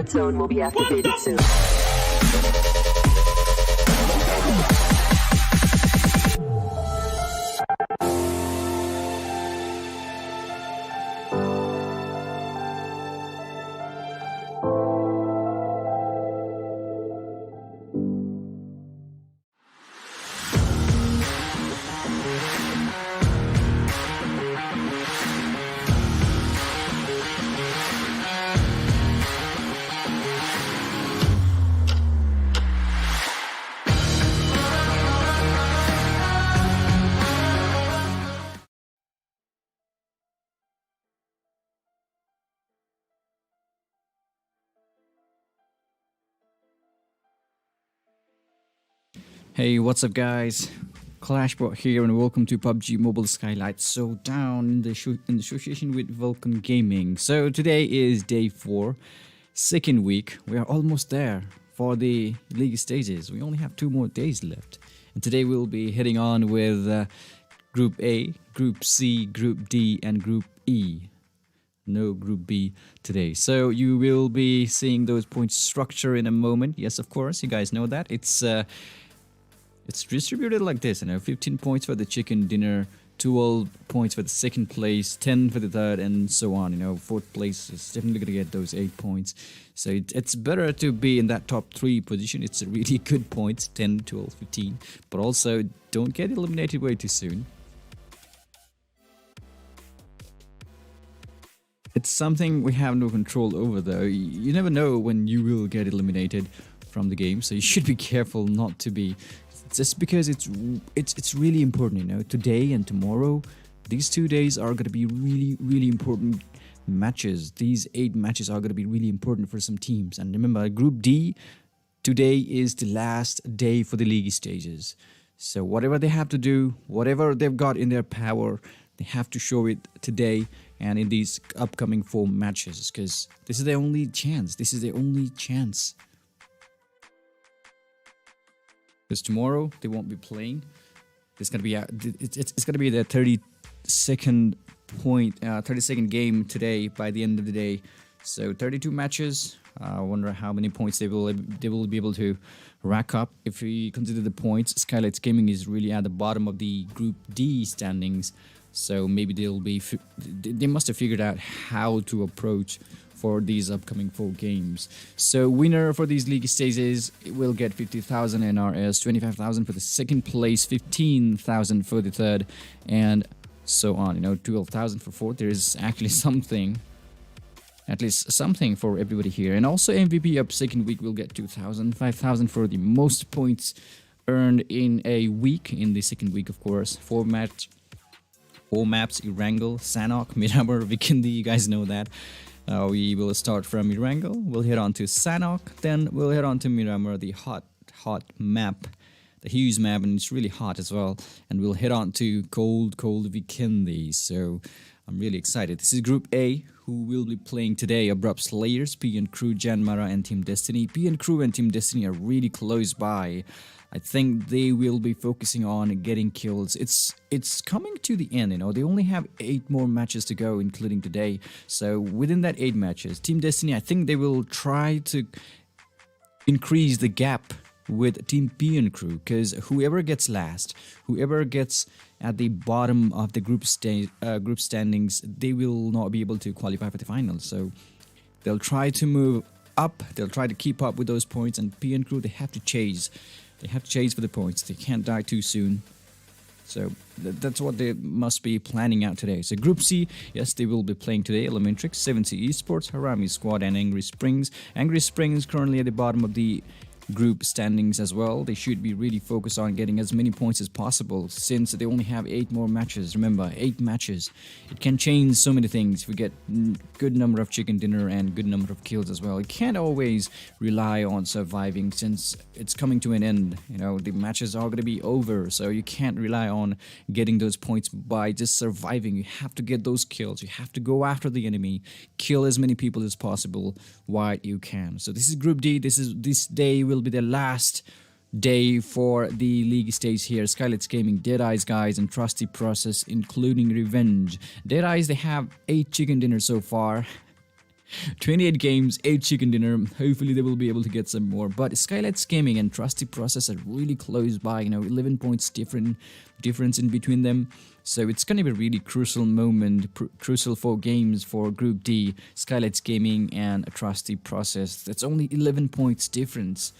red zone will be activated soon. Hey, what's up guys? Clashbot here and welcome to PUBG Mobile Skylightz Showdown in association with Vulcan Gaming. So today is day 4, second week. We are almost there for the league stages. We only have 2 more days left. And today we'll be heading on with Group A, Group C, Group D and Group E. No Group B today. So you will be seeing those points structure in a moment. Yes, of course, you guys know that. It's distributed like this, 15 points for the chicken dinner, 12 points for the second place, 10 for the third, and so on. Fourth place is definitely going to get those 8 points. So it's better to be in that top 3 position. It's a really good points, 10, 12, 15. But also, don't get eliminated way too soon. It's something we have no control over though. You never know when you will get eliminated from the game, so you should be careful not to be. Just because it's really important, today and tomorrow, these 2 days are going to be really important matches. These 8 matches are going to be really important for some teams. And remember, Group D, today is the last day for the league stages. So whatever they have to do, whatever they've got in their power, they have to show it today and in these upcoming 4 matches, because this is their only chance. This is their only chance. Because tomorrow they won't be playing. It's gonna be it's gonna be the 32nd game today by the end of the day. So 32 matches. I wonder how many points they will be able to rack up. If we consider the points, Skylightz Gaming is really at the bottom of the Group D standings. So maybe they must have figured out how to approach for these upcoming 4 games. So winner for these league stages will get 50,000 NRS, 25,000 for the second place, 15,000 for the third, and so on. 12,000 for fourth. There is actually something, at least something for everybody here. And also MVP up second week will get 2,000, 5,000 for the most points earned in a week. In the second week, of course, 4 maps: Erangel, Sanhok, Miramar, Vikendi. You guys know that. We will start from Erangel, we'll head on to Sanhok, then we'll head on to Miramar, the hot map, the huge map, and it's really hot as well. And we'll head on to cold Vikendi. So I'm really excited. This is Group A, who will be playing today. ABRUPT Slayers, PN Crew, JYANMAARA, and Team Destiny. PN Crew and Team Destiny are really close by. I think they will be focusing on getting kills. It's coming to the end, They only have 8 more matches to go, including today. So within that 8 matches, Team Destiny, I think they will try to increase the gap with Team PN Crew, because whoever gets last, whoever gets at the bottom of the group standings, they will not be able to qualify for the finals. So they'll try to move up, they'll try to keep up with those points, and PN Crew, they have to chase. They have to chase for the points. They can't die too soon. So that's what they must be planning out today. So Group C, yes, they will be playing today. ELEMENTRIX, 7C Esports, HARAME Squad, and Angry Springs. Angry Springs currently at the bottom of the group standings as well. They should be really focused on getting as many points as possible, since they only have 8 more matches. Remember, 8 matches. It can change so many things. If we get good number of chicken dinner and good number of kills as well. You can't always rely on surviving, since it's coming to an end. The matches are going to be over, so you can't rely on getting those points by just surviving. You have to get those kills. You have to go after the enemy, kill as many people as possible while you can. So this is Group D. This day will be the last day for the league stage here. Skylightz Gaming, Deadeyes guys, and Trusty Process, including Revenge. Deadeyes, they have 8 chicken dinners so far. 28 games, 8 chicken dinner. Hopefully they will be able to get some more. But Skylightz Gaming and Trusty Process are really close by. 11 points difference in between them. So it's going to be a really crucial moment, crucial 4 games for Group D, Skylightz Gaming and Trusty Process. That's only 11 points difference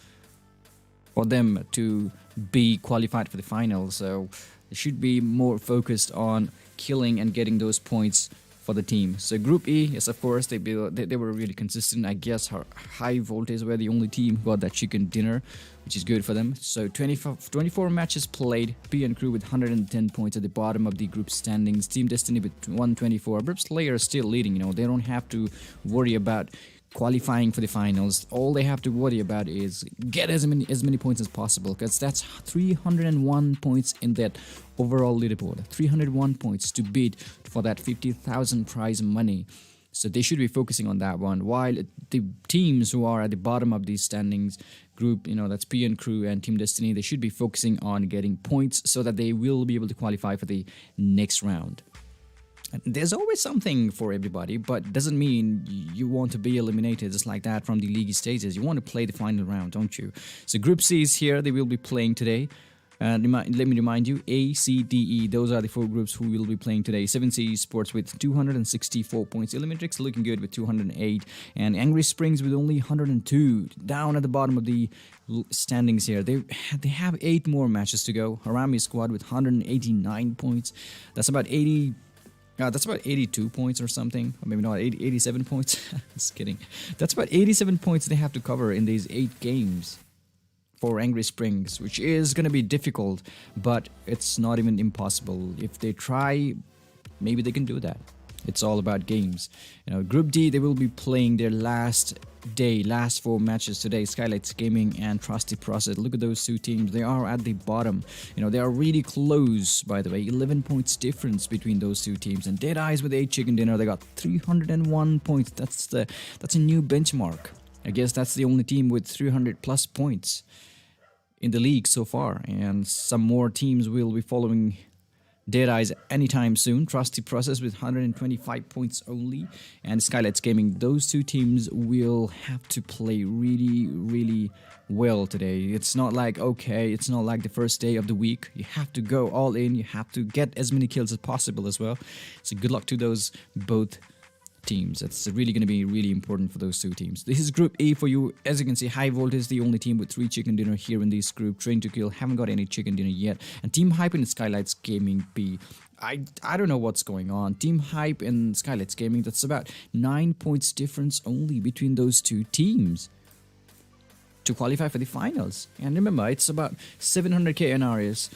for them to be qualified for the final. So they should be more focused on killing and getting those points for the team. So Group E, yes, of course, they were really consistent. I guess High Voltage were the only team who got that chicken dinner, which is good for them. So 24 matches played. PN Crew with 110 points at the bottom of the group standings. Team Destiny with 124. ABRUPT Slayer is still leading. They don't have to worry about qualifying for the finals. All they have to worry about is get as many points as possible, because that's 301 points in that overall leaderboard. 301 points to beat for that 50,000 prize money. So they should be focusing on that one, while the teams who are at the bottom of these standings group, that's PN Crew and Team Destiny, they should be focusing on getting points so that they will be able to qualify for the next round. There's always something for everybody, but doesn't mean you want to be eliminated just like that from the league stages. You want to play the final round, don't you? So Group C is here. They will be playing today. Let me remind you, A, C, D, E, those are the 4 groups who will be playing today. 7C Esports with 264 points. ELEMENTRIX looking good with 208. And Angry Springs with only 102. Down at the bottom of the standings here. They have 8 more matches to go. HARAME squad with 189 points. That's about 82 points or something, or maybe not, 87 points. Just kidding. That's about 87 points they have to cover in these 8 games for Angry Springs, which is going to be difficult, but it's not even impossible. If they try, maybe they can do that. It's all about games. Group D, they will be playing their last 4 matches today. Skylightz Gaming and Trusty Process. Look at those 2 teams. They are at the bottom. They are really close, by the way. 11 points difference between those 2 teams. And Deadeyes with 8 chicken dinner, they got 301 points. That's a new benchmark. I guess that's the only team with 300 plus points in the league so far. And some more teams will be following Deadeyes anytime soon. Trusty Process with 125 points only, and Skylightz Gaming. Those 2 teams will have to play really, really well today. It's not like the first day of the week. You have to go all in. You have to get as many kills as possible as well. So good luck to those both teams. That's really going to be really important for those 2 teams. This is Group E for you. As you can see, High Voltage is the only team with 3 chicken dinner here in this group. Train to Kill haven't got any chicken dinner yet. And Team Hype and Skylightz Gaming B. I don't know what's going on. Team Hype and Skylightz Gaming, that's about 9 points difference only between those 2 teams to qualify for the finals. And remember, it's about 700k NRS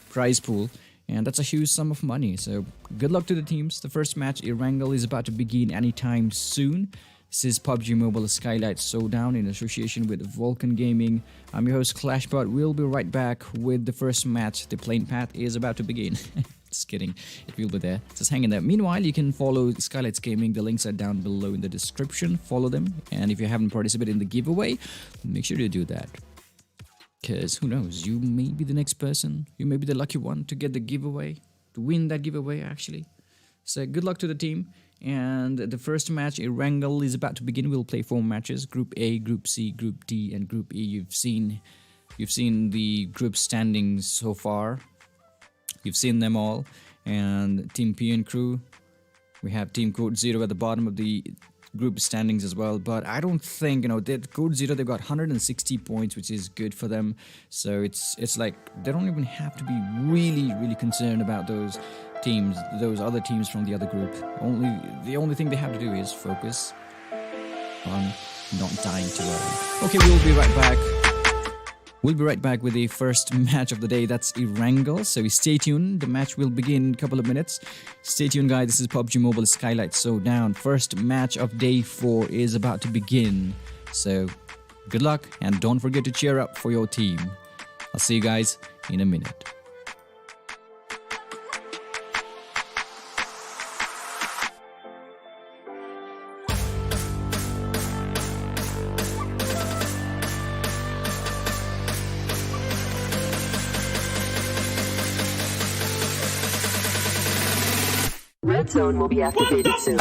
prize pool. And that's a huge sum of money. So good luck to the teams. The first match, Erangel, is about to begin anytime soon. This is PUBG Mobile Skylightz Showdown in association with Vulcan Gaming. I'm your host, Clashbot. We'll be right back with the first match. The plane path is about to begin. Just kidding. It will be there. Just hang in there. Meanwhile, you can follow Skylightz Gaming. The links are down below in the description. Follow them. And if you haven't participated in the giveaway, make sure to do that. Because who knows, you may be the next person. You may be the lucky one to get the giveaway, to win that giveaway actually. So good luck to the team. And the first match, Erangel, is about to begin. We'll play 4 matches: Group A, Group C, Group D, and Group E. You've seen the group standings so far. You've seen them all. And Team PN Crew, we have Team CODEZERO at the bottom of the group standings as well, but I don't think that CODEZERO, they've got 160 points, which is good for them. So it's like they don't even have to be really concerned about those teams, those other teams from the other group. The only thing they have to do is focus on not dying too early. Okay, we'll be right back. We'll be right back with the first match of the day. That's Erangel. So stay tuned. The match will begin in a couple of minutes. Stay tuned, guys. This is PUBG Mobile Skylightz Showdown. First match of day 4 is about to begin. So good luck, and don't forget to cheer up for your team. I'll see you guys in a minute. Red zone will be activated soon.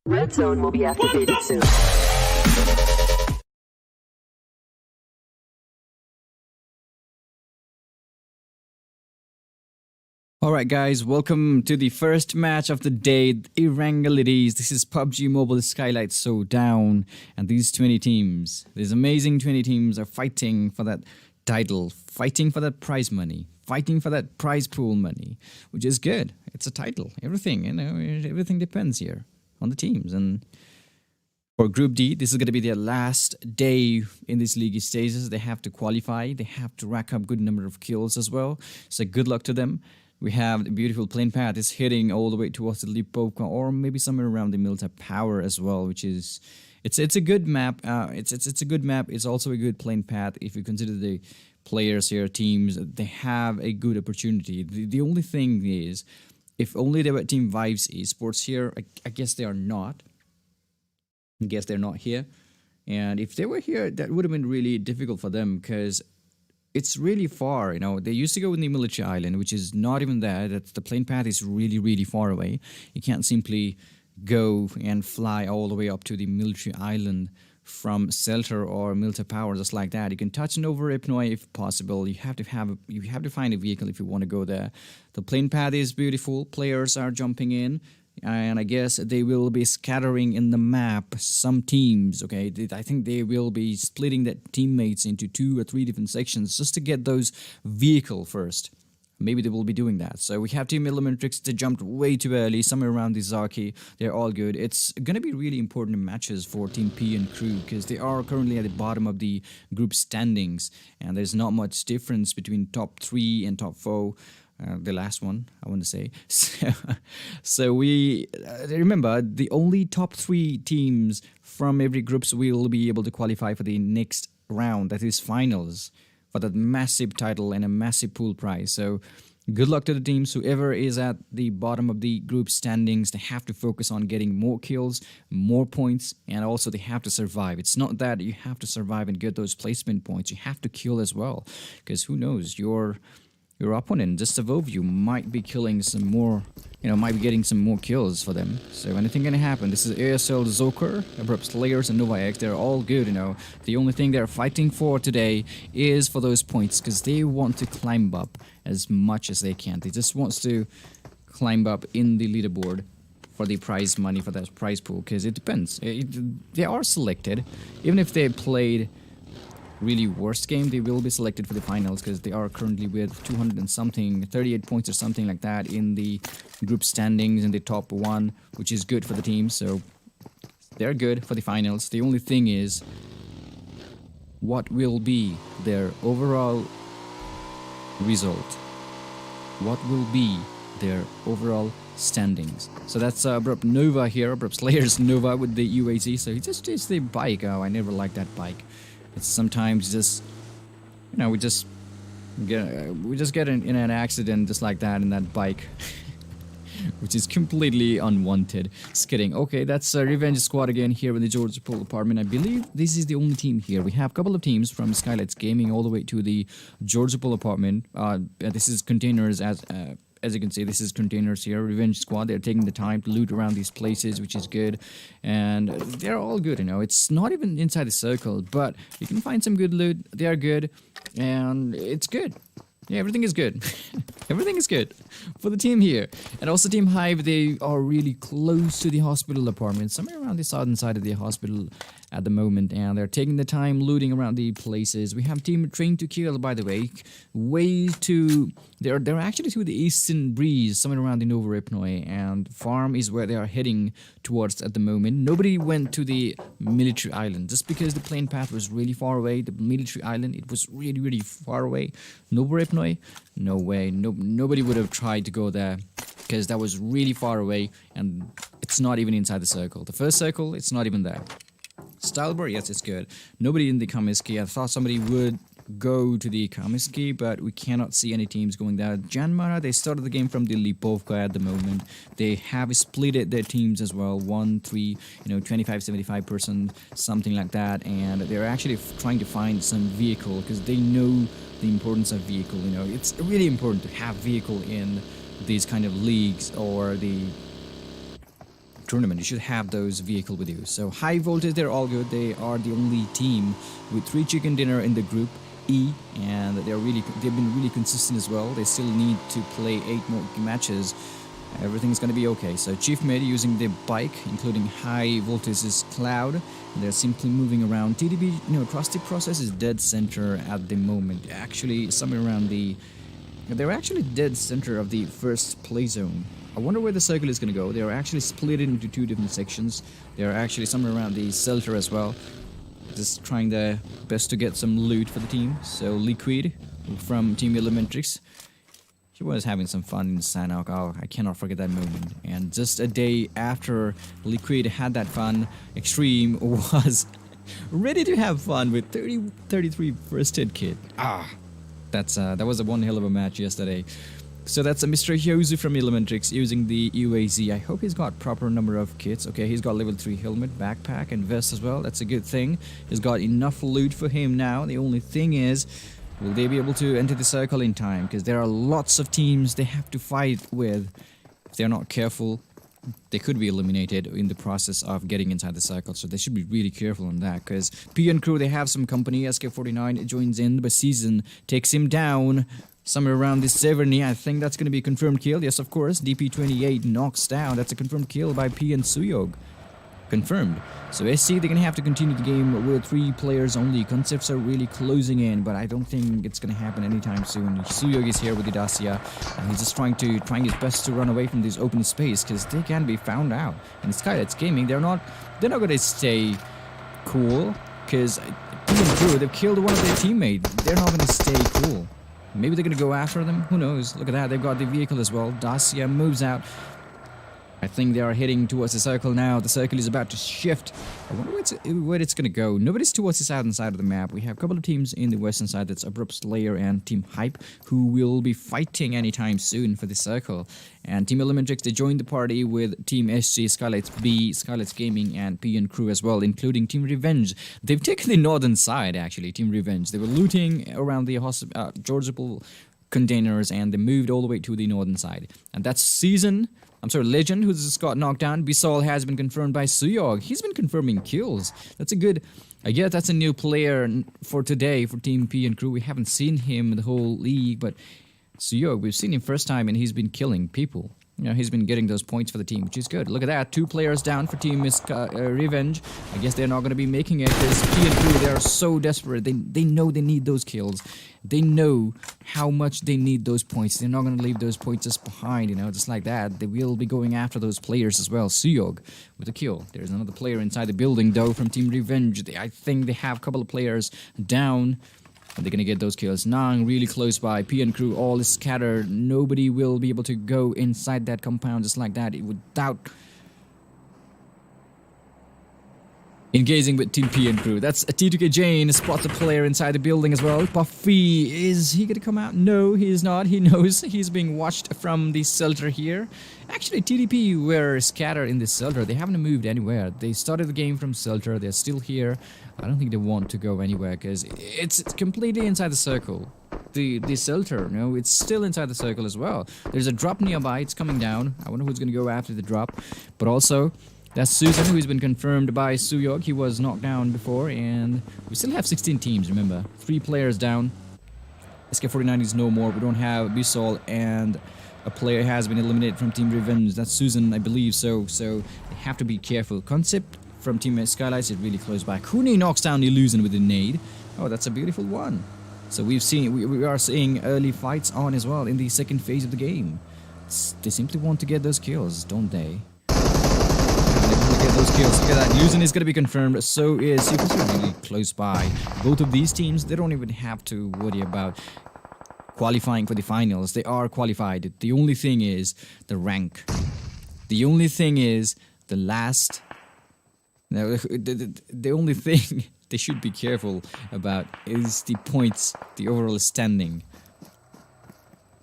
Red zone will be activated soon. Alright guys, welcome to the first match of the day, Erangel it is. This is PUBG Mobile Skylightz Showdown, and these 20 teams, these amazing 20 teams are fighting for that title, fighting for that prize money, fighting for that prize pool money, which is good. It's a title, everything, everything depends here on the teams. And for Group D, this is going to be their last day in this league stages. They have to qualify, they have to rack up good number of kills as well, so good luck to them. We have the beautiful plane path is heading all the way towards the Lipovka, or maybe somewhere around the Milta Power as well, which is it's a good map. It's a good map. It's also a good plane path if you consider the players here, teams. They have a good opportunity. The only thing is, if only they were Team Vibes Esports here, I guess they are not. I guess they're not here, and if they were here, that would have been really difficult for them because it's really far, They used to go in the military island, which is not even there. That the plane path is really, really far away. You can't simply go and fly all the way up to the military island from Shelter or Milta Power, just like that. You can touch and over Ipnoi if possible. You have to find a vehicle if you want to go there. The plane path is beautiful. Players are jumping in. And I guess they will be scattering in the map some teams, okay? I think they will be splitting their teammates into 2 or 3 different sections just to get those vehicle first. Maybe they will be doing that. So we have Team ELEMENTRIX. They jumped way too early, somewhere around the Zaki. They're all good. It's going to be really important matches for Team P and crew because they are currently at the bottom of the group standings. And there's not much difference between top 3 and top 4. The last one, I want to say. So we remember the only top 3 teams from every groups will be able to qualify for the next round, that is finals, for that massive title and a massive pool prize. So good luck to the teams. Whoever is at the bottom of the group standings, they have to focus on getting more kills, more points, and also they have to survive. It's not that you have to survive and get those placement points. You have to kill as well, because who knows, your opponent just above you might be killing some more, might be getting some more kills for them. So anything can happen. This is ASL, Zoker, ABRUPT Slayers, and Nova X. They're all good, The only thing they're fighting for today is for those points because they want to climb up as much as they can. They just want to climb up in the leaderboard for the prize money, for that prize pool, because it depends. They are selected. Even if they played really worst game, they will be selected for the finals because they are currently with 200 and something, 38 points or something like that in the group standings in the top 1, which is good for the team. So they're good for the finals. The only thing is, what will be their overall result? What will be their overall standings? So that's ABRUPT Nova here, ABRUPT Slayers Nova with the UAZ. So he just takes the bike. Oh, I never liked that bike. It's sometimes just, we just get in an accident just like that in that bike, which is completely unwanted. Just kidding. Okay, that's Revenge Squad again here with the Prizepool apartment. I believe this is the only team here. We have a couple of teams from Skylightz Gaming all the way to the Prizepool apartment. This is containers as you can see, this is containers here. Revenge Squad, they're taking the time to loot around these places, which is good. And they're all good, It's not even inside the circle, but you can find some good loot. They are good, and it's good. Yeah, everything is good. Everything is good for the team here. And also Team Hive, they are really close to the hospital apartment, somewhere around the southern side of the hospital at the moment, and they're taking the time looting around the places. We have Team Train to Kill, by the way, they're actually to the eastern breeze, somewhere around the Nova Ipnoi, and farm is where they are heading towards at the moment. Nobody went to the military island just because the plane path was really far away. The military island, it was really, really far away. Nova Ipnoi, no way. Nobody would have tried to go there because that was really far away, and it's not even inside the circle. The first circle, it's not even there. Stalber, yes, it's good. Nobody in the Kamiski. I thought somebody would go to the Kamiski, but we cannot see any teams going there. JYANMAARA, they started the game from the Lipovka at the moment. They have splitted their teams as well, 1-3, 25-75%, something like that, and they're actually trying to find some vehicle because they know the importance of vehicle. It's really important to have vehicle in these kind of leagues or the tournament, you should have those vehicles with you. So high voltage, they're all good. They are the only team with 3 chicken dinner in the group E, and they've been really consistent as well. They still need to play 8 more matches. Everything's gonna be okay. So Chief Mid using the bike, including high voltage's Cloud, and they're simply moving around. TDB, Trusty Process is dead center at the moment. Actually, somewhere around they're actually dead center of the first play zone. I wonder where the circle is gonna go. They're actually split into 2 different sections. They're actually somewhere around the shelter as well. Just trying their best to get some loot for the team. So Liquid from Team ELEMENTRIX, he was having some fun in Sanhok. Oh, I cannot forget that moment. And just a day after Liquid had that fun, Extreme was ready to have fun with 33 first hit kit. That was a one hell of a match yesterday. So that's a Mr. Hyozu from ELEMENTRIX using the UAZ. I hope he's got proper number of kits. Okay, he's got level 3 helmet, backpack, and vest as well. That's a good thing. He's got enough loot for him now. The only thing is, will they be able to enter the circle in time? Because there are lots of teams they have to fight with. If they're not careful, they could be eliminated in the process of getting inside the circle. So they should be really careful on that. Because PN Crew, they have some company. SK49 joins in, but Season takes him down somewhere around this 70. I think that's going to be a confirmed kill. Yes, of course. DP28 knocks down. That's a confirmed kill by PN Suyog. Confirmed. So SC, they're going to have to continue the game with 3 players only. Concepts are really closing in, but I don't think it's going to happen anytime soon. Suyog is here with the Dacia, and he's just trying his best to run away from this open space, because they can be found out. And Skylightz Gaming, they're not going to stay cool, because they've killed one of their teammates. They're not going to stay cool. Maybe they're going to go after them. Who knows? Look at that. They've got the vehicle as well. Dacia moves out. I think they are heading towards the circle now. The circle is about to shift. I wonder where it's going to go. Nobody's towards the southern side of the map. We have a couple of teams in the western side. That's ABRUPT, Slayer, and Team Hype, who will be fighting anytime soon for the circle. And Team ELEMENTRIX, they joined the party with Team SG, Skylightz B, Skylightz Gaming, and PN Crew as well, including Team Revenge. They've taken the northern side, actually, Team Revenge. They were looting around the Georgiapool containers, and they moved all the way to the northern side. And that's Legend, who's just got knocked down. Bisol has been confirmed by Suyog. He's been confirming kills. That's a good... I guess that's a new player for today for Team P and Crew. We haven't seen him in the whole league, but Suyog, we've seen him first time, and he's been killing people. He's been getting those points for the team, which is good. Look at that. 2 players down for Team Revenge. I guess they're not going to be making it, because P and Crew, they are so desperate. They know they need those kills. They know how much they need those points. They're not going to leave those points just behind, just like that. They will be going after those players as well. Suyog with a kill. There's another player inside the building, though, from Team Revenge. I think they have a couple of players down. They're gonna get those kills. Nang really close by. PN Crew all is scattered. Nobody will be able to go inside that compound just like that without engaging with Team PN Crew. That's a T2K Jane spots a player inside the building as well. Puffy, is he gonna come out? No, he is not. He knows he's being watched from the shelter here. Actually, TDP were scattered in the shelter. They haven't moved anywhere. They started the game from shelter. They're still here. I don't think they want to go anywhere, because it's completely inside the circle. The shelter, it's still inside the circle as well. There's a drop nearby. It's coming down. I wonder who's gonna go after the drop. But also, that's Susan, who's been confirmed by Suyog. He was knocked down before, and we still have 16 teams, remember. 3 players down. SK49 is no more. We don't have Bisol, and a player has been eliminated from Team Revenge. That's Susan, I believe so. So they have to be careful. Concept from Team Skylightz is really close by. Kuni knocks down Illusion with a nade. Oh, that's a beautiful one. So we are seeing early fights on as well in the second phase of the game. They simply want to get those kills, don't they? Get those kills. Look at that. Illusion is going to be confirmed. So is Super really close by. Both of these teams, they don't even have to worry about qualifying for the finals. They are qualified. The only thing is the rank. The only thing is the last... No, the only thing they should be careful about is the points, the overall standing.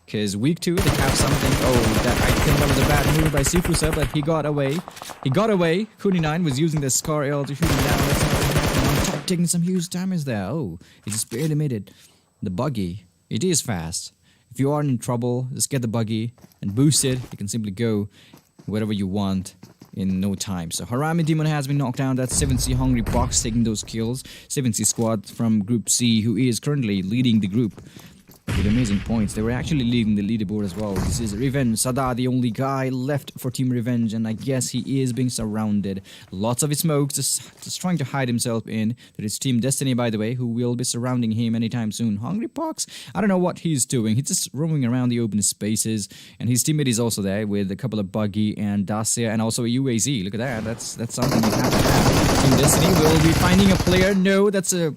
Because week 2, they have something. Oh, I think that was a bad move by Sifusa, but he got away. He got away. Kuni9 was using the Scar L to shoot him down. That's not what happened. On top, taking some huge damage there. Oh, he just barely made it. The buggy, it is fast. If you are in trouble, just get the buggy and boost it. You can simply go wherever you want. in no time. So Harame Demon has been knocked down. That's 7C Hungry Box taking those kills. 7C squad from Group C, who is currently leading the group with amazing points. They were actually leading the leaderboard as well. This is Revenge Sada, the only guy left for Team Revenge, and I guess he is being surrounded. Lots of his smoke, just trying to hide himself in. There is Team Destiny, by the way, who will be surrounding him anytime soon. Hungry Pox, I don't know what he's doing. He's just roaming around the open spaces, and his teammate is also there with a couple of Buggy and Dacia, and also a UAZ. Look at that. That's something you have to have. Team Destiny will be finding a player. No, that's a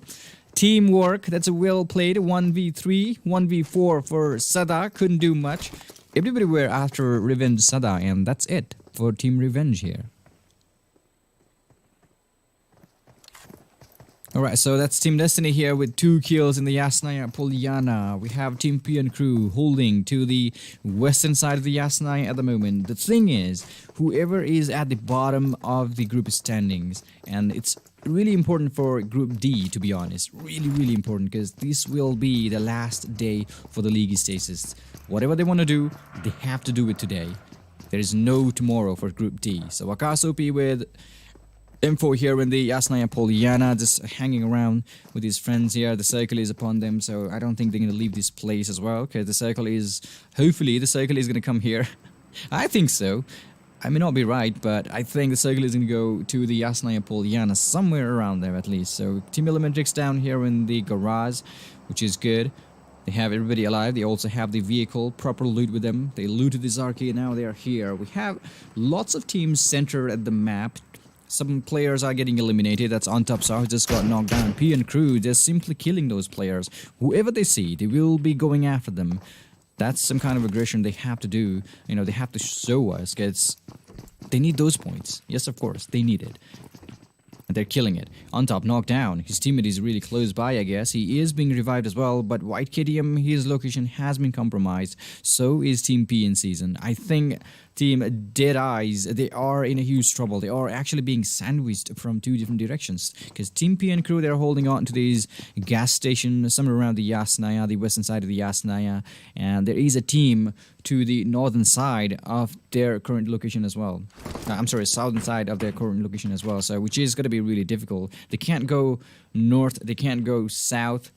teamwork. That's a well played 1v3, 1v4 for Sada. Couldn't do much. Everybody were after Revenge Sada, and that's it for Team Revenge here. Alright, so that's Team Destiny here with 2 kills in the Yasnaya Polyana. We have Team P and crew holding to the western side of the Yasnaya at the moment. The thing is, whoever is at the bottom of the group standings, and it's really important for Group D, to be honest. Really important, because this will be the last day for the league stages. Whatever they want to do, they have to do it today. There is no tomorrow for Group D. So Akash OP with info here in the Yasnaya Polyana, just hanging around with his friends here. The circle is upon them, so I don't think they're going to leave this place as well, because the circle is, hopefully the circle is going to come here. I think so. I may not be right, but I think the circle is going to go to the Yasnaya Polyana, somewhere around there at least. So Team ELEMENTRIX down here in the garage, which is good. They have everybody alive. They also have the vehicle, proper loot with them. They looted this arcade, now they are here. We have lots of teams centered at the map. Some players are getting eliminated. That's DEADEYES who just got knocked down. P and crew, they're simply killing those players. Whoever they see, they will be going after them. That's some kind of aggression they have to do. You know, they have to show us, because they need those points. Yes, of course, they need it. And they're killing it. On top, knocked down. His teammate is really close by, I guess. He is being revived as well, but White KDM, his location has been compromised. So is Team P in season. I think Team Deadeyes, they are in a huge trouble. They are actually being sandwiched from 2 different directions. Because Team P and crew, they're holding on to these gas stations somewhere around the Yasnaya, the western side of the Yasnaya. And there is a team to the northern side of their current location as well. I'm sorry, southern side of their current location as well. So, which is going to be really difficult. They can't go north, they can't go south.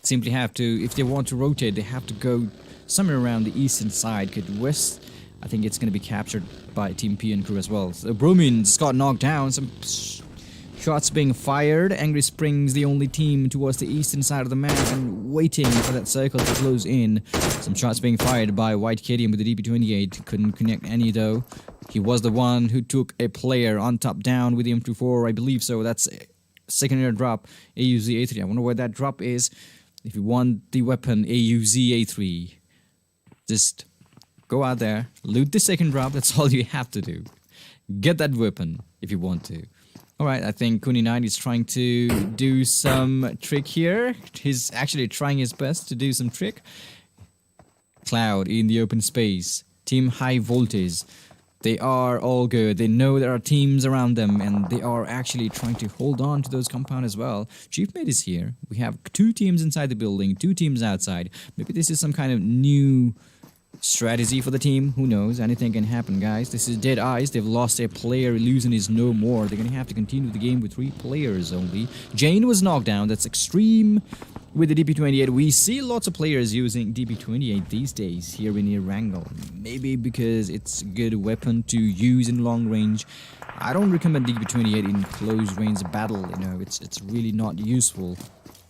Simply have to, if they want to rotate, they have to go somewhere around the eastern side. Because west, I think it's going to be captured by Team P and crew as well. So Bromin just got knocked down. Some shots being fired. Angry Springs, the only team towards the eastern side of the map, and waiting for that circle to close in. Some shots being fired by White KDM with the DP28. Couldn't connect any though. He was the one who took a player on top down with the M24, I believe so. That's second air drop, AUZ A3. I wonder where that drop is. If you want the weapon, AUZ A3, just go out there, loot the second drop. That's all you have to do. Get that weapon if you want to. Alright, I think Kuni9 is trying to do some trick here. He's actually trying his best to do some trick. Cloud in the open space. Team High Voltage. They are all good. They know there are teams around them, and they are actually trying to hold on to those compound as well. Chiefmate is here. We have 2 teams inside the building, 2 teams outside. Maybe this is some kind of new strategy for the team. Who knows? Anything can happen, guys. This is Deadeyes. They've lost a player. Illusion is no more. They're going to have to continue the game with 3 players only. Jane was knocked down. That's extreme. With the DP28, we see lots of players using DP28 these days here in Erangel. Maybe because it's a good weapon to use in long range. I don't recommend DP28 in close range battle. You know, it's really not useful.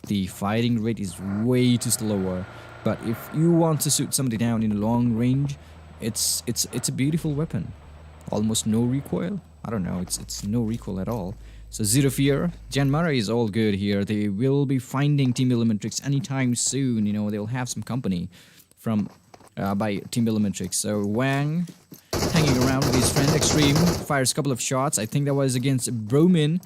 The fighting rate is way too slower. But if you want to shoot somebody down in long range, it's a beautiful weapon. Almost no recoil. I don't know. It's no recoil at all. So Zero Fear, JYANMAARA is all good here. They will be finding Team ELEMENTRIX anytime soon. You know, they'll have some company from by Team ELEMENTRIX. So Wang, hanging around with his friend Extreme, fires a couple of shots. I think that was against Bromin.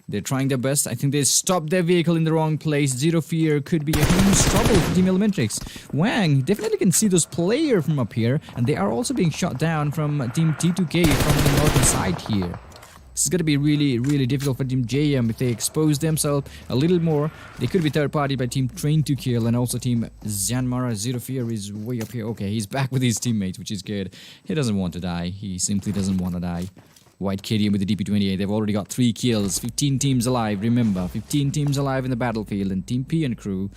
They're trying their best. I think they stopped their vehicle in the wrong place. Zero Fear could be a huge trouble for Team ELEMENTRIX. Wang definitely can see those players from up here, and they are also being shot down from Team T2K from the northern side here. This is going to be really difficult for Team JM if they expose themselves a little more. They could be third party by Team Train to Kill, and also Team JYANMAARA. Zero Fear is way up here. Okay, he's back with his teammates, which is good. He doesn't want to die. He simply doesn't want to die. White KDM with the DP28. They've already got 3 kills. 15 teams alive. Remember, 15 teams alive in the battlefield. And Team P and crew,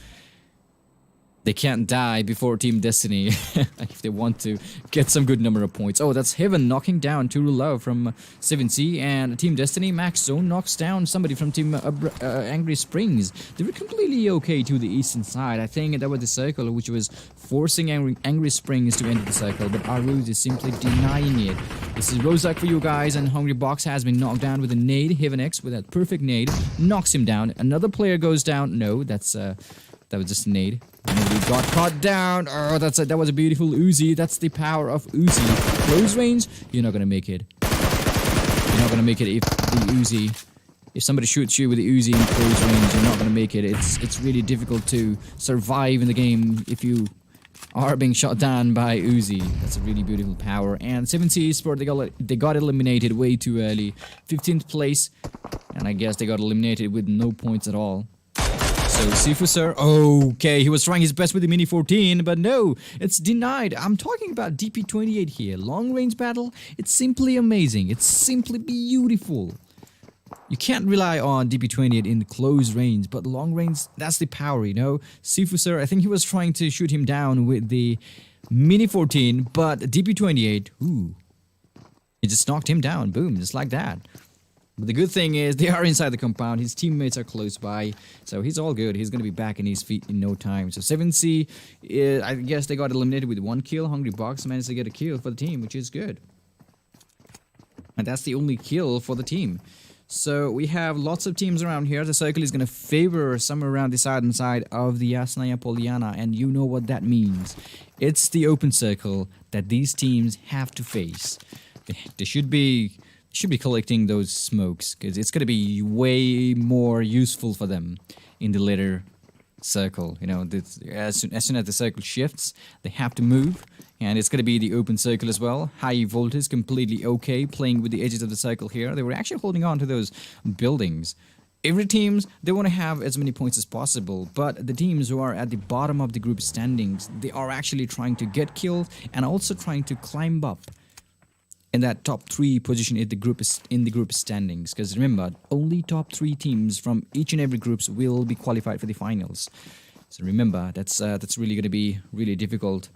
they can't die before Team Destiny if they want to get some good number of points. Oh, that's Heaven knocking down Too Love from 7C, and Team Destiny Max Zone knocks down somebody from Team Angry Springs. They were completely okay to the eastern side. I think that was the circle which was forcing Angry Springs to enter the circle, but Aruz is simply denying it. This is Rozak for you guys, and Hungry Box has been knocked down with a nade. Heaven X with that perfect nade knocks him down. Another player goes down. No, that was just a nade. And we got caught down. Oh, that was a beautiful Uzi. That's the power of Uzi. Close range, you're not gonna make it. You're not gonna make it if the Uzi. If somebody shoots you with the Uzi in close range, you're not gonna make it. It's really difficult to survive in the game if you are being shot down by Uzi. That's a really beautiful power. And 7C Esports, they got eliminated way too early. 15th place, and I guess they got eliminated with no points at all. So Sifu sir, okay, he was trying his best with the Mini 14, but no, it's denied. I'm talking about DP28 here. Long range battle, it's simply amazing. It's simply beautiful. You can't rely on DP28 in close range, but long range, that's the power, you know. Sifu sir, I think he was trying to shoot him down with the Mini 14, but DP28, he just knocked him down, boom, just like that. But the good thing is they are inside the compound. His teammates are close by, so he's all good. He's going to be back in his feet in no time. So 7C, I guess they got eliminated with 1 kill. Hungry Box managed to get a kill for the team, which is good. And that's the only kill for the team. So we have lots of teams around here. The circle is going to favor somewhere around the southern side of the Yasnaya Poliana, and you know what that means. It's the open circle that these teams have to face. They should be collecting those smokes, because it's going to be way more useful for them in the later circle. You know, as soon as the circle shifts, they have to move, and it's going to be the open circle as well. High voltage, completely okay, playing with the edges of the circle here. They were actually holding on to those buildings. Every teams, they want to have as many points as possible, but the teams who are at the bottom of the group standings, they are actually trying to get killed and also trying to climb up in that top 3 position in the group standings. Because remember, only top 3 teams from each and every groups will be qualified for the finals. So remember, that's really going to be really difficult.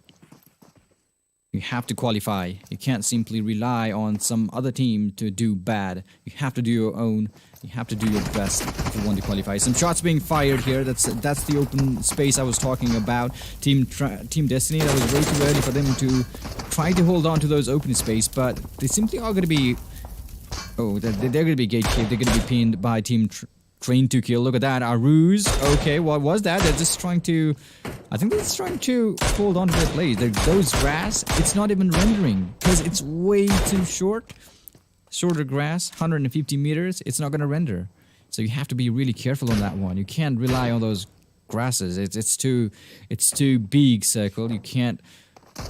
You have to qualify. You can't simply rely on some other team to do bad. You have to do your own. You have to do your best if you want to qualify. Some shots being fired here. That's the open space I was talking about. Team Destiny, that was way too early for them to try to hold on to those open space, but they simply are going to be... Oh, they're going to be gatekept. They're going to be pinned by Team Train to Kill. Look at that. Aruz. Okay, what was that? They're just trying to... I think they're just trying to hold on to their plays. Those grass, it's not even rendering because it's way too short. Shorter grass, 150 meters, it's not going to render. So you have to be really careful on that one. You can't rely on those grasses. It's too big circle. You can't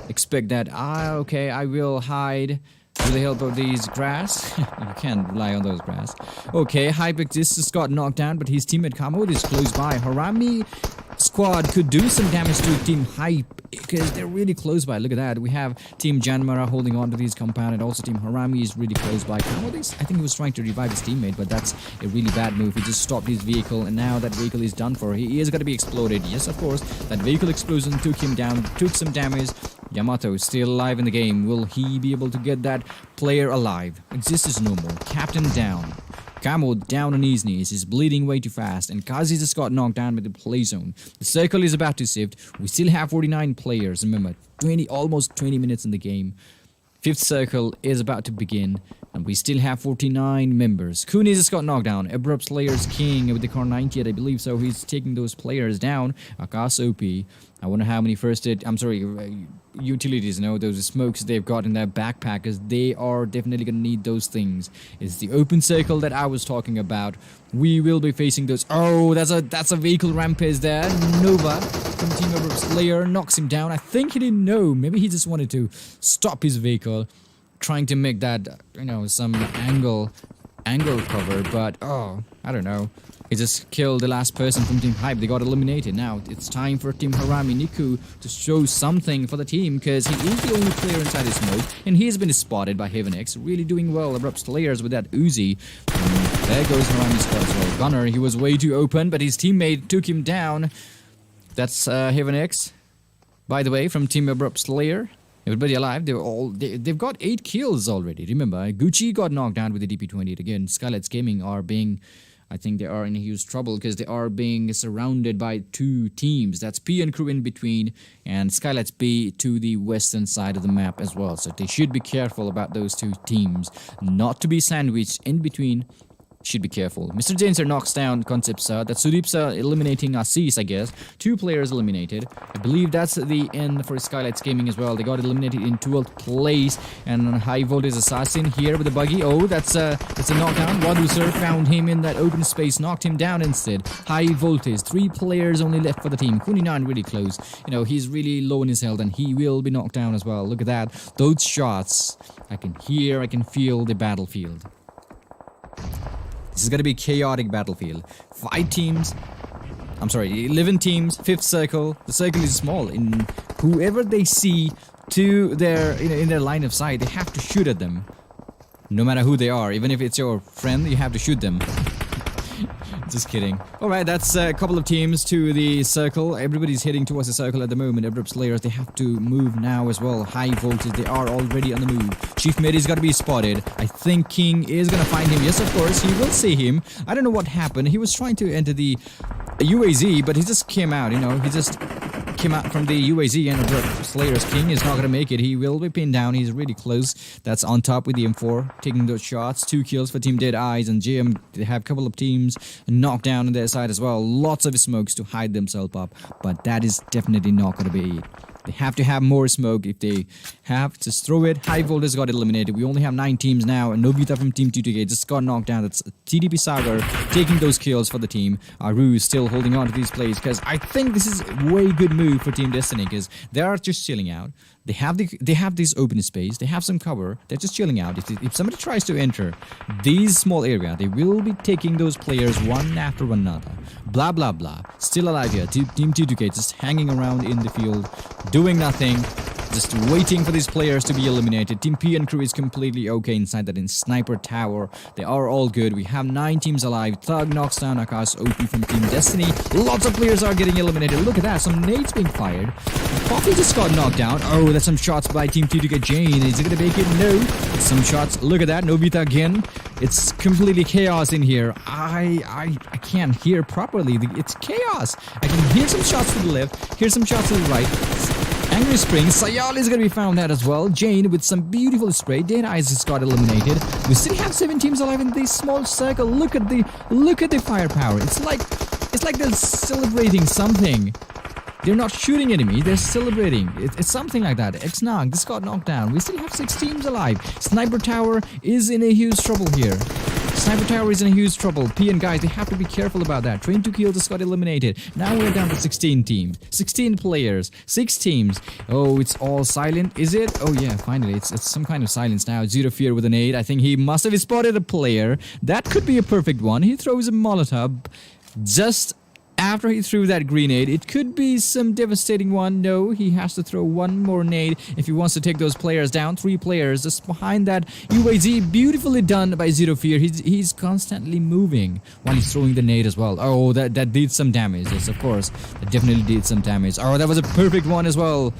expect that, okay, I will hide with the help of these grass. You can't rely on those grass. Okay, Hypex just got knocked down, but his teammate Kamo is close by. Harame squad could do some damage to Team Hype because they're really close by. Look at that. We have Team JYANMAARA holding on to these compound, and also Team Harame is really close by. Kamo, I think he was trying to revive his teammate, but that's a really bad move. He just stopped his vehicle, and now that vehicle is done for. He is going to be exploded. Yes, of course. That vehicle explosion took him down, took some damage. Yamato is still alive in the game. Will he be able to get that player alive? Exist is no more. Captain down. Kamo down on his knees, he's bleeding way too fast, and Kazi just got knocked down with the play zone. The circle is about to shift. We still have 49 players, remember, almost 20 minutes in the game. 5th circle is about to begin, and we still have 49 members. Kuni just got knocked down. ABRUPT Slayer's King with the Car 98, I believe so. He's taking those players down. Akas OP. I wonder how many utilities, you know, those smokes they've got in their backpackers. They are definitely going to need those things. It's the open circle that I was talking about. We will be facing those. Oh, that's a vehicle rampage there. Nova from Team ABRUPT Slayer knocks him down. I think he didn't know. Maybe he just wanted to stop his vehicle, trying to make that, you know, some angle angle cover, but I don't know. He just killed the last person from Team Hype. They got eliminated. Now it's time for Team HARAME Niku to show something for the team, because he is the only player inside the smoke, and he's been spotted by HAVENX. Really doing well. ABRUPT players with that Uzi. And there goes HARAME's squad as well. Gunner, he was way too open, but his teammate took him down. That's HAVENX, by the way, from Team ABRUPT Slayer. Everybody alive. They've got 8 kills already. Remember, Gucci got knocked down with the DP28. Again, Skylightz Gaming are being, I think they are in huge trouble, because they are being surrounded by 2 teams. That's P and crew in between, and Skylightz B to the western side of the map as well. So they should be careful about those 2 teams, not to be sandwiched in between. Should be careful. Mr. Jainser knocks down CODEZERO. That's Sudeepsa eliminating Assis, I guess. 2 players eliminated. I believe that's the end for Skylightz Gaming as well. They got eliminated in 12th place. And high voltage assassin here with the buggy. Oh, that's a knockdown. WADUSIR found him in that open space, knocked him down instead. High voltage. 3 players only left for the team. Kuninan really close. You know, he's really low in his health, and he will be knocked down as well. Look at that. Those shots. I can hear, I can feel the battlefield. This is going to be a chaotic battlefield. 11 teams, 5th circle. The circle is small. In whoever they see to their in their line of sight, they have to shoot at them. No matter who they are, even if it's your friend, you have to shoot them. Just kidding. Alright, that's a couple of teams to the circle. Everybody's heading towards the circle at the moment. ABRUPT players, they have to move now as well. High voltage, they are already on the move. Chief Mid is got to be spotted. I think King is going to find him. Yes, of course, he will see him. I don't know what happened. He was trying to enter the UAZ, but he just came out, he just came out from the UAZ, and ABRUPT Slayer's King is not going to make it. He will be pinned down. He's really close. That's on top with the M4, taking those shots. 2 kills for Team Deadeyes, and JM, they have a couple of teams knocked down on their side as well. Lots of smokes to hide themselves up, but that is definitely not going to be it. They have to have more smoke. If they have, just throw it. High voltage got eliminated. We only have 9 teams now, and Nobita from Team T2K just got knocked down. That's TDP Sagar taking those kills for the team. Aru is still holding on to these plays, because I think this is a way good move for Team Destiny, because they are just chilling out. They have this open space. They have some cover. They're just chilling out. If somebody tries to enter these small area, they will be taking those players one after another. Blah blah blah. Still alive here. Team T2K just hanging around in the field, doing nothing, just waiting for these players to be eliminated. Team P and crew is completely okay inside that in Sniper Tower. They are all good. We have 9 teams alive. Thug knocks down Akash OP from Team Destiny. Lots of players are getting eliminated. Look at that. Some nades being fired. Coffee just got knocked down. Oh, that's some shots by Team T2K. Jane, is it gonna make it? No. Some shots. Look at that. Nobita again. It's completely chaos in here. I can't hear properly. It's chaos. I can hear some shots to the left, hear some shots to the right. Angry Spring, Sayal is going to be found out as well. Jane with some beautiful spray. Deadeyes just got eliminated. We still have 7 teams alive in this small circle. Look at the firepower. It's like they're celebrating something. They're not shooting enemies, they're celebrating. It's something like that. Xnog just got knocked down. We still have 6 teams alive. Sniper Tower is in a huge trouble here. Sniper Tower is in a huge trouble. P and guys, they have to be careful about that. Train to Kill just got eliminated. Now we're down to 16 teams. 16 players. 6 teams. Oh, it's all silent, is it? Oh yeah, finally. It's some kind of silence now. Zero Fear with an 8. I think he must have spotted a player. That could be a perfect one. He throws a Molotov just after he threw that grenade. It could be some devastating one. No, he has to throw one more nade if he wants to take those players down. 3 players just behind that UAZ. Beautifully done by Zero Fear. He's constantly moving while he's throwing the nade as well. Oh, that did some damage. Yes, of course. That definitely did some damage. Oh, that was a perfect one as well.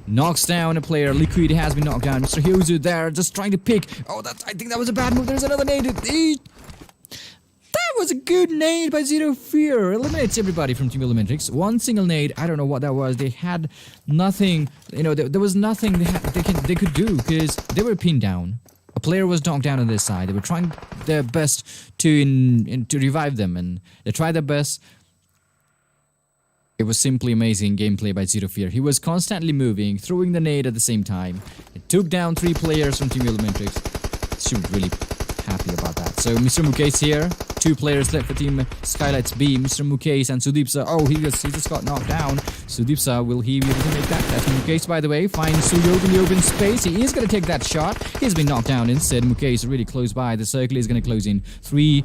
Knocks down a player. Liquid has been knocked down. Mr. Hyozu there just trying to pick. Oh, I think that was a bad move. There's another nade. That was a good nade by Zero Fear. Eliminates everybody from Team ELEMENTRIX. One single nade. I don't know what that was. They had nothing. There was nothing they could do because they were pinned down. A player was knocked down on this side. They were trying their best to revive them, and they tried their best. It was simply amazing gameplay by Zero Fear. He was constantly moving, throwing the nade at the same time. It took down 3 players from Team ELEMENTRIX. Should be really happy about that. So Mr. Mukesh here. 2 players left for Team Skylightz B, Mr. Mukesh and SUDEEPSIR. Oh, he just got knocked down. SUDEEPSIR, will he be able to make that? That's Mukesh, by the way. Finds Suyog in the open space. He is going to take that shot. He's been knocked down instead. Mukesh is really close by. The circle is going to close in. 3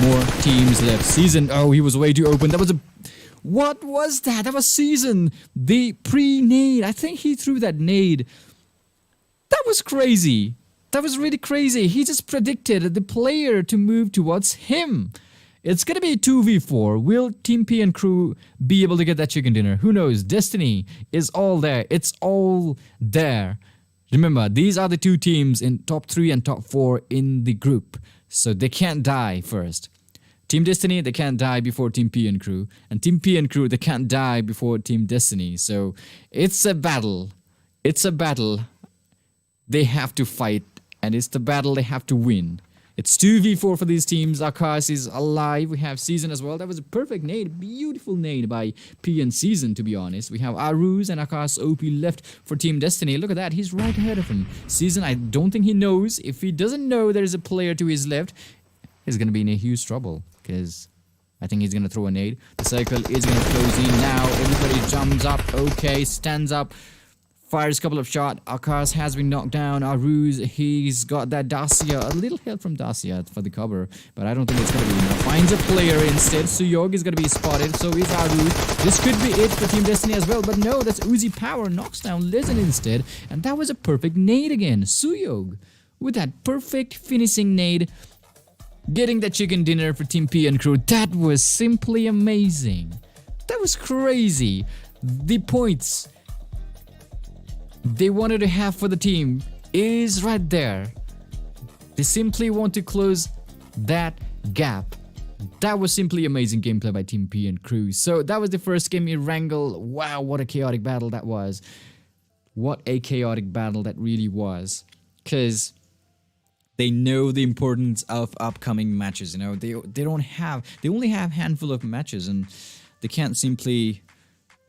more teams left. Season. Oh, he was way too open. That was a... What was that? That was Season. The pre-nade. I think he threw that nade. That was crazy. That was really crazy. He just predicted the player to move towards him. It's going to be a 2v4. Will Team P and crew be able to get that chicken dinner? Who knows? Destiny is all there. It's all there. Remember, these are the 2 teams in top 3 and top 4 in the group. So they can't die first. Team Destiny, they can't die before Team P and crew. And Team P and crew, they can't die before Team Destiny. So it's a battle. It's a battle. They have to fight. And it's the battle they have to win. It's 2v4 for these teams. Akash is alive. We have Season as well. That was a perfect nade. Beautiful nade by P and Season, to be honest. We have Aruz and Akash OP left for Team Destiny. Look at that. He's right ahead of him. Season, I don't think he knows. If he doesn't know there is a player to his left, he's going to be in a huge trouble. Because I think he's going to throw a nade. The circle is going to close in now. Everybody jumps up. Okay, stands up. Fires a couple of shots. Akash has been knocked down. Aruz, he's got that Dacia. A little help from Dacia for the cover. But I don't think it's going to be enough. Finds a player instead. Suyog is going to be spotted. So is Aruz. This could be it for Team Destiny as well. But no, that's Uzi Power. Knocks down Legend instead. And that was a perfect nade again. Suyog with that perfect finishing nade. Getting that chicken dinner for Team P and crew. That was simply amazing. That was crazy. The points they wanted to have for the team is right there. They simply want to close that gap. That was simply amazing gameplay by Team P and crew. So that was the first game, Erangel. Wow, what a chaotic battle that was. What a chaotic battle that really was. Because they know the importance of upcoming matches. You know, they only have a handful of matches, and they can't simply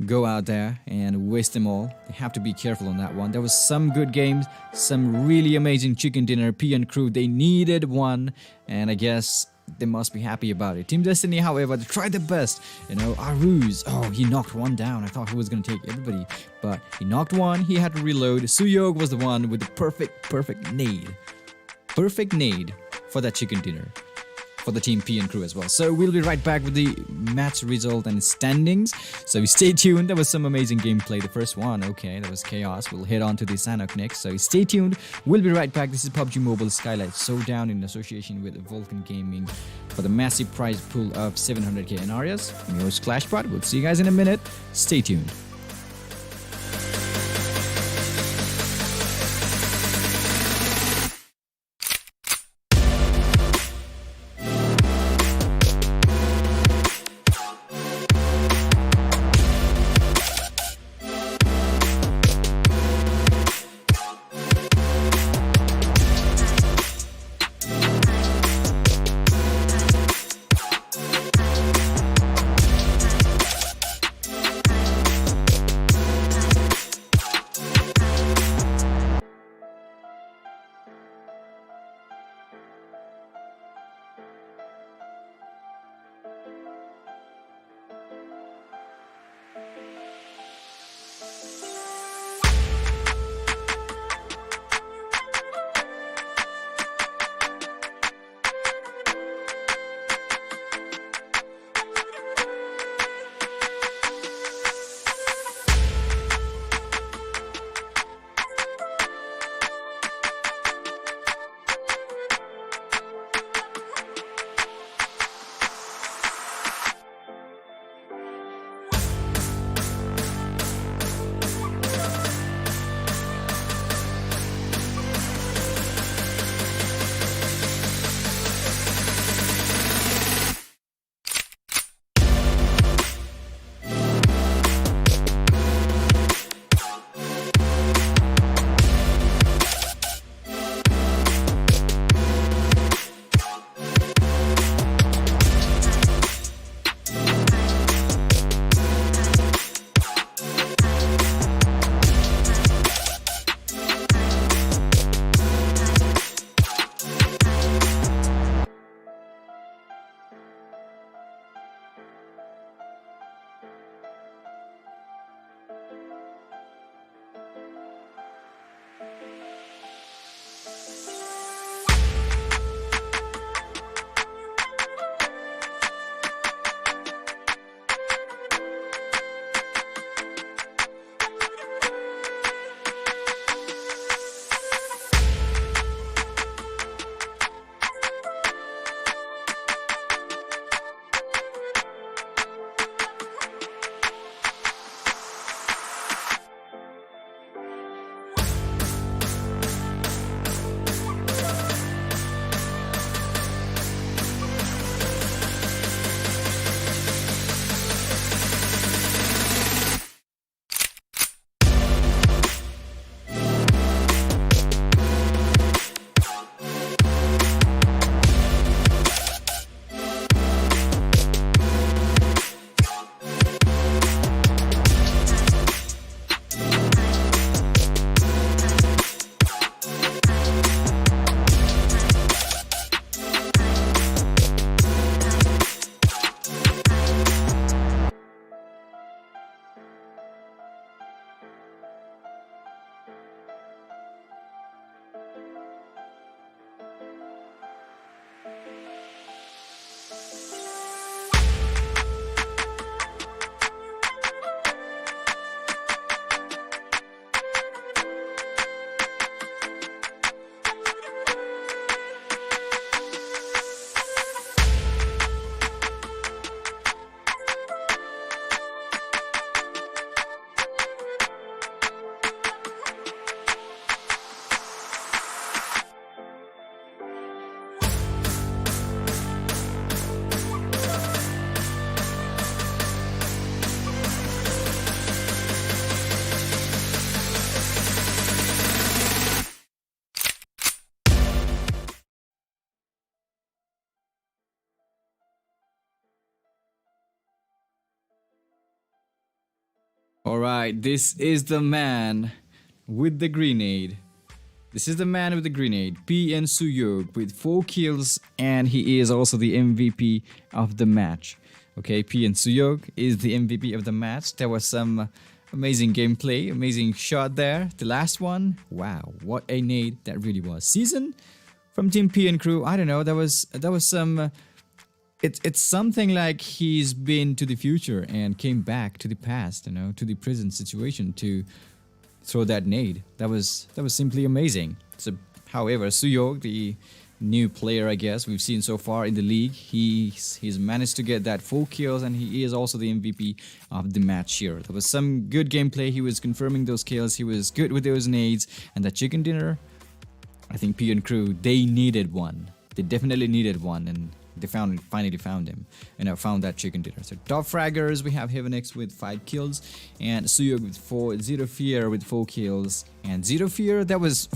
go out there and waste them all. They have to be careful on that one. There was some good games, some really amazing chicken dinner. P and crew, they needed one, and I guess they must be happy about it. Team Destiny, however, they tried their best. You know, Aruz, oh, he knocked one down. I thought he was going to take everybody, but he knocked one. He had to reload. Suyog was the one with the perfect nade. Perfect nade for that chicken dinner for the Team P and crew as well. So we'll be right back with the match result and standings. So stay tuned. There was some amazing gameplay. The first one, okay, that was chaos. We'll head on to the Sanhok next. So stay tuned. We'll be right back. This is PUBG Mobile Skylightz Showdown in association with Vulcan Gaming for the massive prize pool of 700k in areas. I'm your host Clashbot. We'll see you guys in a minute. Stay tuned. Alright, this is the man with the grenade. This is the man with the grenade, PN Suyog, with 4 kills, and he is also the MVP of the match. Okay, PN Suyog is the MVP of the match. There was some amazing gameplay, amazing shot there. The last one, wow, what a nade that really was. Season from Team PN Crew, I don't know, that was some... It's something like he's been to the future and came back to the past, you know, to the present situation to throw that nade. That was simply amazing. So, however, Suyog, the new player, I guess we've seen so far in the league, he's managed to get that 4 kills, and he is also the MVP of the match here. There was some good gameplay. He was confirming those kills. He was good with those nades, and that chicken dinner, I think PN Crew, they needed one. They definitely needed one, and they finally found him, and I found that chicken dinner. So top fraggers, we have HeavenX with 5 kills, and Suyog with 4, Zero Fear with 4 kills, and Zero Fear, that was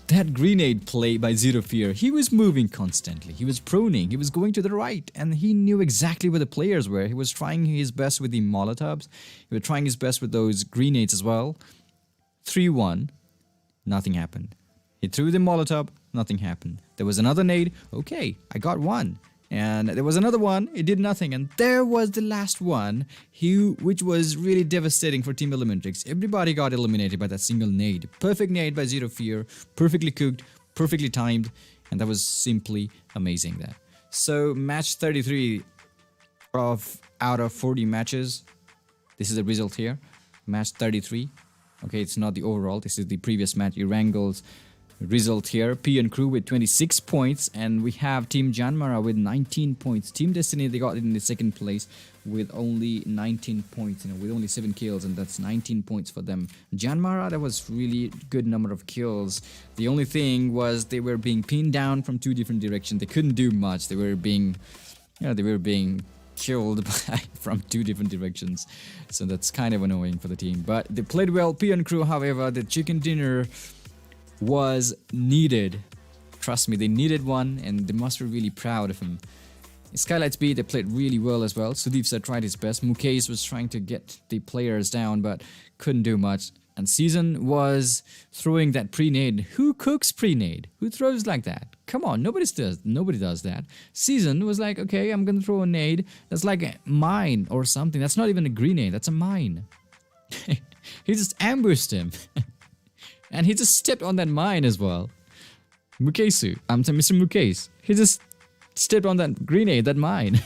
that grenade play by Zero Fear. He was moving constantly, he was proning, he was going to the right, and he knew exactly where the players were. He was trying his best with the Molotovs, he was trying his best with those grenades as well. 3-1, nothing happened. He threw the Molotov, nothing happened. There was another nade, okay, I got one. And there was another one, it did nothing. And there was the last one, which was really devastating for Team ELEMENTRIX. Everybody got eliminated by that single nade. Perfect nade by Zero Fear, perfectly cooked, perfectly timed, and that was simply amazing there. So match 33 out of 40 matches. This is the result here, match 33. Okay, it's not the overall, this is the previous match, Erangel's result here. PN Crew with 26 points, and we have Team JYANMAARA with 19 points. Team Destiny, they got in the second place with only 19 points, you know, with only 7 kills, and that's 19 points for them. JYANMAARA, that was really good number of kills. The only thing was they were being pinned down from 2 different directions. They couldn't do much. They were being, you know, they were being killed from 2 different directions. So that's kind of annoying for the team. But they played well. PN Crew, however, the chicken dinner was needed. Trust me, they needed one, and they must be really proud of him. Skylightz B, they played really well as well. CODEZERO tried his best. Mukesh was trying to get the players down, but couldn't do much. And Season was throwing that pre-nade. Who cooks pre-nade? Who throws like that? Come on, nobody does that. Season was like, okay, I'm gonna throw a nade. That's like a mine or something. That's not even a grenade, that's a mine. He just ambushed him. And he just stepped on that mine as well. Mukesh, Mr. Mukesh. He just stepped on that grenade, that mine.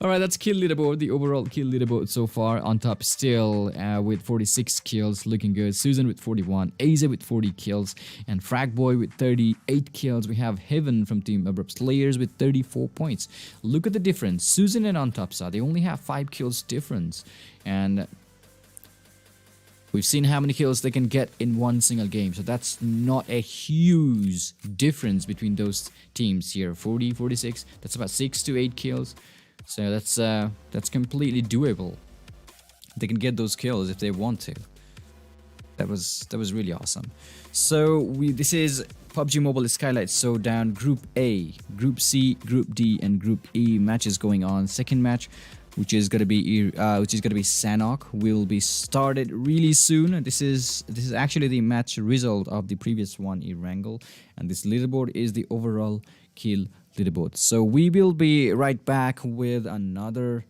Alright, that's kill leaderboard. The overall kill leaderboard so far. On top still with 46 kills, looking good. Susan with 41, Aza with 40 kills, and Fragboy with 38 kills. We have Heaven from Team ABRUPT Slayers with 34 points. Look at the difference. Susan and DEADEYES, they only have 5 kills difference. And we've seen how many kills they can get in one single game, so that's not a huge difference between those teams here. 40, 46, that's about 6 to 8 kills, so that's completely doable. They can get those kills if they want to. That was really awesome. So this is PUBG Mobile Skylightz Showdown Group A, Group C, Group D, and Group E matches going on. Second match, which is gonna be Sanhok, will be started really soon. This is actually the match result of the previous one, Erangel, and this leaderboard is the overall kill leaderboard. So we will be right back with another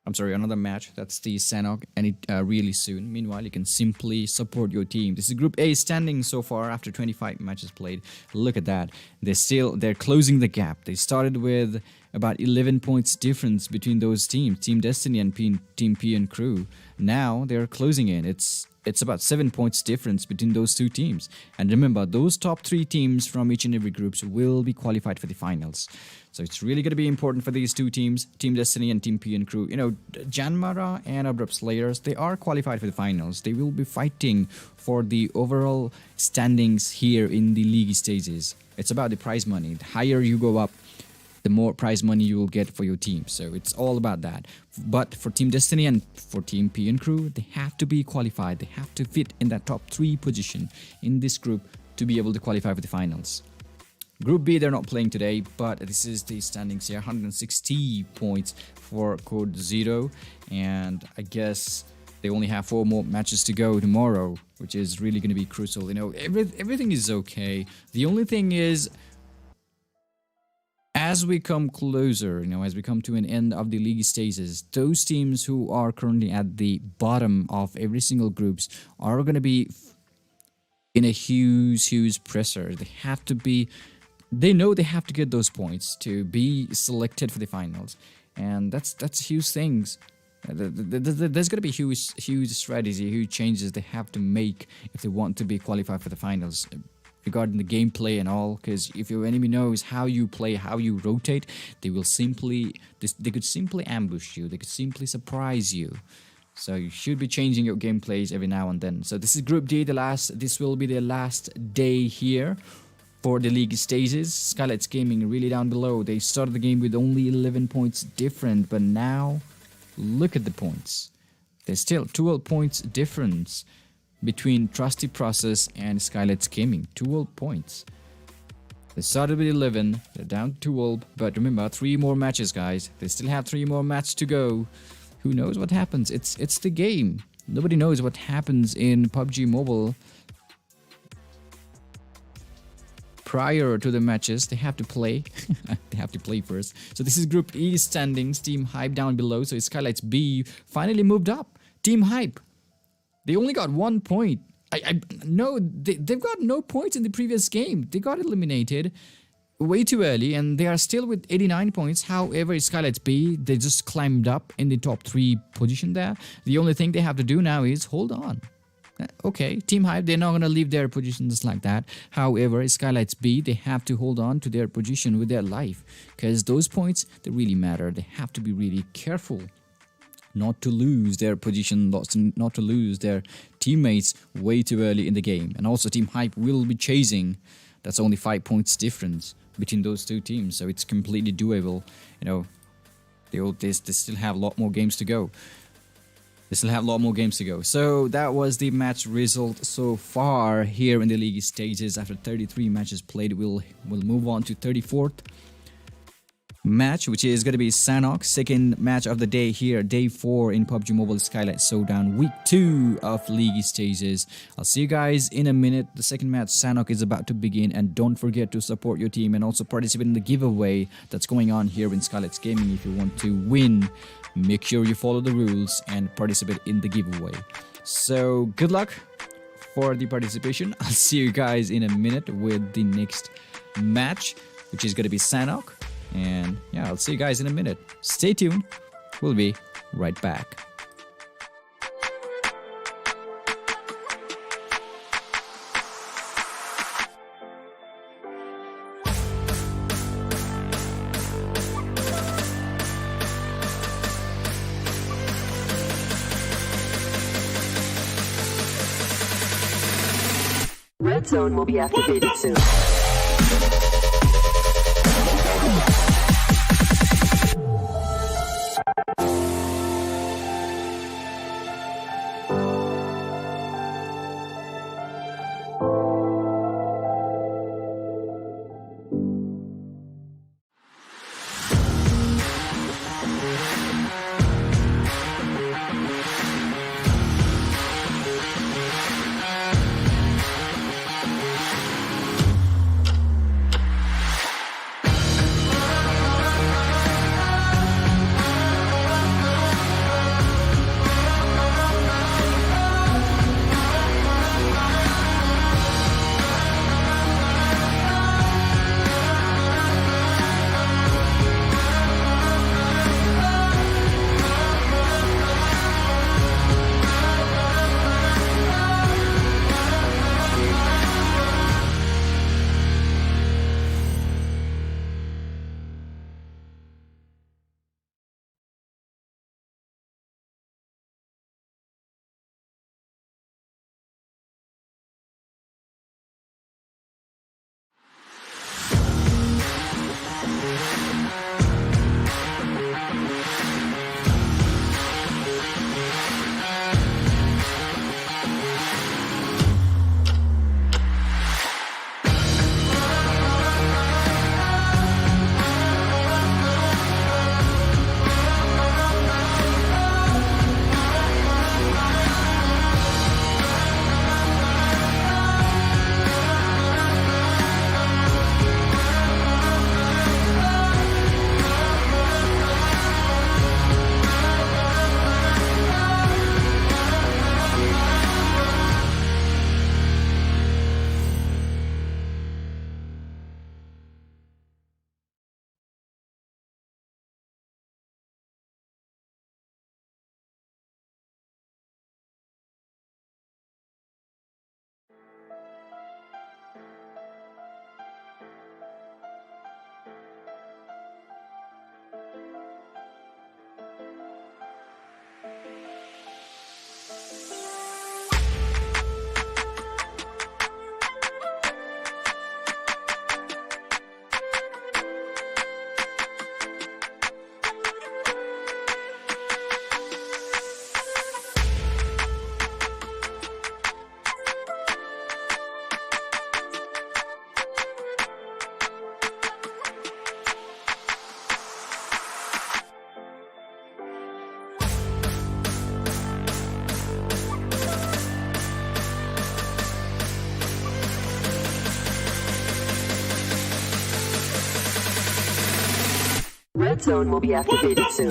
match. That's the Sanhok, and it really soon. Meanwhile, you can simply support your team. This is Group A standing so far after 25 matches played. Look at that. They're closing the gap. They started with about 11 points difference between those teams, Team Destiny and Team PN Crew. Now they're closing in. It's about 7 points difference between those 2 teams. And remember, those top 3 teams from each and every group will be qualified for the finals. So it's really going to be important for these 2 teams, Team Destiny and Team PN Crew. You know, JYANMAARA and ABRUPT Slayers, they are qualified for the finals. They will be fighting for the overall standings here in the league stages. It's about the prize money. The higher you go up, the more prize money you will get for your team. So it's all about that. But for Team Destiny and for Team PN Crew, they have to be qualified. They have to fit in that top 3 position in this group to be able to qualify for the finals. Group B, they're not playing today, but this is the standings here. 160 points for CODEZERO, and I guess they only have 4 more matches to go tomorrow, which is really going to be crucial. You know, everything is okay. The only thing is, as we come closer, you know, as we come to an end of the league stages, those teams who are currently at the bottom of every single groups are going to be in a huge pressure. They know they have to get those points to be selected for the finals, and that's huge things. There's going to be huge strategy, huge changes they have to make if they want to be qualified for the finals regarding the gameplay and all. Because if your enemy knows how you play, how you rotate, they could simply ambush you. They could simply surprise you. So you should be changing your gameplays every now and then. So this is Group D. This will be the last day here for the league stages. Skylightz Gaming really down below. They started the game with only 11 points different, but now look at the points. There's still 12 points difference between Trusty Process and Skylightz Gaming. 12 points. They started with 11, they're down to 12, but remember, 3 more matches, guys. They still have 3 more matches to go. Who knows what happens? It's the game. Nobody knows what happens in PUBG Mobile. Prior to the matches, they have to play. They have to play first. So this is Group E standings. Team Hype down below. So Skylightz B finally moved up. Team Hype, they only got 1 point. They've got no points in the previous game. They got eliminated way too early, and they are still with 89 points. However, Skylightz B, they just climbed up in the top 3 position there. The only thing they have to do now is hold on. Okay, Team Hype, they're not going to leave their position just like that. However, Skylightz B, they have to hold on to their position with their life, because those points, they really matter. They have to be really careful not to lose their position, not to lose their teammates way too early in the game. And also, Team Hype will be chasing. That's only 5 points difference between those 2 teams, so it's completely doable. You know, they still have a lot more games to go. So that was the match result so far here in the league stages. After 33 matches played, we'll move on to 34th match, which is going to be Sanhok. Second match of the day here, day 4 in PUBG Mobile Skylightz Showdown, week 2 of league stages. I'll see you guys in a minute. The second match, Sanhok, is about to begin, and don't forget to support your team and also participate in the giveaway that's going on here in Skylightz Gaming. If you want to win, make sure you follow the rules and participate in the giveaway. So good luck for the participation. I'll see you guys in a minute with the next match, which is going to be Sanhok. And yeah, I'll see you guys in a minute. Stay tuned. We'll be right back. Red zone will be activated soon. Red zone will be activated soon.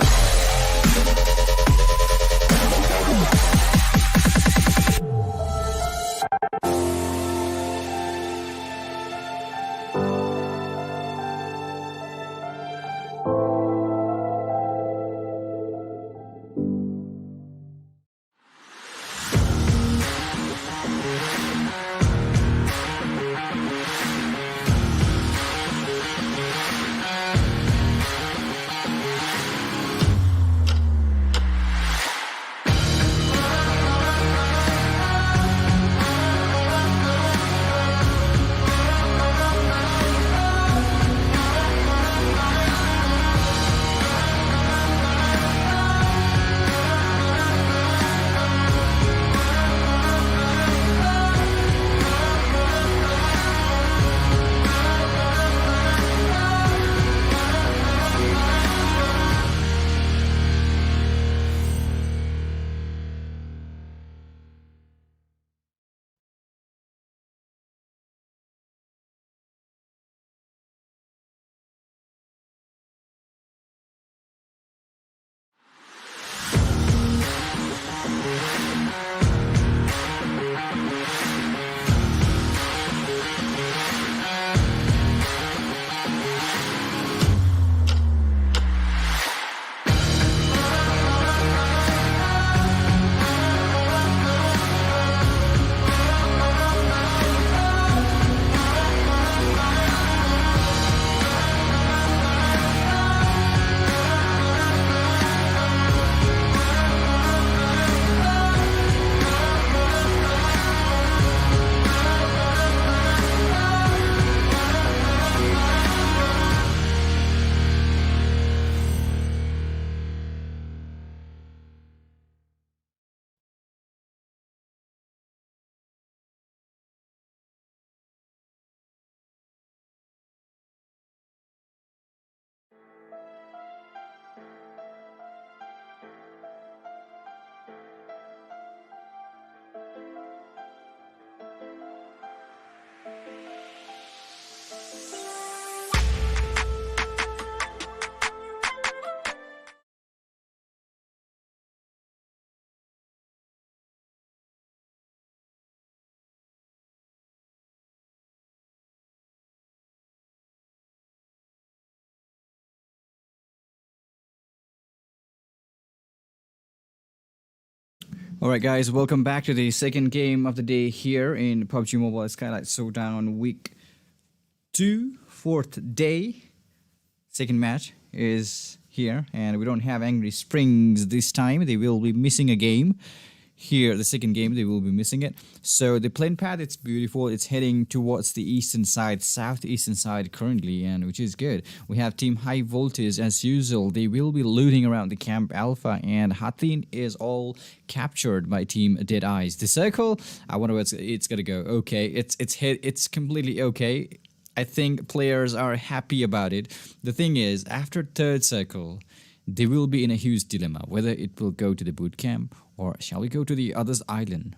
Alright guys, welcome back to the second game of the day here in PUBG Mobile Skylightz Showdown week 2, 4th day. Second match is here and we don't have Angry Springs this time. They will be missing a game. Here, the second game, they will be missing it. So the plane path, it's beautiful. It's heading towards the eastern side, southeastern side currently, and which is good. We have Team High Voltage as usual. They will be looting around the Camp Alpha, and Hathin is all captured by Team Deadeyes. The circle, I wonder where it's gonna go. Okay, it's completely okay. I think players are happy about it. The thing is, after third circle, they will be in a huge dilemma, whether it will go to the boot camp or shall we go to the other's island,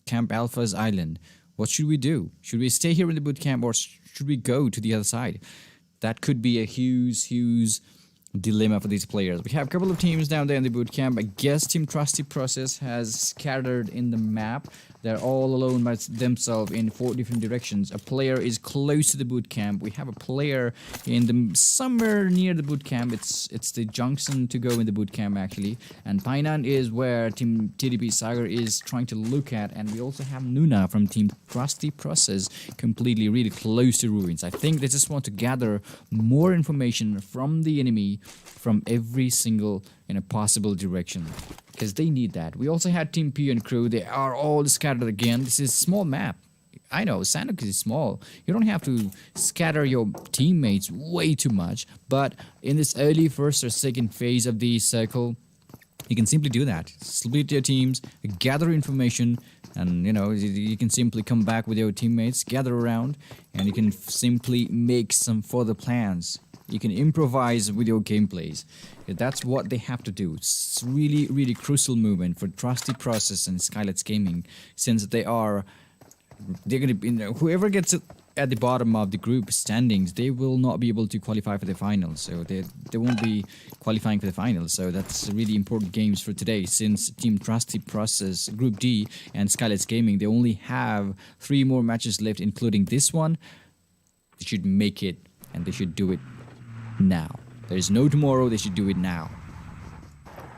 Camp Alpha's island. What should we do? Should we stay here in the boot camp or should we go to the other side? That could be a huge dilemma for these players. We have a couple of teams down there in the boot camp. I guess Team Trusty Process has scattered in the map. They're all alone by themselves in 4 different directions. A player is close to the boot camp. We have a player in the somewhere near the boot camp. It's the junction to go in the boot camp actually. And Painan is where Team TDP is trying to look at. And we also have Nuna from Team Trusty Process completely really close to ruins. I think they just want to gather more information from the enemy from every single possible direction, because they need that. We also had Team P and crew. They are all scattered again. This is a small map. I know Sanhok is small. You don't have to scatter your teammates way too much, but in this early first or second phase of the circle, you can simply do that. Split your teams, gather information, and you can simply come back with your teammates, gather around, and you can simply make some further plans. You can improvise with your gameplays. That's what they have to do. It's really crucial movement for Trusty Process and Skylightz Gaming, since they're gonna be, whoever gets at the bottom of the group standings, they will not be able to qualify for the finals. So they won't be qualifying for the finals. So that's really important games for today, since Team Trusty Process, Group D, and Skylightz Gaming, they only have 3 more matches left, including this one. They should make it, and they should do it now. There is no tomorrow. They should do it now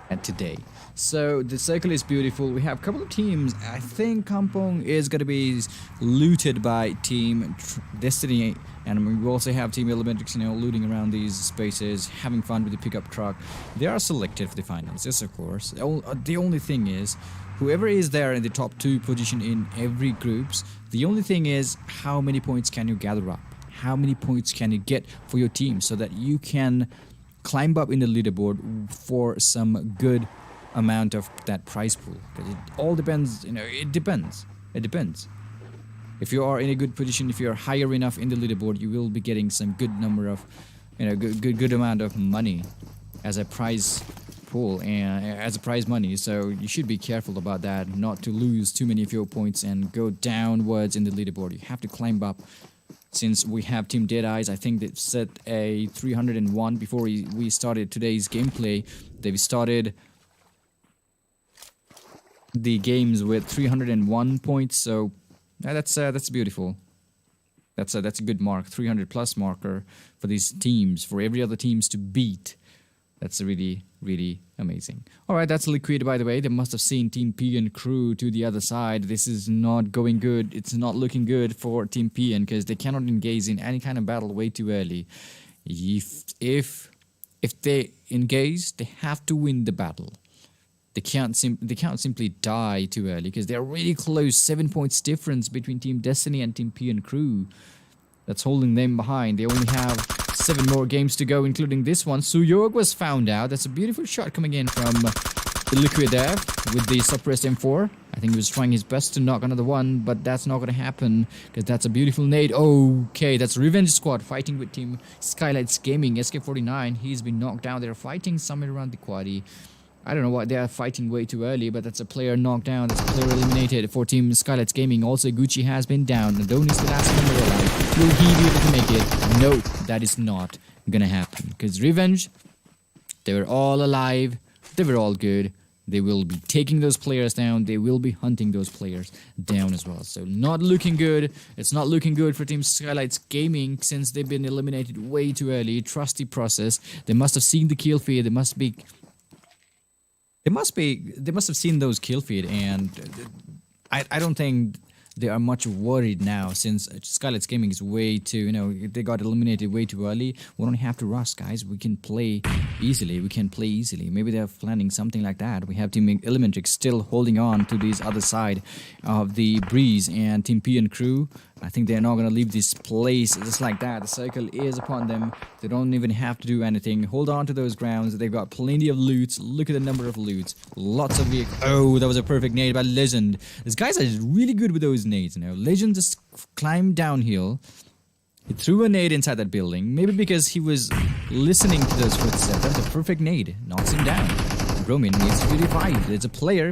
and today. So the circle is beautiful. We have a couple of teams. I think Kampong is going to be looted by Team Destiny, and we also have Team ELEMENTRIX, looting around these spaces, having fun with the pickup truck. They are selected for the finals, yes, of course. The only thing is, whoever is there in the top 2 position in every groups, the only thing is, how many points can you gather up? How many points can you get for your team so that you can climb up in the leaderboard for some good amount of that prize pool? It all depends, it depends. If you are in a good position, if you are higher enough in the leaderboard, you will be getting some good number of, good amount of money as a prize pool and as a prize money. So you should be careful about that, not to lose too many of your points and go downwards in the leaderboard. You have to climb up. Since we have Team DEADEYES, I think they set a 301 before we started today's gameplay. They've started the games with 301 points, so that's beautiful. That's a good mark, 300 plus marker for these teams, for every other teams to beat. That's really, really amazing. Alright, that's Liquid, by the way. They must have seen Team P and crew to the other side. This is not going good. It's not looking good for Team P, because they cannot engage in any kind of battle way too early. If they engage, they have to win the battle. They can't simply die too early, because they're really close. 7 points difference between Team Destiny and Team P and crew. That's holding them behind. They only have 7 more games to go, including this one. Sanhok was found out. That's a beautiful shot coming in from the Liquid there with the suppressed M4. I think he was trying his best to knock another one, but that's not going to happen, because that's a beautiful nade. Okay, that's Revenge Squad fighting with Team Skylightz Gaming. SK49, he's been knocked down. They're fighting somewhere around the quaddy. I don't know why they are fighting way too early, but that's a player knocked down. That's a player eliminated for Team Skylightz Gaming. Also, Gucci has been down. Nadone is the last member alive. Will he be able to make it? No, that is not gonna happen. Because Revenge, they were all alive. They were all good. They will be taking those players down. They will be hunting those players down as well. So not looking good. It's not looking good for Team Skylightz Gaming, since they've been eliminated way too early. Trusty Process. They must have seen the kill feed. They must have seen those kill feed, and I don't think they are much worried now, since Skylightz Gaming is way too, they got eliminated way too early. We don't have to rush, guys. We can play easily. Maybe they're planning something like that. We have Team ELEMENTRIX still holding on to this other side of the breeze, and Team P and crew, I think they're not going to leave this place just like that. The circle is upon them. They don't even have to do anything. Hold on to those grounds. They've got plenty of loots. Look at the number of loots. Lots of vehicles. Oh, that was a perfect nade by Legend. These guys are really good with those nades. Legend just climbed downhill. He threw a nade inside that building. Maybe because he was listening to those footsteps. That's a perfect nade. Knocks him down. Bromin needs to be revived. There's a player.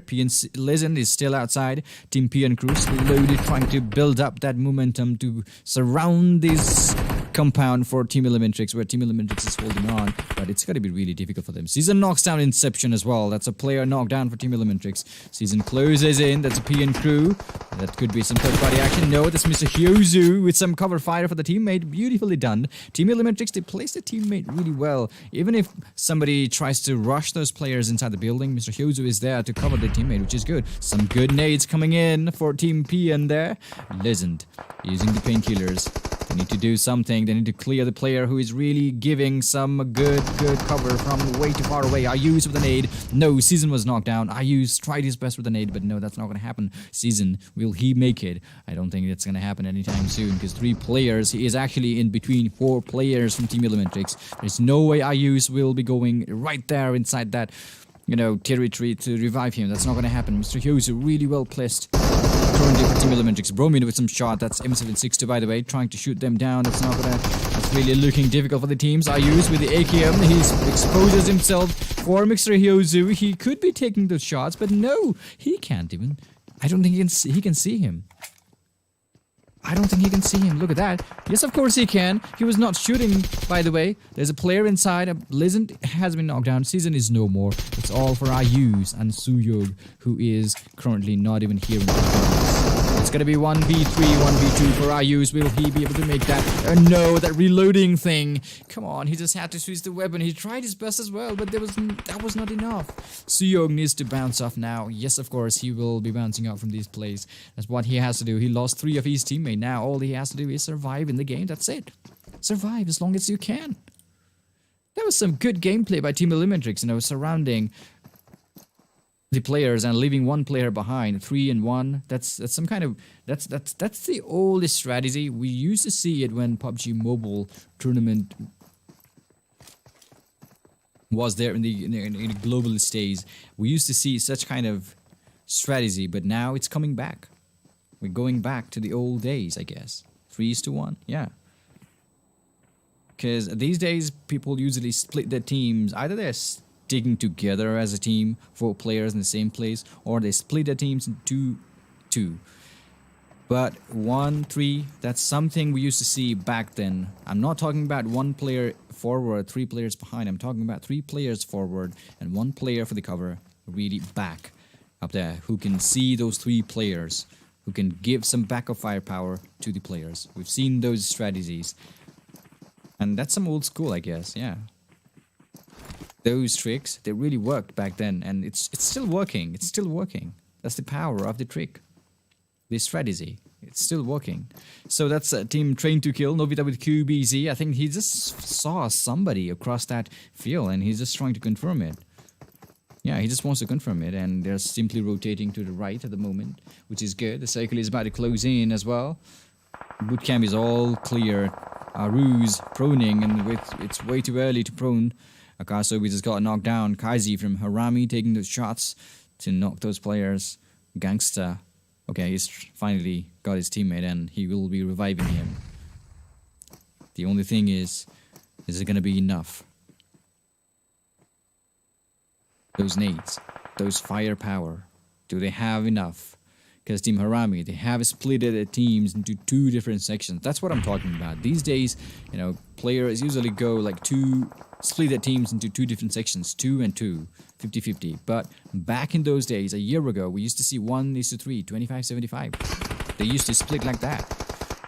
Legend is still outside. Team P and crew slowly trying to build up that momentum to surround this compound for Team ELEMENTRIX, where Team ELEMENTRIX is holding on, but it's going to be really difficult for them. Season knocks down Inception as well. That's a player knocked down for Team ELEMENTRIX. Season closes in. That's a P and crew. That could be some third-party action. No, that's Mr. Hyozu with some cover fire for the teammate. Beautifully done. Team ELEMENTRIX, they placed the teammate really well. Even if somebody tries to rush those players inside the building, Mr. Hyozu is there to cover the teammate, which is good. Some good nades coming in for Team P and there. Legend using the painkillers. They need to do something. They need to clear the player who is really giving some good cover from way too far away. Ayuz with the nade. No, Season was knocked down. Ayuz tried his best with the nade, but no, that's not going to happen. Season, will he make it? I don't think it's going to happen anytime soon, because 3 players. He is actually in between 4 players from Team ELEMENTRIX. There's no way Ayuz will be going right there inside that, territory to revive him. That's not going to happen. Mr. Hyozu really well placed currently for Team ELEMENTRIX. Bromin with some shot. That's M762, by the way, trying to shoot them down. That's not gonna. That's really looking difficult for the teams. Ayuz with the AKM. He exposes himself for Mr. Hyozu. He could be taking those shots, but no, he can't even. I don't think he can see him. I don't think he can see him. Look at that. Yes, of course he can. He was not shooting, by the way. There's a player inside. Lizard has been knocked down. Season is no more. It's all for Ayuz and Suyog, who is currently not even here in the performance. It's gonna be 1v3, 1v2 for Ayuz. Will he be able to make that? No, that reloading thing. Come on, he just had to switch the weapon. He tried his best as well, but that was not enough. Suyog needs to bounce off now. Yes, of course, he will be bouncing off from this place. That's what he has to do. He lost 3 of his teammates. Now all he has to do is survive in the game. That's it. Survive as long as you can. That was some good gameplay by Team ELEMENTRIX, surrounding the players and leaving one player behind. 3 and 1. That's some kind of that's the oldest strategy. We used to see it when PUBG Mobile tournament was there in the global stage. We used to see such kind of strategy, but now it's coming back. We're going back to the old days, I guess. 3:1, yeah. Because these days, people usually split their teams. Either they're sticking together as a team, 4 players in the same place, or they split their teams into 2. But 1-3, that's something we used to see back then. I'm not talking about 1 player forward, 3 players behind. I'm talking about 3 players forward and 1 player for the cover, really back up there, who can see those 3 players, who can give some backup firepower to the players. We've seen those strategies. And that's some old school, I guess, yeah. Those tricks, they really worked back then, and it's still working. It's still working. That's the power of the trick. This strategy. It's still working. So that's Team Train to Kill, Novita with QBZ. I think he just saw somebody across that field, and he's just trying to confirm it. Yeah, he just wants to confirm it, and they're simply rotating to the right at the moment, which is good. The cycle is about to close in as well. Bootcamp is all clear. Ruse proning, and it's way too early to prone. Akasobi just got knocked down. Kaiji from Harame taking those shots to knock those players. Gangsta. Okay, he's finally got his teammate, and he will be reviving him. The only thing is it going to be enough? Those nades, those firepower, do they have enough? Because Team Harame, they have split their teams into 2 different sections. That's what I'm talking about. These days, players usually go like split their teams into 2 different sections, 2 and 2, 50-50. But back in those days, a year ago, we used to see 1:3, 25-75. They used to split like that.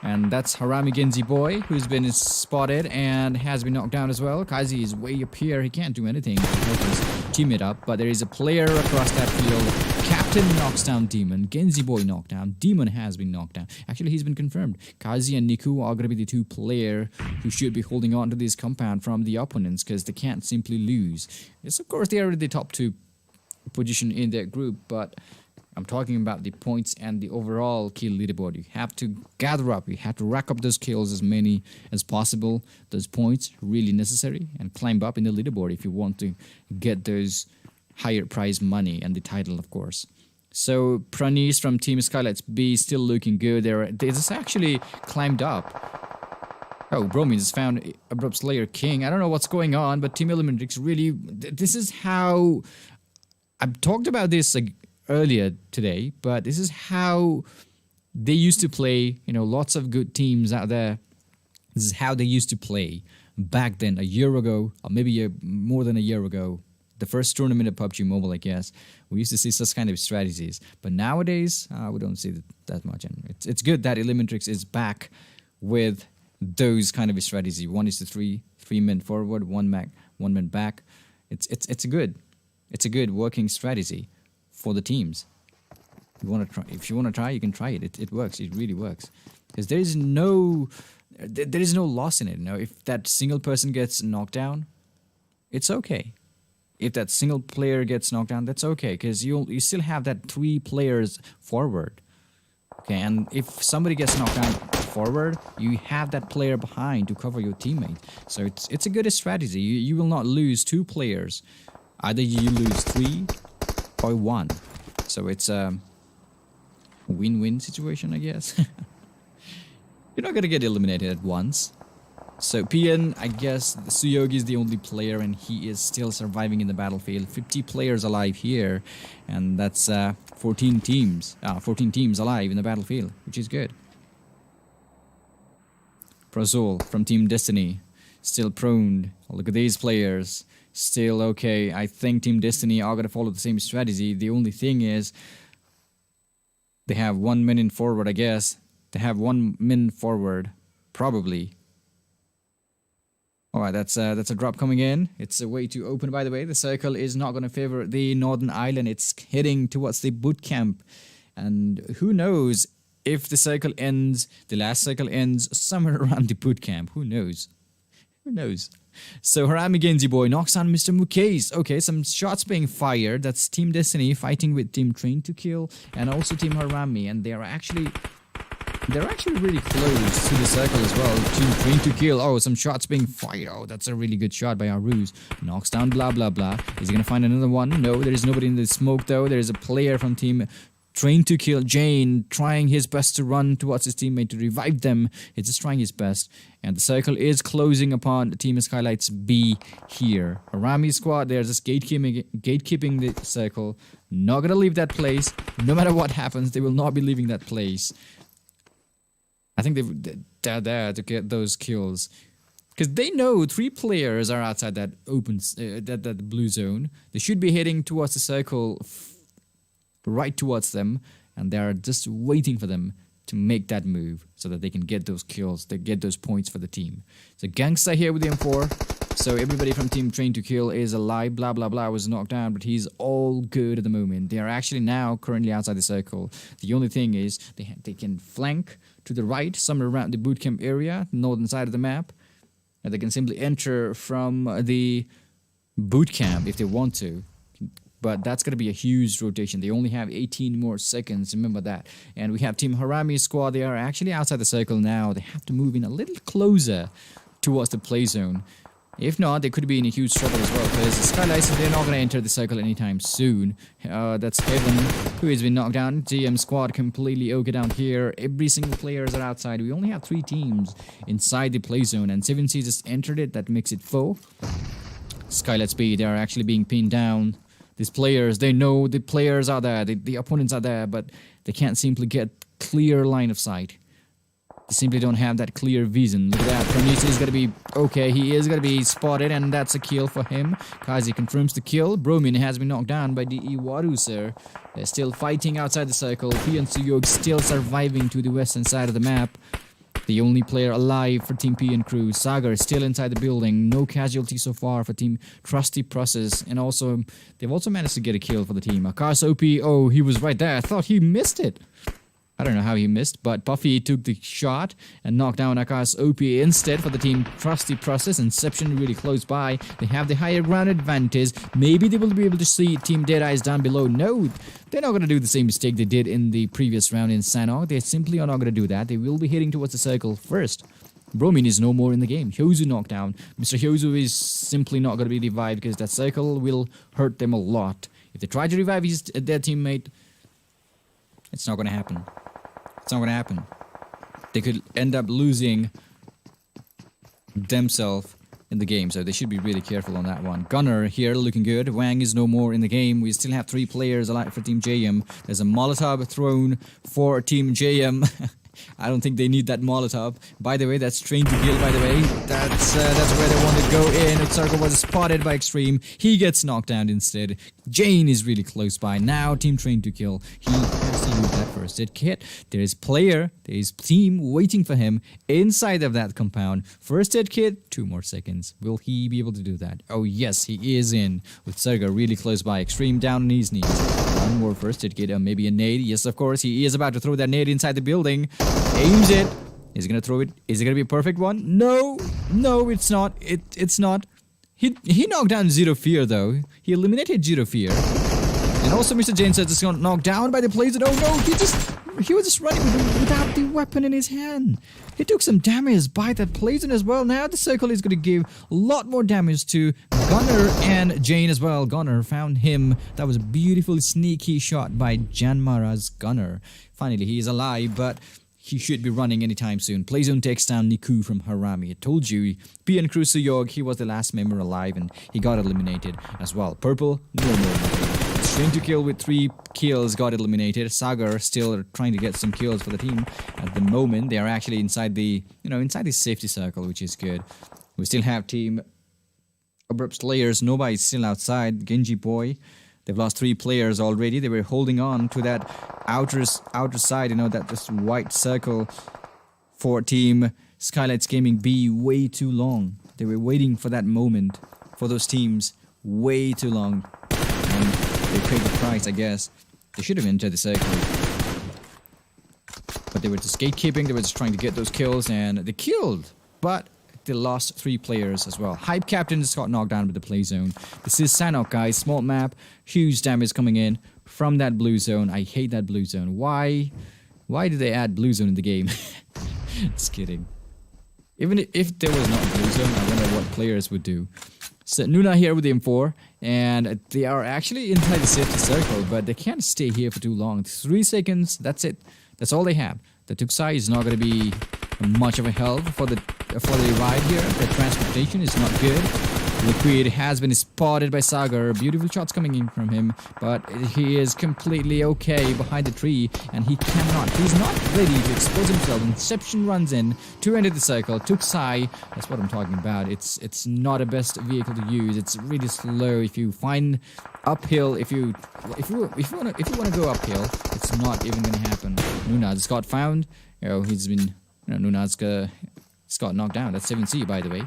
And that's Harame Genji Boy, who's been spotted and has been knocked down as well. Kaiji is way up here. He can't do anything to help his teammate up. But there is a player across that field. Captain knocks down Demon. Genji Boy knocked down. Demon has been knocked down. Actually, he's been confirmed. Kaiji and Niku are going to be the 2 players who should be holding on to this compound from the opponents, because they can't simply lose. Yes, of course, they are the top 2 position in their group, but I'm talking about the points and the overall kill leaderboard. You have to gather up. You have to rack up those kills, as many as possible. Those points really necessary, and climb up in the leaderboard if you want to get those higher prize money and the title, of course. So Pranesh from Team Skylightz B still looking good. They just actually climbed up. Oh, Bromi just found ABRUPT Slayer King. I don't know what's going on, but Team ELEMENTRIX really... This is how... I've talked about this earlier today, but this is how they used to play. Lots of good teams out there. This is how they used to play back then, a year ago, or maybe more than a year ago. The first tournament of PUBG Mobile, I guess, we used to see such kind of strategies. But nowadays, we don't see that much. And it's good that ELEMENTRIX is back with those kind of strategy. 1:3, 3 men forward, 1 man back. It's a good working strategy for the teams. If you want to try, you can try it. It works. It really works. Because there is no loss in it. If that single person gets knocked down, it's okay. If that single player gets knocked down, that's okay, because you still have that 3 players forward. Okay, and if somebody gets knocked down forward, you have that player behind to cover your teammate. So it's a good strategy. You will not lose 2 players. Either you lose 3 or 1. So it's a win-win situation, I guess. You're not gonna get eliminated at once. So PN, I guess Suyog is the only player, and he is still surviving in the battlefield. 50 players alive here, and that's 14 teams alive in the battlefield, which is good. Prozol from Team Destiny. Still prone. Look at these players. Still okay. I think Team Destiny are going to follow the same strategy. The only thing is they have 1 minute forward, I guess. They have 1 minute forward. Probably. Alright, that's a drop coming in. It's a way too open, by the way. The circle is not going to favor the northern island. It's heading towards the boot camp. And who knows if the circle ends, the last circle ends somewhere around the boot camp. Who knows? Who knows? So Harame Genji boy knocks down Mr. Mukesh. Okay, some shots being fired. That's Team Destiny fighting with Team Train to Kill and also Team Harame. And they're actually really close to the circle as well. Team Train to Kill. Oh, some shots being fired. Oh, that's a really good shot by Aruz. Knocks down blah blah blah. Is he gonna find another one? No, there is nobody in the smoke though. There is a player from Team Train to Kill, Jane, trying his best to run towards his teammate to revive them. He's just trying his best. And the circle is closing upon Team Skylightz B here. Harame squad, they're just gatekeeping the circle. Not gonna leave that place. No matter what happens, they will not be leaving that place. I think they're there to get those kills. Because they know 3 players are outside that open, that blue zone. They should be heading towards the circle right towards them, and they are just waiting for them to make that move so that they can get those kills, they get those points for the team. So Gangsta here with the M4. So everybody from Team Train to Kill is alive. Blah blah blah was knocked down, but he's all good at the moment. They are actually now currently outside the circle. The only thing is they can flank to the right, somewhere around the bootcamp area, northern side of the map, and they can simply enter from the bootcamp if they want to. But that's going to be a huge rotation. They only have 18 more seconds, remember that. And we have Team Harame squad. They are actually outside the circle now. They have to move in a little closer towards the play zone. If not, they could be in a huge trouble as well, because the Skylightz, they're not going to enter the circle anytime soon. That's Heaven, who has been knocked down. GM squad completely okay down here. Every single players are outside. We only have 3 teams inside the play zone, and 7C just entered it. That makes it 4. Skylightz B, they are actually being pinned down. These players, they know the players are there, the opponents are there, but they can't simply get clear line of sight. They simply don't have that clear vision. Look at that, Pranita is going to be, okay, he is going to be spotted, and that's a kill for him. Kazi confirms the kill. Bromin has been knocked down by DEADEYES. They're still fighting outside the circle. P and Suyog still surviving to the western side of the map. The only player alive for Team P and crew. Sagar is still inside the building. No casualties so far for Team Trusty Process. And also, they've also managed to get a kill for the team. Akash OP, oh, he was right there. I thought he missed it. I don't know how he missed, but Puffy took the shot and knocked down Akash OP instead for the Team Trusty Process. Inception really close by. They have the higher ground advantage. Maybe they will be able to see Team Deadeyes down below. No, they're not going to do the same mistake they did in the previous round in Sanhok. They simply are not going to do that. They will be heading towards the circle first. Bromin is no more in the game. Hyozu knocked down. Mr. Hyozu is simply not going to be revived because that circle will hurt them a lot. If they try to revive their teammate, it's not going to happen. It's not going to happen. They could end up losing themselves in the game, so they should be really careful on that one. Gunner here looking good. Wang is no more in the game. We still have 3 players alive for Team JM. There's a Molotov thrown for Team JM. I don't think they need that Molotov. By the way, that's Train to Kill, by the way. That's where they want to go in. Utsarko was spotted by Extreme. He gets knocked down instead. Jane is really close by. Now Team Train to Kill. He has to use that first aid kit. There is player, there is team waiting for him inside of that compound. First aid kit, 2 more seconds. Will he be able to do that? Oh yes, he is in. With Serga really close by. Extreme down on his knees. 1 more first aid kit, maybe a nade. Yes, of course, he is about to throw that nade inside the building. Aims it. Is he gonna throw it? Is it gonna be a perfect one? No, no, it's not. It's not. He knocked down Zero Fear though. He eliminated Zero Fear. And also Mr. Jane says it's gonna knock down by the plays. Oh no, he was just running without the weapon in his hand. He took some damage by that Blazon as well. Now the circle is gonna give a lot more damage to Gunner and Jane as well. Gunner found him. That was a beautiful sneaky shot by JYANMAARA's Gunner. Finally, he is alive, but he should be running anytime soon. Playzone takes down Niku from Harame. I told you, PN Crew Suyog, he was the last member alive and he got eliminated as well. Purple, no more. Train to Kill with 3 kills got eliminated. Sagar still trying to get some kills for the team at the moment. They are actually inside the, inside the safety circle, which is good. We still have team ABRUPT players. Nobody's still outside. Genji Boy. They've lost 3 players already. They were holding on to that outer side, that just white circle for team Skylightz Gaming B way too long. They were waiting for that moment for those teams way too long. And they paid the price, I guess. They should have entered the circle. But they were just gatekeeping. They were just trying to get those kills, and they killed. But they lost 3 players as well. Hype Captain just got knocked down with the play zone. This is Sanhok, guys. Small map. Huge damage coming in from that blue zone. I hate that blue zone. Why did they add blue zone in the game? Just kidding. Even if there was not blue zone, I wonder what players would do. So Nuna here with the M4, and they are actually inside the safety circle, but they can't stay here for too long. 3 seconds, that's it. That's all they have. The DEADEYES is not going to be much of a help for the ride here. The transportation is not good. Liquid has been spotted by Sagar. Beautiful shots coming in from him, but he is completely okay behind the tree, and he's not ready to expose himself. Inception runs in to enter the circle. DEADEYES, that's what I'm talking about. It's not a best vehicle to use. It's really slow. If you find uphill, if you want to go uphill, it's not even gonna happen. Nuna just got found. He's been Nuna's got knocked down. That's 7C, by the way.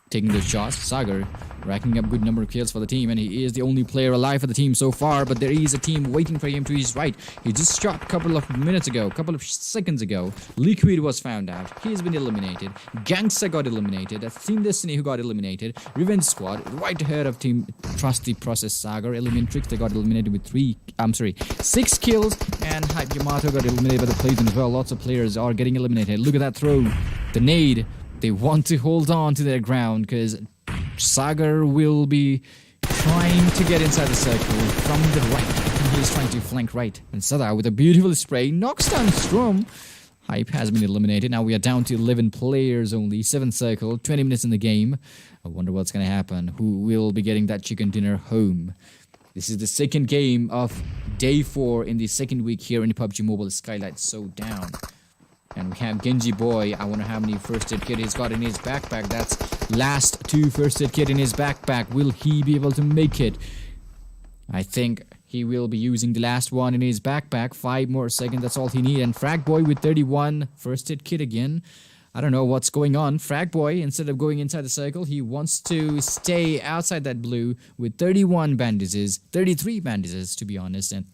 Taking those shots. Sagar racking up good number of kills for the team, and he is the only player alive for the team so far, but there is a team waiting for him to his right. He just shot a couple of seconds ago. Liquid was found out. He's been eliminated. Gangsta got eliminated. That's Team Destiny who got eliminated. Revenge Squad right ahead of Team Trust the Process Sagar. ELEMENTRIX, they got eliminated with 6 kills, and Hype Yamato got eliminated by the Playton as well. Lots of players are getting eliminated. Look at that throw. The nade. They want to hold on to their ground because Sagar will be trying to get inside the circle from the right. He's trying to flank right. And Sada with a beautiful spray knocks down Strom. Hype has been eliminated. Now we are down to 11 players only. 7th circle, 20 minutes in the game. I wonder what's going to happen. Who will be getting that chicken dinner home? This is the second game of day 4 in the second week here in the PUBG Mobile Skylightz Showdown. And we have Genji Boy. I wonder how many first aid kit he's got in his backpack. That's last 2 first aid kit in his backpack. Will he be able to make it? I think he will be using the last one in his backpack. 5 more seconds, that's all he needs. And Frag Boy with 31 first aid kit again. I don't know what's going on. Frag Boy, instead of going inside the circle, he wants to stay outside that blue with 31 bandages. 33 bandages, to be honest. And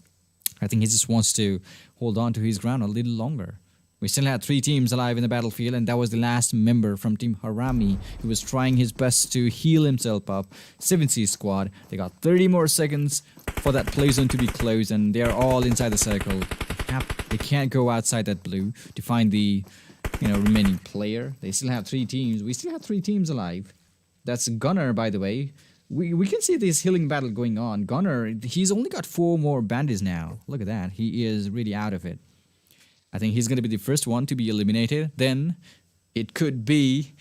I think he just wants to hold on to his ground a little longer. We still had 3 teams alive in the battlefield, and that was the last member from Team HARAME who was trying his best to heal himself up. 7C squad, they got 30 more seconds for that play zone to be closed, and they're all inside the circle. They can't go outside that blue to find the remaining player. They still have 3 teams. We still have 3 teams alive. That's Gunner, by the way. We can see this healing battle going on. Gunner, he's only got 4 more bandages now. Look at that. He is really out of it. I think he's going to be the first one to be eliminated. Then it could be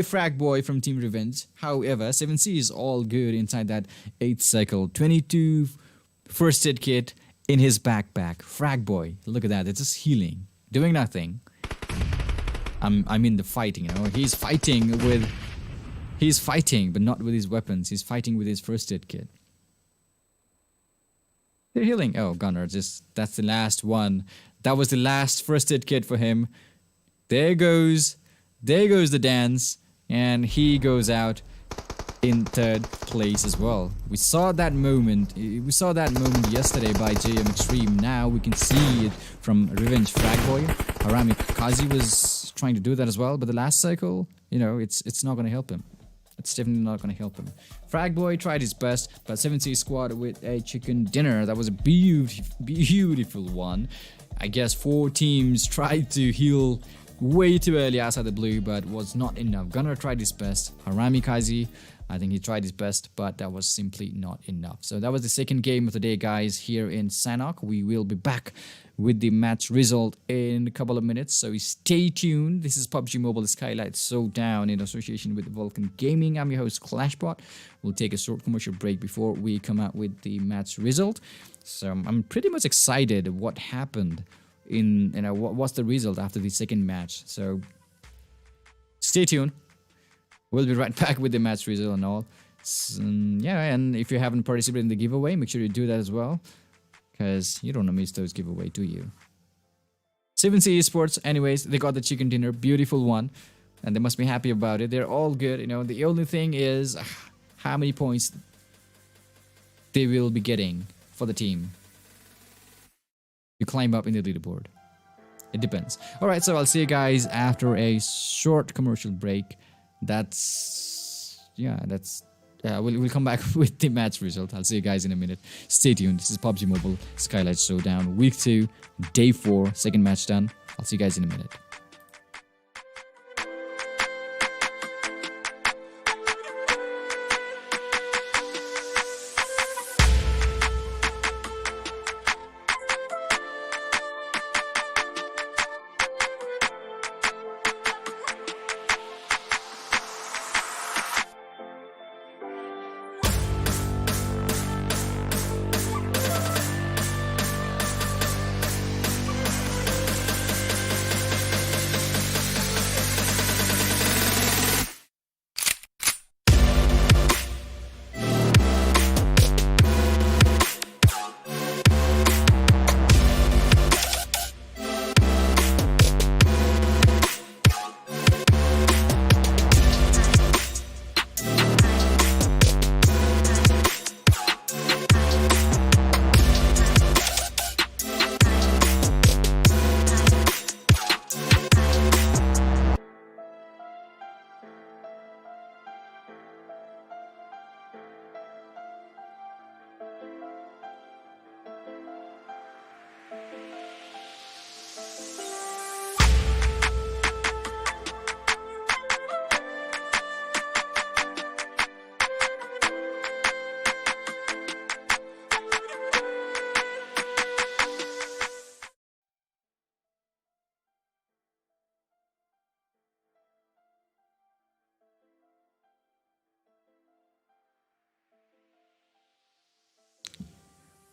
Frag Boy from Team Revenge. However, 7C is all good inside that 8th circle. 22 first aid kit in his backpack. Frag Boy, look at that. It's just healing, doing nothing. I'm in the fighting, He's fighting, but not with his weapons. He's fighting with his first aid kit. They're healing. Oh, Gunner, that's the last one. That was the last first aid kit for him. There goes the dance, and he goes out in 3rd place as well. We saw that moment yesterday by JM Extreme. Now we can see it from Revenge Frag Boy. Harame Kazi was trying to do that as well, but the last cycle, it's not going to help him. It's definitely not going to help him. Frag Boy tried his best, but 7C squad with a chicken dinner. That was a beautiful one. I guess 4 teams tried to heal way too early outside the blue, but was not enough. Gunner tried his best. Harame Kazi, I think he tried his best, but that was simply not enough. So that was the second game of the day, guys, here in Sanhok. We will be back with the match result in a couple of minutes, so stay tuned. This is PUBG Mobile Skylightz Showdown in association with Vulcan Gaming. I'm your host, Clashbot. We'll take a short commercial break before we come out with the match result. So I'm pretty much excited what happened in, what's the result after the second match. So stay tuned. We'll be right back with the match result and all. So, yeah, and if you haven't participated in the giveaway, make sure you do that as well, because you don't want to miss those giveaway, do you? 7C Esports, anyways, they got the chicken dinner, beautiful one, and they must be happy about it. They're all good, the only thing is how many points they will be getting for the team to climb up in the leaderboard. It depends. Alright, so I'll see you guys after a short commercial break. We'll come back with the match result. I'll see you guys in a minute. Stay tuned. This is PUBG Mobile Skylightz Showdown, week 2, day 4, second match done. I'll see you guys in a minute.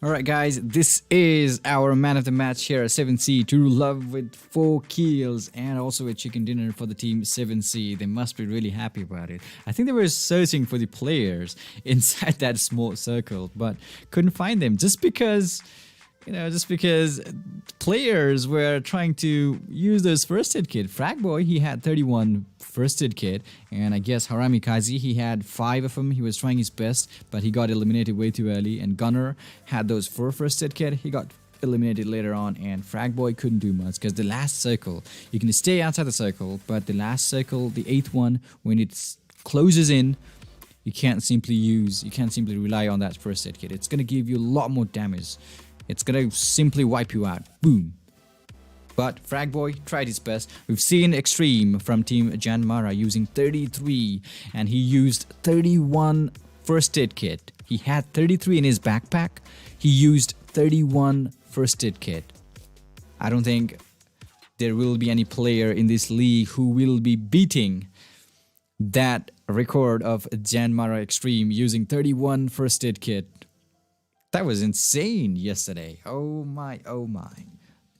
Alright guys, this is our man of the match here at 7C, True Love with 4 kills and also a chicken dinner for the team 7C. They must be really happy about it. I think they were searching for the players inside that small circle, but couldn't find them just because players were trying to use those first aid kit. Fragboy, he had 31 first aid kit, and I guess HARAME Kazi, he had 5 of them. He was trying his best, but he got eliminated way too early. And Gunner had those 4 first aid kit. He got eliminated later on, and Fragboy couldn't do much because the last circle, you can stay outside the circle, but the last circle, the 8th one, when it closes in, you can't simply rely on that first aid kit. It's gonna give you a lot more damage. It's gonna simply wipe you out. Boom. But Fragboy tried his best. We've seen Extreme from Team JYANMAARA using 33, and he used 31 first aid kit. He had 33 in his backpack. He used 31 first aid kit. I don't think there will be any player in this league who will be beating that record of JYANMAARA Extreme using 31 first aid kit. That was insane yesterday. Oh my.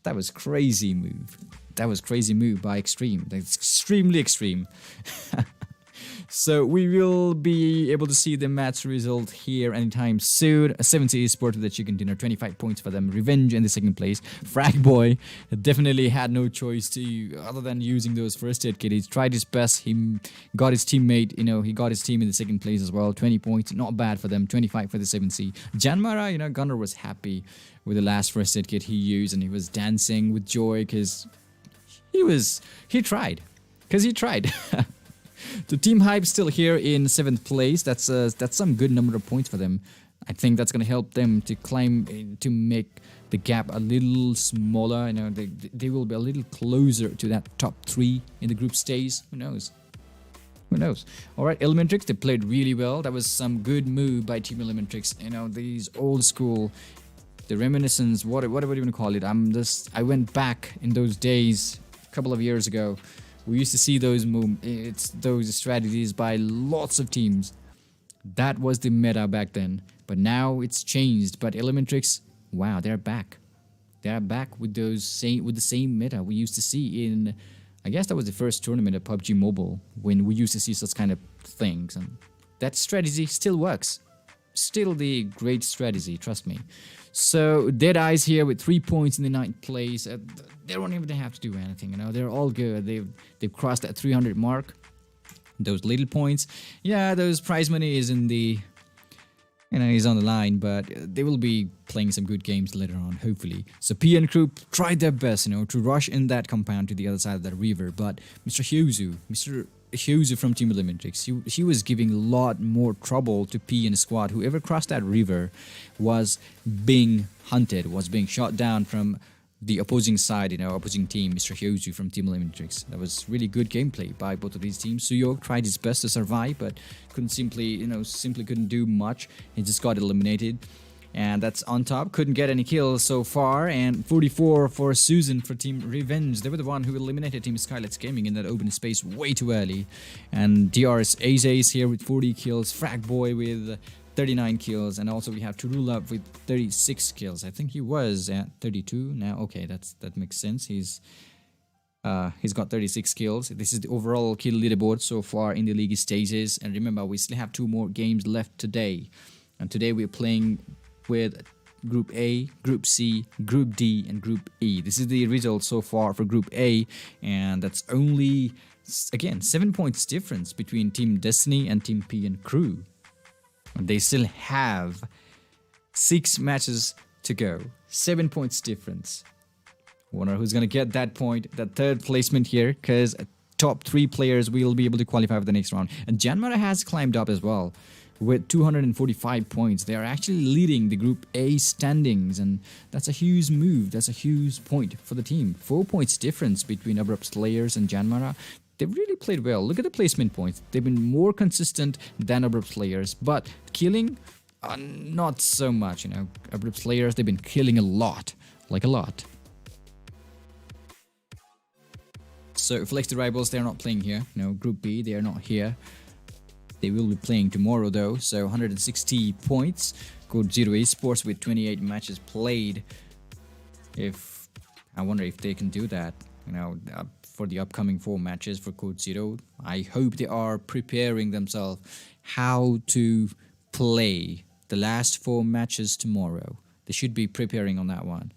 That was crazy move. That was crazy move by Extreme. That's extremely extreme. So we will be able to see the match result here anytime soon. 7C Esports with the chicken dinner, 25 points for them. Revenge in the second place. Fragboy definitely had no choice other than using those first aid kit. He tried his best. He got his teammate, he got his team in the second place as well. 20 points, not bad for them. 25 for the 7C. JYANMAARA, Gunner was happy with the last first aid kit he used, and he was dancing with joy because he tried. The team hype still here in 7th place. That's some good number of points for them. I think that's gonna help them to climb, to make the gap a little smaller. They will be a little closer to that top 3 in the group stage. Who knows? Who knows? All right, ELEMENTRIX, they played really well. That was some good move by Team ELEMENTRIX. You know, these old school, the reminiscence, whatever you want to call it. I went back in those days a couple of years ago. We used to see those those strategies by lots of teams. That was the meta back then. But now it's changed. But ELEMENTRIX, wow, they're back. They're back with the same meta we used to see in, I guess that was the first tournament of PUBG Mobile when we used to see such kind of things, and that strategy still works. Still the great strategy, trust me. So DEADEYES here with 3 points in the 9th place. They don't even have to do anything, you know. They're all good. They've crossed that 300 mark. Those little points, yeah, those prize money is in the, you know, he's on the line, but they will be playing some good games later on, hopefully. So P and crew tried their best, you know, to rush in that compound to the other side of that river, but Mr. Hyozu from Team ELEMENTRIX, he was giving a lot more trouble to P and his squad. Whoever crossed that river was being hunted, was being shot down from the opposing side, you know, opposing team, Mr. Hyozu from Team ELEMENTRIX. That was really good gameplay by both of these teams. Suyok tried his best to survive, but simply couldn't do much. He just got eliminated. And that's on top. Couldn't get any kills so far. And 44 for Susan for Team Revenge. They were the one who eliminated Team Skylightz Gaming in that open space way too early. And DR's Ace here with 40 kills. Fragboy with 39 kills, and also we have Turulab with 36 kills. I think he was at 32 now. Okay, that makes sense. He's got 36 kills. This is the overall kill leaderboard so far in the league stages. And remember, we still have 2 more games left today. And today we're playing with Group A, Group C, Group D, and Group E. This is the result so far for Group A, and that's only, again, 7 points difference between Team Destiny and Team P and Crew. They still have 6 matches to go. 7 points difference. Wonder who's going to get that point, that 3rd placement here, because top 3 players will be able to qualify for the next round. And JYANMAARA has climbed up as well with 245 points. They are actually leading the Group A standings, and that's a huge move. That's a huge point for the team. 4 points difference between ABRUPT players and JYANMAARA. They've really played well. Look at the placement points. They've been more consistent than ABRUPT players, but killing, not so much. You know, ABRUPT players, they've been killing a lot, like a lot. So Flex the Rivals, they're not playing here. No, Group B, they are not here. They will be playing tomorrow though. So 160 points. CODEZERO Esports with 28 matches played. I wonder if they can do that. You know, for the upcoming 4 matches for CODEZERO. I hope they are preparing themselves how to play the last 4 matches tomorrow. They should be preparing on that one,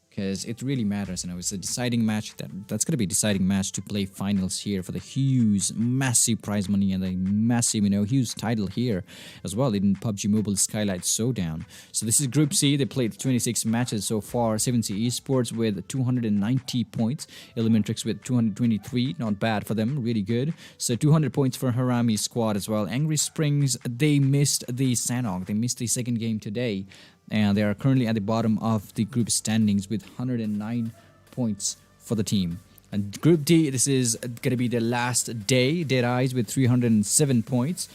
because it really matters. You know, it's a deciding match. That's going to be a deciding match to play finals here for the huge, massive prize money and the massive, you know, huge title here as well in PUBG Mobile Skylightz Showdown. So this is Group C. They played 26 matches so far. 70 Esports with 290 points. ELEMENTRIX with 223. Not bad for them. Really good. So 200 points for HARAME squad as well. Angry Springs, they missed the Sanhok. They missed the 2nd game today. And they are currently at the bottom of the group standings with 109 points for the team. And Group D, this is going to be the last day. DEADEYES with 307 points.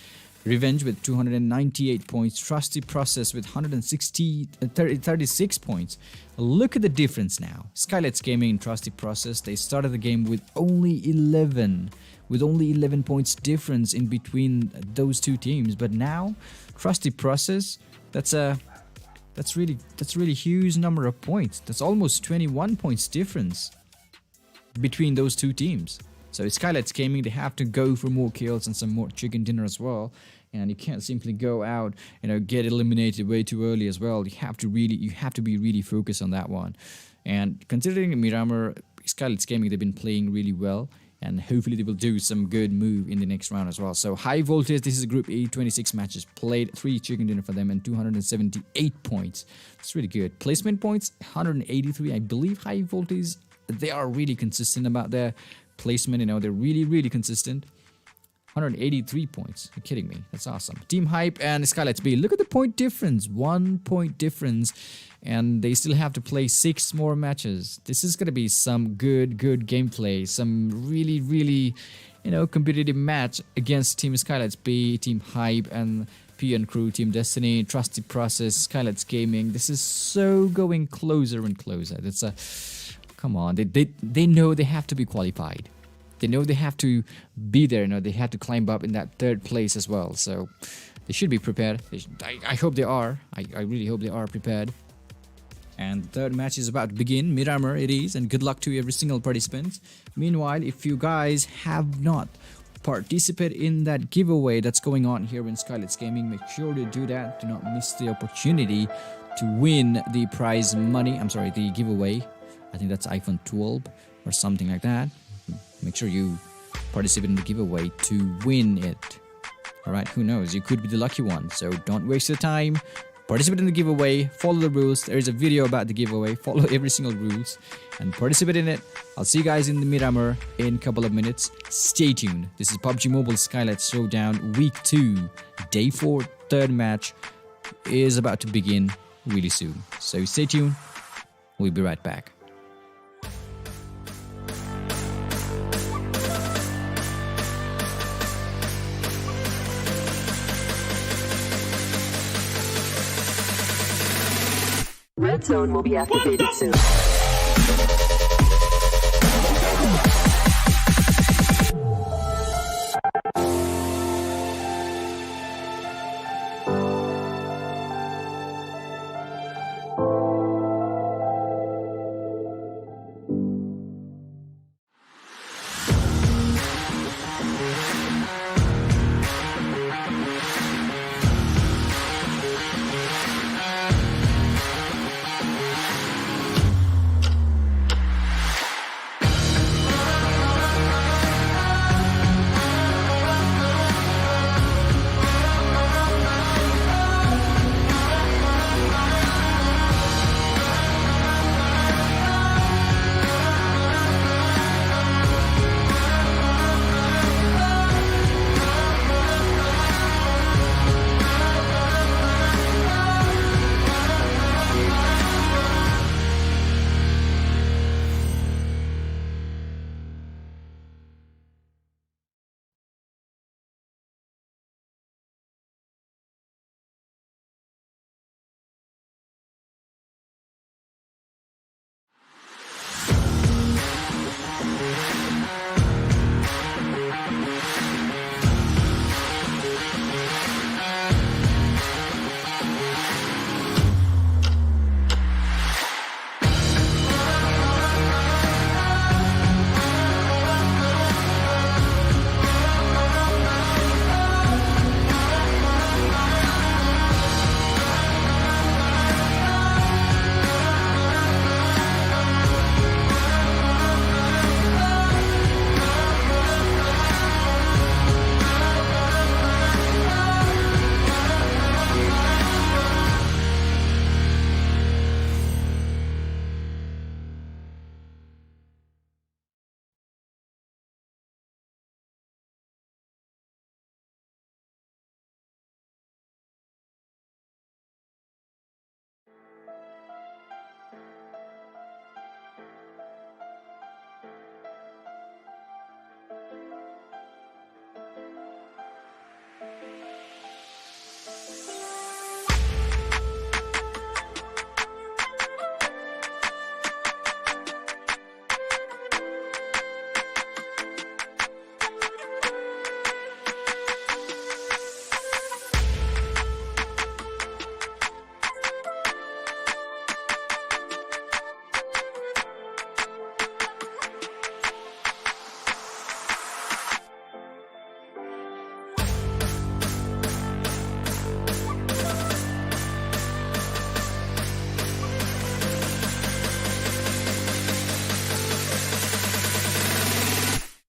Revenge with 298 points. Trusty Process with 36 points. Look at the difference now. Skylightz Gaming and Trusty Process, they started the game with only 11. With only 11 points difference in between those 2 teams. But now, Trusty Process, that's really huge number of points. That's almost 21 points difference between those 2 teams. So Skylightz Gaming, they have to go for more kills and some more chicken dinner as well. And you can't simply go out, you know, get eliminated way too early as well. You have to be really focused on that one. And considering Miramar, Skylightz Gaming, they've been playing really well. And hopefully they will do some good move in the next round as well. So High Voltage, this is Group E, 26 matches played, 3 chicken dinner for them, and 278 points. That's really good. Placement points, 183. I believe High Voltage, they are really consistent about their placement. You know, they're really consistent. 183 points. You're kidding me. That's awesome. Team Hype and Skylightz B. Look at the point difference. 1 point difference. And they still have to play 6 more matches. This is going to be some good gameplay. Some really competitive match against Team Skylightz B, Team Hype, and PN Crew, Team Destiny, Trusty Process, Skylightz Gaming. This is so going closer and closer. Come on, they know they have to be qualified. They know they have to be there. They have to climb up in that third place as well. So they should be prepared. I hope they are. I really hope they are prepared. And the third match is about to begin. Miramar it is, and good luck to every single participant. Meanwhile, if you guys have not participated in that giveaway that's going on here in Skylightz Gaming, make sure to do that. Do not miss the opportunity to win the prize money. The giveaway. I think that's iPhone 12 or something like that. Make sure you participate in the giveaway to win it. Alright, who knows? You could be the lucky one. So don't waste your time. Participate in the giveaway. Follow the rules. There is a video about the giveaway. Follow every single rules and participate in it. I'll see you guys in the Miramar in a couple of minutes. Stay tuned. This is PUBG Mobile Skylightz Showdown Week 2. Day 4, third match is about to begin really soon. So stay tuned. We'll be right back. Red zone will be activated soon.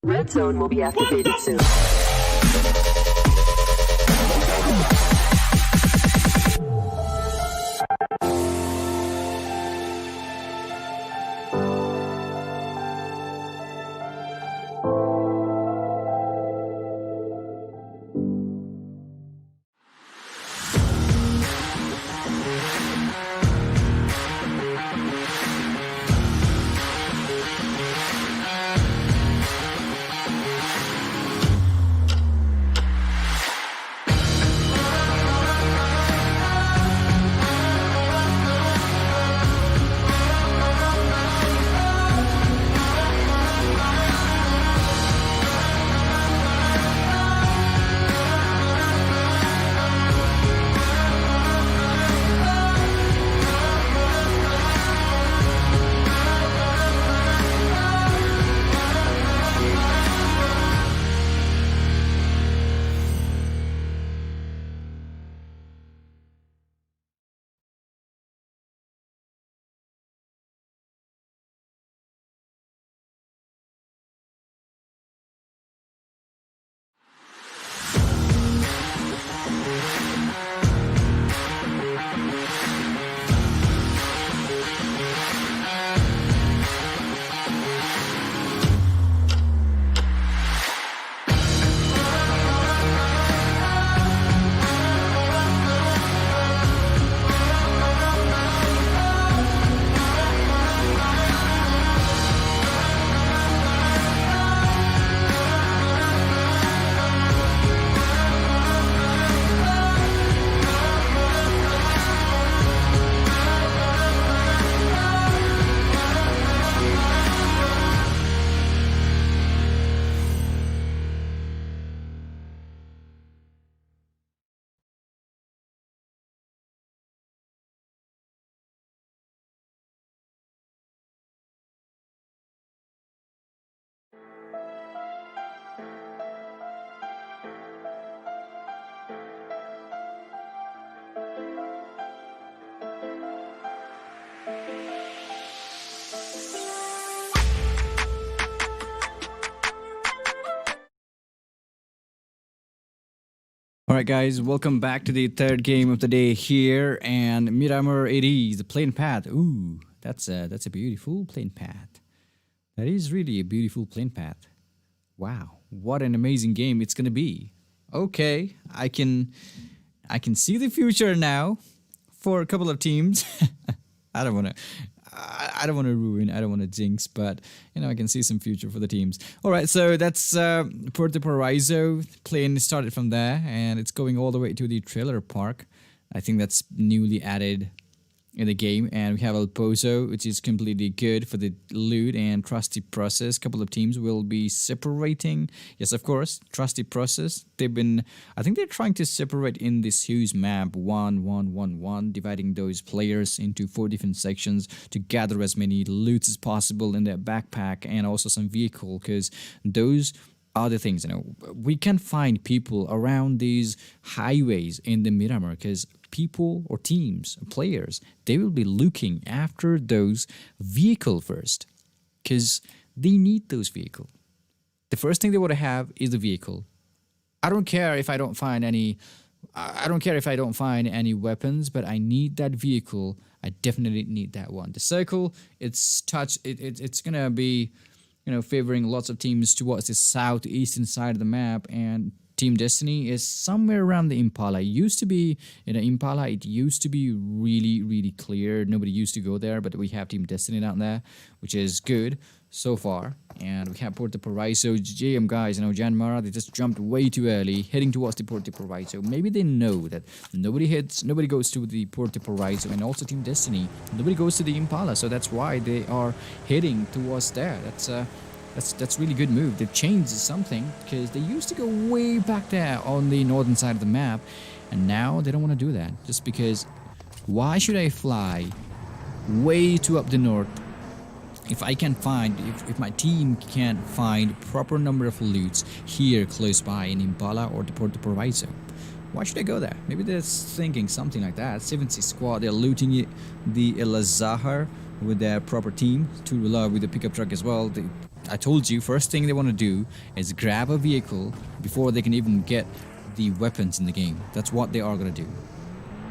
Red zone will be activated soon. Alright guys, welcome back to the third game of the day here, and Miramar it is, the plane path. Ooh, that's a beautiful plane path. That is really a beautiful plane path. Wow, what an amazing game it's gonna be. Okay, I can see the future now for a couple of teams. I don't wanna ruin, I don't wanna jinx, but I can see some future for the teams. Alright, so that's Puerto Paraiso. Plane started from there and it's going all the way to the trailer park. I think that's newly added in the game, and we have El Pozo, which is completely good for the loot and trusty process. Couple of teams will be separating. Yes, of course, trusty process. I think they're trying to separate in this huge map 1-1-1-1, dividing those players into 4 different sections to gather as many loots as possible in their backpack and also some vehicle, because those are the things, we can find people around these highways in the Miramar, because people or teams, players, they will be looking after those vehicle first, because they need those vehicle. The first thing they want to have is the vehicle. I don't care if I don't find any weapons, but I need that vehicle. I definitely need that one. The circle, it's gonna be favoring lots of teams towards the southeastern side of the map, and Team Destiny is somewhere around the Impala. It used to be, Impala, it used to be really, really clear. Nobody used to go there, but we have Team Destiny down there, which is good so far. And we have Puerto Paraiso, JM guys, JYANMAARA, they just jumped way too early, heading towards the Puerto Paraiso. Maybe they know that nobody goes to the Puerto Paraiso, and also Team Destiny, nobody goes to the Impala, so that's why they are heading towards there. That's really good move. They've changed something, because they used to go way back there on the northern side of the map, and now they don't want to do that, just because why should I fly way too up the north if my team can't find proper number of loots here close by in Impala or the Puerto Paraiso? Why should I go there? Maybe they're thinking something like that. 7C squad, they're looting the Elazahar with their proper team, Turula with the pickup truck as well. I told you, first thing they want to do is grab a vehicle before they can even get the weapons in the game. That's what they are going to do.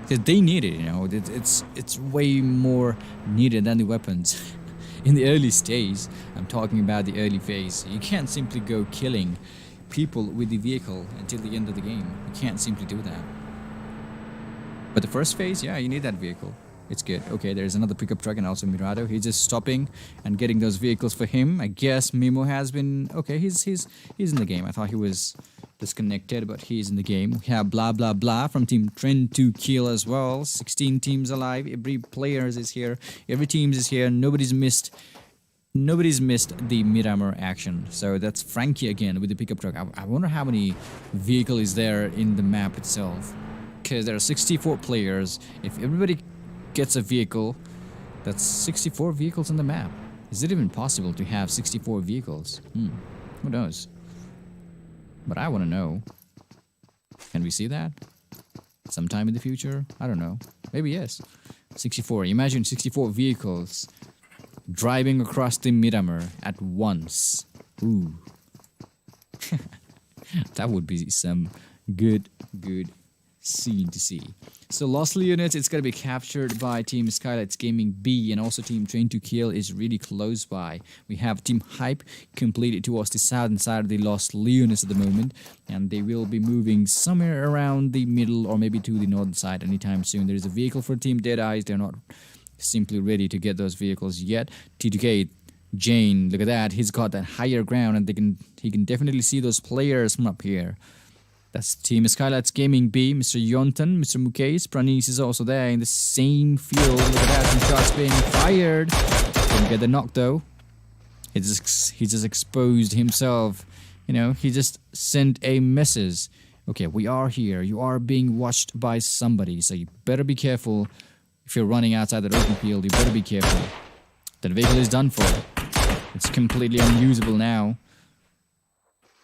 Because they need it, it's way more needed than the weapons. In the early stage, I'm talking about the early phase, you can't simply go killing people with the vehicle until the end of the game. You can't simply do that. But the first phase, yeah, you need that vehicle. It's good. Okay, there's another pickup truck and also Mirado. He's just stopping and getting those vehicles for him. I guess Mimo has been... Okay, he's in the game. I thought he was disconnected, but he's in the game. We have blah blah blah from Team Trend to Kill as well. 16 teams alive. Every player is here. Every team is here. Nobody's missed the Miramar action. So that's Frankie again with the pickup truck. I wonder how many vehicle is there in the map itself, because there are 64 players. If everybody gets a vehicle, that's 64 vehicles on the map. Is it even possible to have 64 vehicles? Who knows? But I want to know. Can we see that sometime in the future? I don't know. Maybe yes. 64. Imagine 64 vehicles driving across the Miramar at once. Ooh. That would be some good scene to see. So lastly units, it's gonna be captured by Team Skylightz Gaming B, and also Team Train to Kill is really close by. We have Team Hype completed towards the southern side of the Lost Leonis at the moment, and they will be moving somewhere around the middle or maybe to the northern side anytime soon. There is a vehicle for Team Deadeyes. They're not simply ready to get those vehicles yet. T2K Jane, look at that, he's got that higher ground, and he can definitely see those players from up here. That's Team Skylightz Gaming B, Mr. Yontan, Mr. Mukesh, Pranesh is also there in the same field. Look at that, some shots being fired. Didn't get the knock though. He just exposed himself. He just sent a message. Okay, we are here. You are being watched by somebody, so you better be careful. If you're running outside that open field, you better be careful. That vehicle is done for. It's completely unusable now.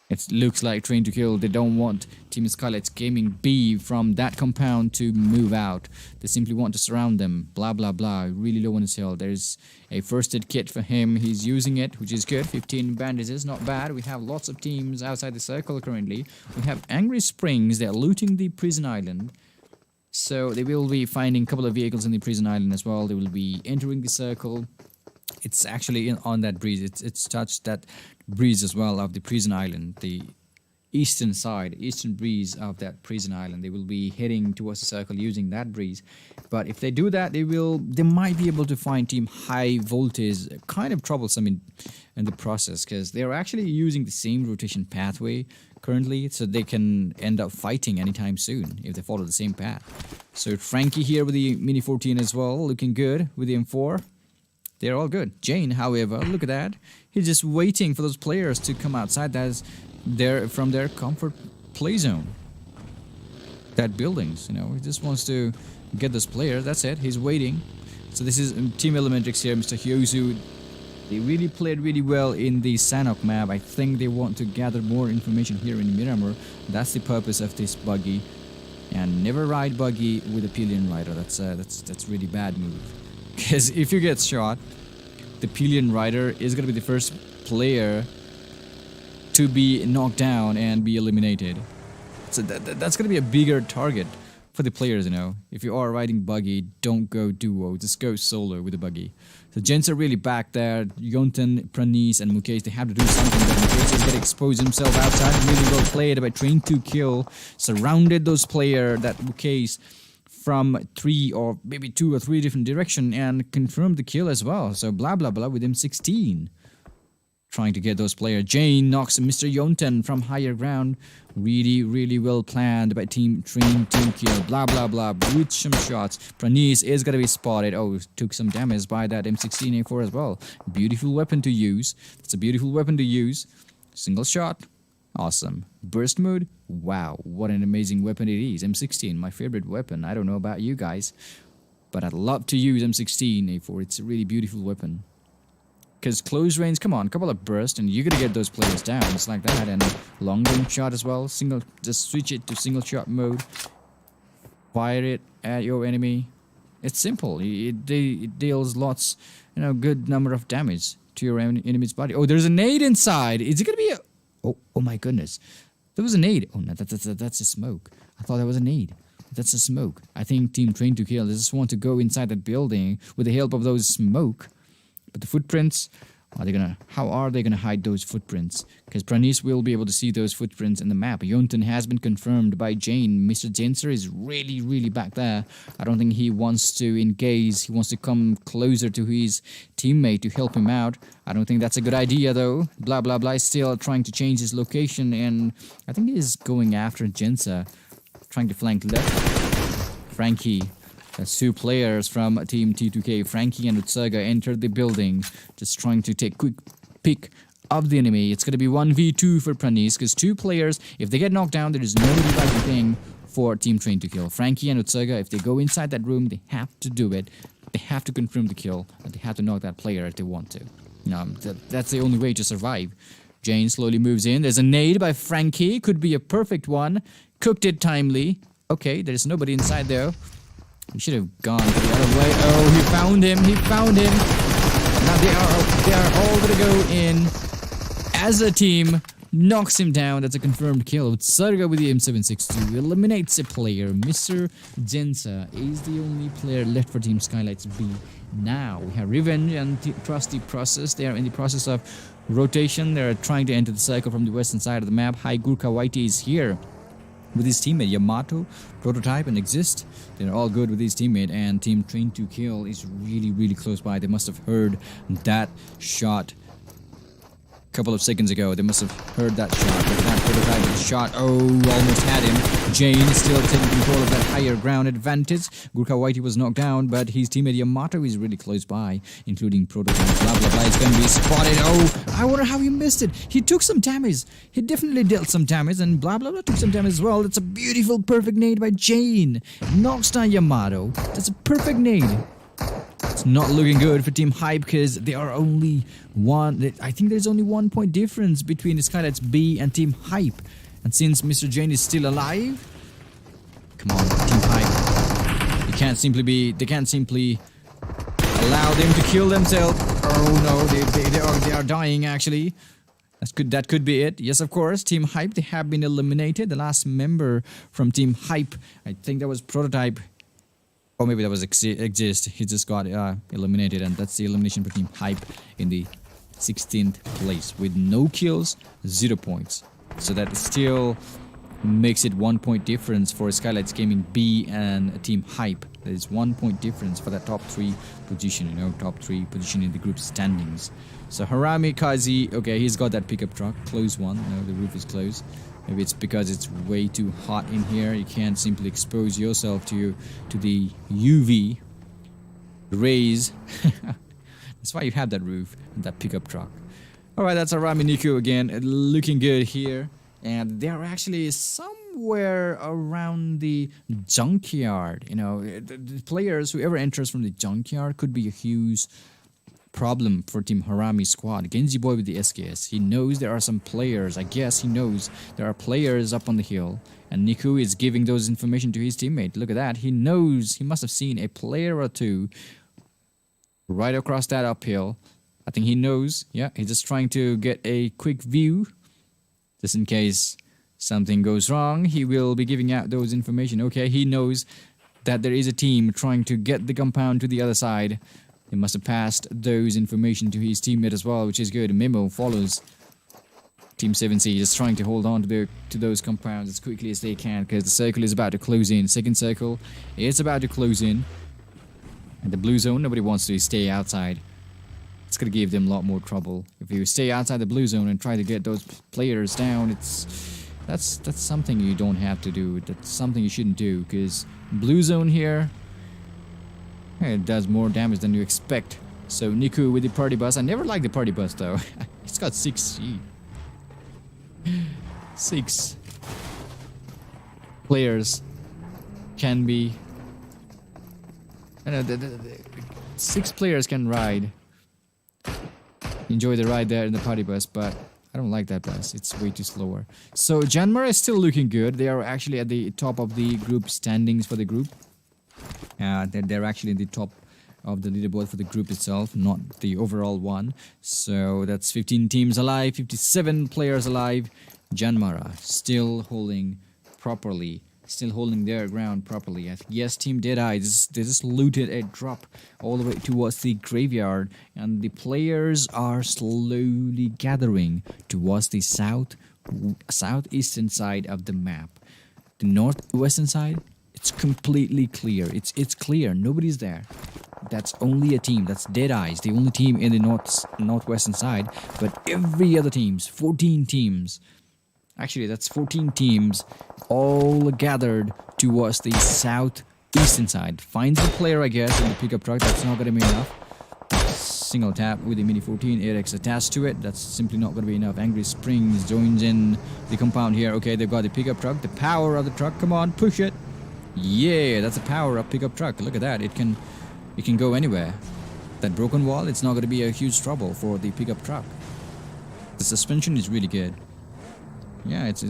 It looks like Train to Kill, they don't want Team Skylightz Gaming B from that compound to move out. They simply want to surround them. Blah, blah, blah. Really low on his health. There's a first aid kit for him. He's using it, which is good. 15 bandages, not bad. We have lots of teams outside the circle currently. We have Angry Springs. They're looting the prison island. So they will be finding a couple of vehicles in the prison island as well. They will be entering the circle. It's actually on that breeze. It's touched that breeze as well of the prison island, the eastern breeze of that prison island. They will be heading towards the circle using that breeze. But if they do that, they might be able to find Team High Voltage kind of troublesome in the process, because they're actually using the same rotation pathway currently, so they can end up fighting anytime soon if they follow the same path. So Frankie here with the Mini 14 as well, looking good with the M4. They're all good. Jane, however, look at that. He's just waiting for those players to come outside from their comfort play zone. That buildings, he just wants to get those players. That's it. He's waiting. So this is Team ELEMENTRIX here, Mr. Hyozu. They really played really well in the Sanhok map. I think they want to gather more information here in Miramar. That's the purpose of this buggy. And never ride buggy with a pillion rider. That's really bad move. Because if you get shot, the pillion rider is going to be the first player to be knocked down and be eliminated. So that's going to be a bigger target for the players, If you are riding buggy, don't go duo, just go solo with the buggy. So gents are really back there. Yontan, Pranees, and Mukesh, they have to do something. But Mukesh is going to expose himself outside. Really well played by Train to Kill. Surrounded those players, that Mukesh, from 3 or maybe 2 or 3 different directions, and confirmed the kill as well. So blah blah blah with M16. Trying to get those players. Jane knocks Mr. Yontan from higher ground. Really well planned by Team Train to Kill. Blah blah blah with some shots. Pranees is gonna be spotted. Oh, took some damage by that M16A4 as well. Beautiful weapon to use. It's a beautiful weapon to use. Single shot. Awesome. Burst mode. Wow, what an amazing weapon it is. M16, my favorite weapon. I don't know about you guys, but I'd love to use M16A4. It's a really beautiful weapon. Because close range, come on, couple of bursts and you're gonna get those players down. It's like that. And long range shot as well. Just switch it to single shot mode. Fire it at your enemy. It's simple. It deals lots, good number of damage to your enemy's body. Oh, there's a nade inside. Is it gonna be a... Oh my goodness. There was a nade. Oh no, that's a smoke. I thought that was a nade. That's a smoke. I think Team Train to Kill, they just want to go inside that building with the help of those smoke. But the footprints, how are they gonna hide those footprints? Because Pranees will be able to see those footprints in the map. Yontan has been confirmed by Jane. Mr. Jenser is really back there. I don't think he wants to engage. He wants to come closer to his teammate to help him out. I don't think that's a good idea though. Blah blah blah is still trying to change his location, and I think he's going after Jenser, trying to flank left. Frankie. That's 2 players from Team T2K. Frankie and Utsaga entered the building, just trying to take quick pick of the enemy. It's going to be 1v2 for Pranees, because 2 players, if they get knocked down, there is no reviving thing for Team Train to Kill. Frankie and Utsaga, if they go inside that room, they have to do it. They have to confirm the kill, and they have to knock that player if they want to. That's the only way to survive. Jane slowly moves in. There's a nade by Frankie. Could be a perfect one. Cooked it timely. Okay, there's nobody inside though. He should have gone the other way. Oh, he found him. Now they are all gonna go in as a team. Knocks him down. That's a confirmed kill. Sarga with the M762 eliminates a player. Mr. Jensa is the only player left for Team Skylightz B. Now we have Revenge and Trust the Process. They are in the process of rotation. They are trying to enter the circle from the western side of the map. High Gurkha Whitey is here with his teammate Yamato, Prototype, and Exist. They're all good with his teammate, and Team Train to Kill is really close by. They must have heard that shot a couple of seconds ago. They must have heard that shot. But that Prototype shot. Oh, almost had him. Jane is still taking control of that higher ground advantage. Gurkha Whitey was knocked down, but his teammate Yamato is really close by, including Prototype. Blah blah blah. It's gonna be spotted. Oh, I wonder how he missed it. He took some damage. He definitely dealt some damage, and blah blah blah took some damage as well. That's a beautiful, perfect nade by Jane. Knocks down Yamato. That's a perfect nade. It's not looking good for Team Hype because they are only one. I think there's only 1 point difference between Skylightz B and Team Hype. And since Mr. Jane is still alive, come on, Team Hype. They can't simply allow them to kill themselves. Oh no, they are dying actually. That could be it. Yes, of course. Team Hype, they have been eliminated. The last member from Team Hype, I think that was Prototype. Or maybe that was Exist. He just got eliminated, and that's the elimination for Team Hype in the 16th place with no kills, 0 points. So that still makes it 1 point difference for Skylightz Gaming B and Team Hype. There is 1 point difference for that top 3 position, top 3 position in the group standings. So Harame, Kazi, okay, he's got that pickup truck, close one. No, the roof is closed. Maybe it's because it's way too hot in here. You can't simply expose yourself to the UV rays. That's why you have that roof and that pickup truck. Alright, that's Harame Niku again, looking good here. And they're actually somewhere around the junkyard. The players, whoever enters from the junkyard could be a huge problem for Team Harame's squad. Genji Boy with the SKS. He knows there are some players. I guess he knows there are players up on the hill. And Niku is giving those information to his teammate. Look at that. He knows. He must have seen a player or two right across that uphill. I think he knows. Yeah, he's just trying to get a quick view. Just in case something goes wrong, he will be giving out those information. Okay, he knows that there is a team trying to get the compound to the other side. He must have passed those information to his teammate as well, which is good. Memo follows Team 7C, just trying to hold on to those compounds as quickly as they can because the circle is about to close in. Second circle is about to close in. And the blue zone, nobody wants to stay outside. It's going to give them a lot more trouble. If you stay outside the blue zone and try to get those players down, that's something you don't have to do. That's something you shouldn't do because blue zone here, it does more damage than you expect. So Niku with the party bus. I never liked the party bus though. It's got 6 players can be. I know the 6 players can ride. Enjoy the ride there in the party bus, but I don't like that bus. It's way too slower. So JYANMAARA is still looking good. They are actually at the top of the group standings for the group. They're actually in the top of the leaderboard for the group itself, not the overall one. So that's 15 teams alive, 57 players alive. JYANMAARA still holding properly, still holding their ground properly. Yes, Team Deadeyes, they just looted a drop all the way towards the graveyard, and the players are slowly gathering towards the southeastern side of the map. The northwestern side, it's completely clear. It's clear. Nobody's there. That's only a team. That's Deadeyes, the only team in the northwestern side. But every other teams, 14 teams. Actually, that's 14 teams all gathered towards the southeastern side. Finds the player, I guess, in the pickup truck. That's not going to be enough. Single tap with the Mini 14. ARX attached to it. That's simply not going to be enough. Angry Springs joins in the compound here. Okay, they've got the pickup truck. The power of the truck. Come on, push it. Yeah, that's a power-up pickup truck. Look at that. It can go anywhere. That broken wall, it's not going to be a huge trouble for the pickup truck. The suspension is really good. Yeah, it's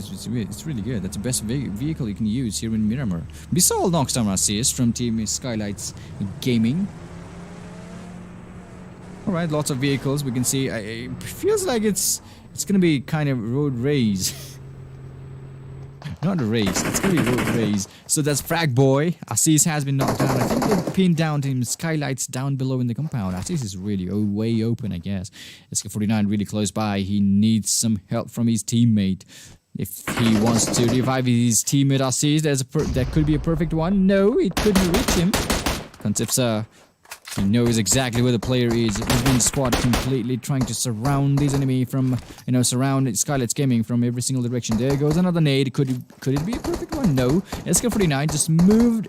really good. That's the best vehicle you can use here in Miramar. We saw knockdown assist from Team Skylightz Gaming. Alright, lots of vehicles. We can see. It feels like it's going to be kind of road race. Not a race, it's gonna be road race. So that's Frag Boy. Assis has been knocked down. I think they pinned down Team Skylightz down below in the compound. Assis is really way open, I guess. SK49 really close by. He needs some help from his teammate. If he wants to revive his teammate Assis, that could be a perfect one. No, it couldn't reach him. DEADEYES, he knows exactly where the player is. Even squad completely trying to surround this enemy from, surround Skylightz Gaming from every single direction. There goes another nade. Could it be a perfect one? No. SK49 just moved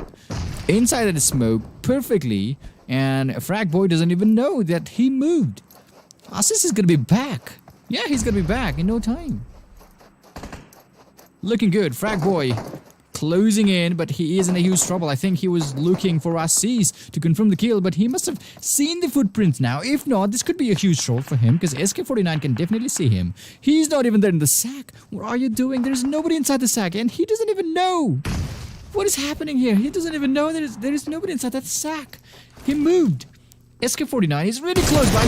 inside of the smoke perfectly, and Frag Boy doesn't even know that he moved. Assis is gonna be back. Yeah, he's gonna be back in no time. Looking good. Frag Boy closing in, but he is in a huge trouble. I think he was looking for Aziz to confirm the kill, but he must have seen the footprints now. If not, this could be a huge troll for him, because SK49 can definitely see him. He's not even there in the sack. What are you doing? There's nobody inside the sack, and he doesn't even know. What is happening here? He doesn't even know there is nobody inside that sack. He moved. SK49 is really close by.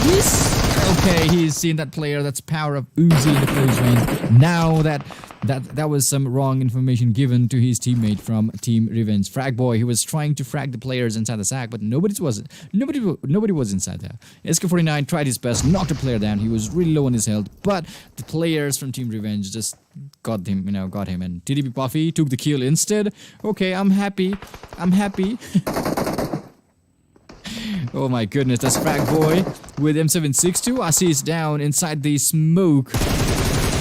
He's seen that player. That's power of Uzi in the close range. Now that was some wrong information given to his teammate from Team Revenge. Frag Boy, he was trying to frag the players inside the sack, but nobody was inside there. SK49 tried his best, knocked a player down. He was really low on his health, but the players from Team Revenge just got him, and TDP Puffy took the kill instead. Okay, I'm happy. Oh my goodness, that's Frag Boy with M762. Aziz down inside the smoke.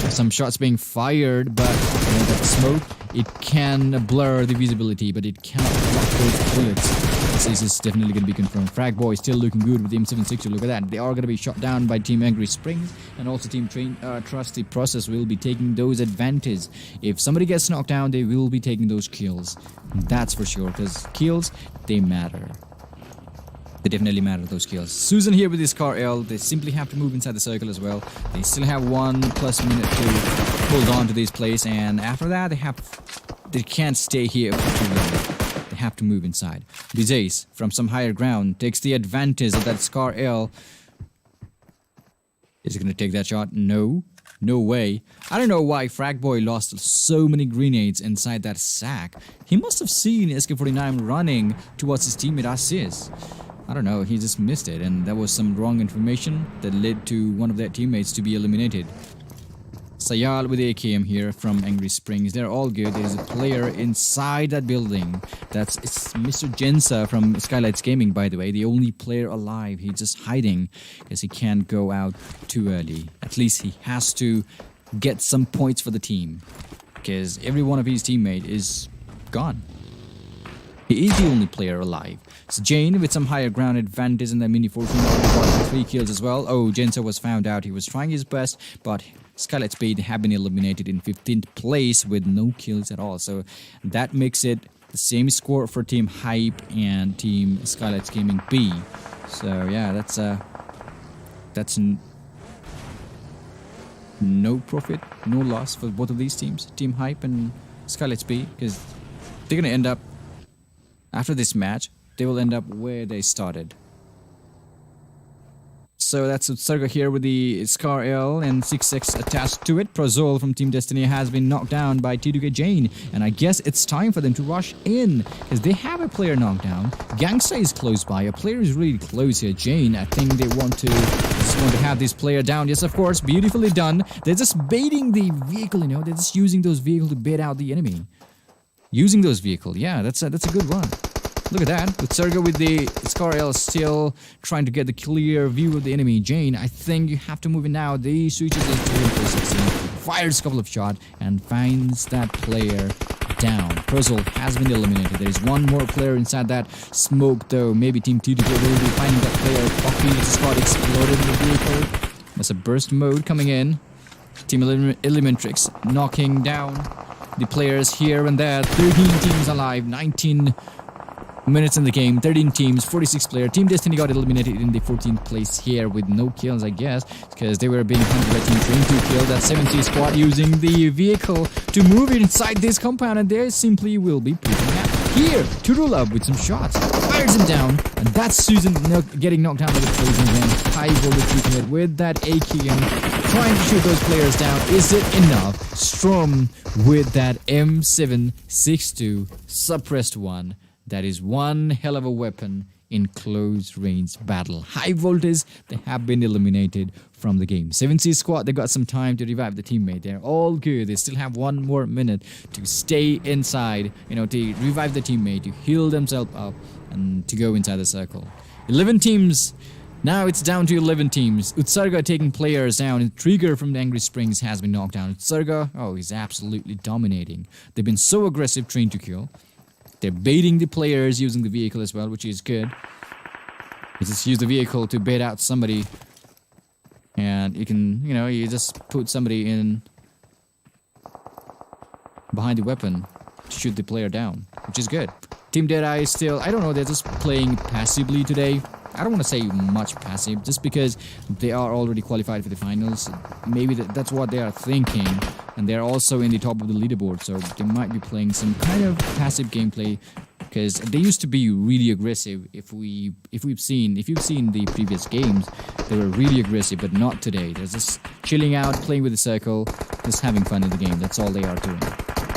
Some shots being fired, but that smoke, it can blur the visibility, but it cannot block those bullets. This is definitely going to be confirmed. Frag Boy still looking good with the M762. Look at that. They are going to be shot down by Team Angry Springs, and also Team Trusty Process will be taking those advantages. If somebody gets knocked down, they will be taking those kills. That's for sure, because kills, they matter. They definitely matter, those kills. Susan here with his car L. They simply have to move inside the circle as well. They still have 1+ minute to hold on to this place, and after that they can't stay here for too long. They have to move inside. DEADEYES from some higher ground takes the advantage of that Scar L. Is he gonna take that shot? No. No way. I don't know why Frag Boy lost so many grenades inside that sack. He must have seen SK49 running towards his teammate Aziz. I don't know, he just missed it, and that was some wrong information that led to one of their teammates to be eliminated. Sayal with the AKM here from Angry Springs. They're all good. There's a player inside that building. It's Mr. Jensa from Skylightz Gaming, by the way. The only player alive. He's just hiding because he can't go out too early. At least he has to get some points for the team, because every one of his teammates is gone. He is the only player alive. It's Jane with some higher ground advantage in the Mini 14. Got 3 kills as well. Oh, Jensa was found out. He was trying his best, but Skylightz Speed have been eliminated in 15th place with no kills at all. So that makes it the same score for Team Hype and Team Skylightz Gaming B. So yeah, that's no profit, no loss for both of these teams, Team Hype and Skylightz B, because they're gonna end up, after this match, they will end up where they started. So that's UTSRGA here with the Scar L and 6X attached to it. Prozol from Team Destiny has been knocked down by T2K Jane, and I guess it's time for them to rush in, because they have a player knocked down. Gangsta is close by. A player is really close here. Jane, I think they want to have this player down. Yes, of course, beautifully done. They're just baiting the vehicle, they're just using those vehicles to bait out the enemy. Using those vehicles, yeah, that's a good one. Look at that. UTSRGA with the Scar L still trying to get the clear view of the enemy. Jane, I think you have to move in now. The switches into 16, fires a couple of shots, and finds that player down. Prozol has been eliminated. There is one more player inside that smoke, though. Maybe Team T2K will be finding that player. Buffy just got exploded in the vehicle. That's a burst mode coming in. Team ELEMENTRIX knocking down the players here and there. 13 teams alive, 19 minutes in the game, 13 teams, 46 players. Team Destiny got eliminated in the 14th place here with no kills, I guess, because they were being hunted by Team Train to kill. That 70 squad using the vehicle to move inside this compound, and they simply will be picking up here to roll up with some shots. Fires him down, and that's Susan getting knocked down by the closing again. High voltage treatment with that AKM, trying to shoot those players down. Is it enough? Strom with that M762 suppressed one. That is one hell of a weapon in close range battle. High voltage, they have been eliminated from the game. 7C squad, they got some time to revive the teammate. They're all good. They still have 1 more minute to stay inside, to revive the teammate, to heal themselves up, and to go inside the circle. 11 teams. Now it's down to 11 teams. UTSRGA taking players down. And Trigger from the Angry Springs has been knocked down. UTSRGA, oh, he's absolutely dominating. They've been so aggressive, trained to kill. They're baiting the players using the vehicle as well, which is good. You just use the vehicle to bait out somebody. And you can, you just put somebody in behind the weapon. to shoot the player down, which is good. Team Deadeye is still, I don't know, they're just playing passively today. I don't want to say much passive, just because they are already qualified for the finals. Maybe that's what they are thinking, and they're also in the top of the leaderboard, so they might be playing some kind of passive gameplay, because they used to be really aggressive. If you've seen the previous games, they were really aggressive, but not today. They're just chilling out, playing with the circle, just having fun in the game. That's all they are doing,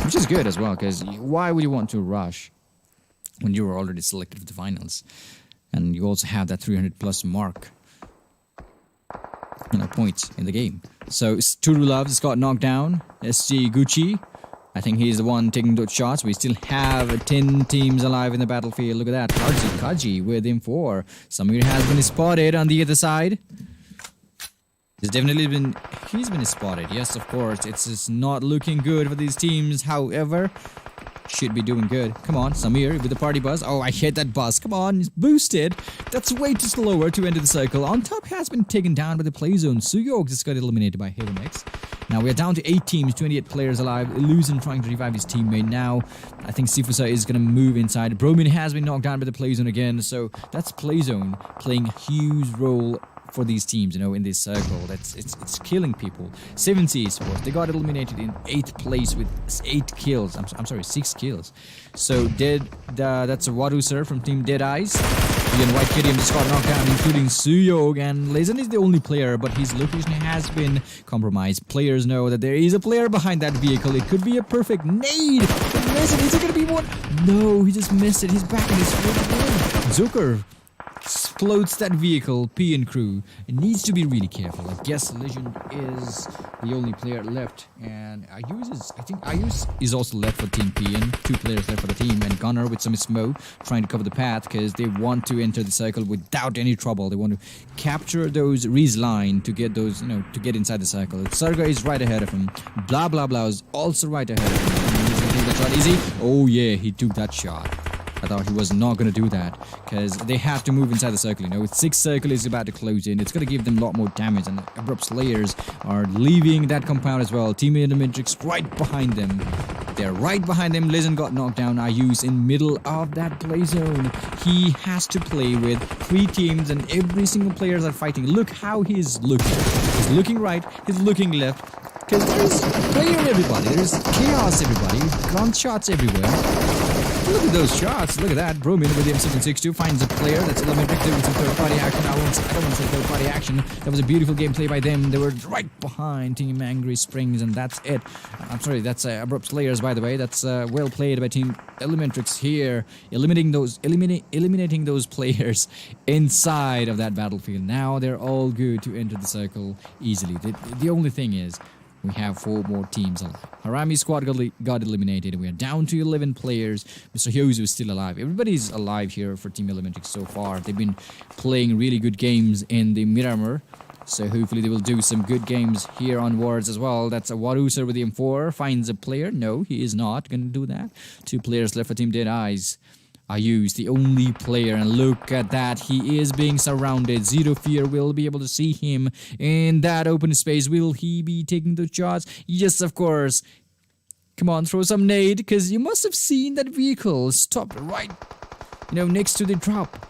which is good as well, because why would you want to rush when you were already selected for the finals? And you also have that 300 plus mark, points in the game. So Turu Loves got knocked down. SG Gucci, I think he's the one taking those shots. We still have 10 teams alive in the battlefield. Look at that. Kaji with him 4. Samir has been spotted on the other side. He's been spotted. Yes, of course. It's just not looking good for these teams. However, should be doing good. Come on, Samir with the party buzz. Oh, I hit that buzz. Come on, it's boosted. That's way too slower to enter the circle. On top has been taken down by the play zone. Suyok just got eliminated by HARAME. Now we are down to 8 teams, 28 players alive. Illusion trying to revive his teammate. Now I think Sifusa is going to move inside. Bromin has been knocked down by the play zone again. So that's play zone playing a huge role for these teams, in this circle. It's killing people. 7C Esports, they got eliminated in 8th place with 8 kills. I'm sorry, 6 kills. So that's a WADUSER from Team Deadeyes. And Vikendi just got knocked down, including Suyog, and Lezen is the only player, but his location has been compromised. Players know that there is a player behind that vehicle. It could be a perfect nade. Lezen, is it gonna be one? No, he just missed it. He's back in his foot. Zucker explodes that vehicle. P and crew, it needs to be really careful. I guess Legend is the only player left, and I think Ayus is also left for Team P, and 2 players left for the team, and Gunnar with some smoke trying to cover the path because they want to enter the circle without any trouble. They want to capture those Reese line to get those, to get inside the circle. Sarga is right ahead of him. Blah blah blah is also right ahead of him. And he's gonna take that shot easy. Oh yeah, he took that shot. I thought he was not going to do that, because they have to move inside the circle. With 6 circle is about to close in. It's going to give them a lot more damage, and ABRUPT Slayers are leaving that compound as well. Team ELEMENTRIX right behind them. They're right behind them. Lezen got knocked down. Ayus in middle of that play zone. He has to play with 3 teams, and every single players are fighting. Look how he's looking. He's looking right. He's looking left. Because there's player everybody. There's chaos everybody. Gunshots everywhere. Look at those shots. Look at that. Bromin with the M762 finds a player. That's ELEMENTRIX doing some third-party action. I don't want to say third-party action. That was a beautiful gameplay by them. They were right behind Team Angry Springs, and that's it. I'm sorry, that's ABRUPT Slayers, by the way. That's well played by Team ELEMENTRIX here, eliminating those players inside of that battlefield. Now they're all good to enter the circle easily. The only thing is, we have 4 more teams alive. Harame squad got eliminated. We are down to 11 players. Mr. Hyozu is still alive. Everybody's alive here for Team ELEMENTRIX so far. They've been playing really good games in the Miramar. So hopefully they will do some good games here onwards as well. That's a WADUSER with the M4. Finds a player. No, he is not going to do that. 2 players left for Team Deadeyes. Ayus, the only player, and look at that, he is being surrounded. Zero Fear will be able to see him in that open space. Will he be taking those shots? Yes, of course. Come on, throw some nade, because you must have seen that vehicle stop right, next to the drop.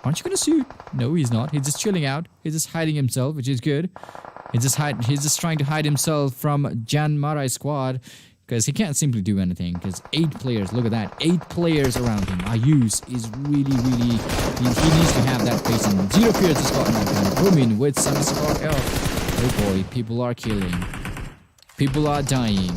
Aren't you gonna shoot? No, he's not. He's just chilling out. He's just hiding himself, which is good. He's just trying to hide himself from JYANMAARA squad, because he can't simply do anything, because 8 players, look at that, 8 players around him. Ayus is really, he needs to have that face in. Zero Fear just got knocked down. Bromin with some squad health. Oh boy, people are killing. People are dying.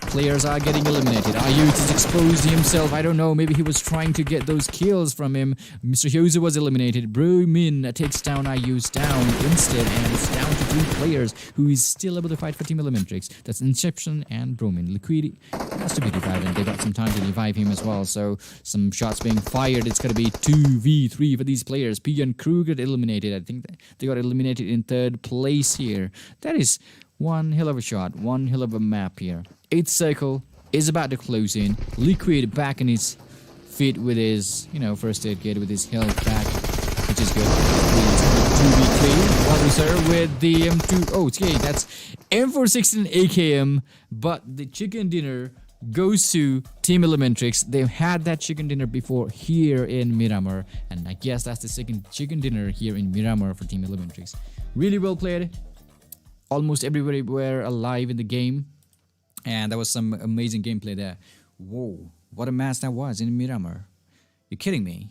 Players are getting eliminated. Ayus is exposed himself. I don't know, maybe he was trying to get those kills from him. Mr. Hyozu was eliminated. Bromin takes down Ayus down instead, and it's down to 3 players who is still able to fight for Team ELEMENTRIX. That's Inception and Bromin. Liquid has to be revived, and they got some time to revive him as well. So some shots being fired. It's going to be 2v3 for these players. P and Crew got eliminated. I think they got eliminated in 3rd place here. That is one hell of a shot. One hell of a map here. 8th circle is about to close in. Liquid back in his feet with his, first aid kit, with his health back, which is good. 2v3. WADUSER with the M2. Oh, okay, that's M416 AKM, but the chicken dinner goes to Team ELEMENTRIX. They've had that chicken dinner before here in Miramar, and I guess that's the second chicken dinner here in Miramar for Team ELEMENTRIX. Really well played. Almost everybody were alive in the game, and there was some amazing gameplay there. Whoa, what a match that was in Miramar. You're kidding me?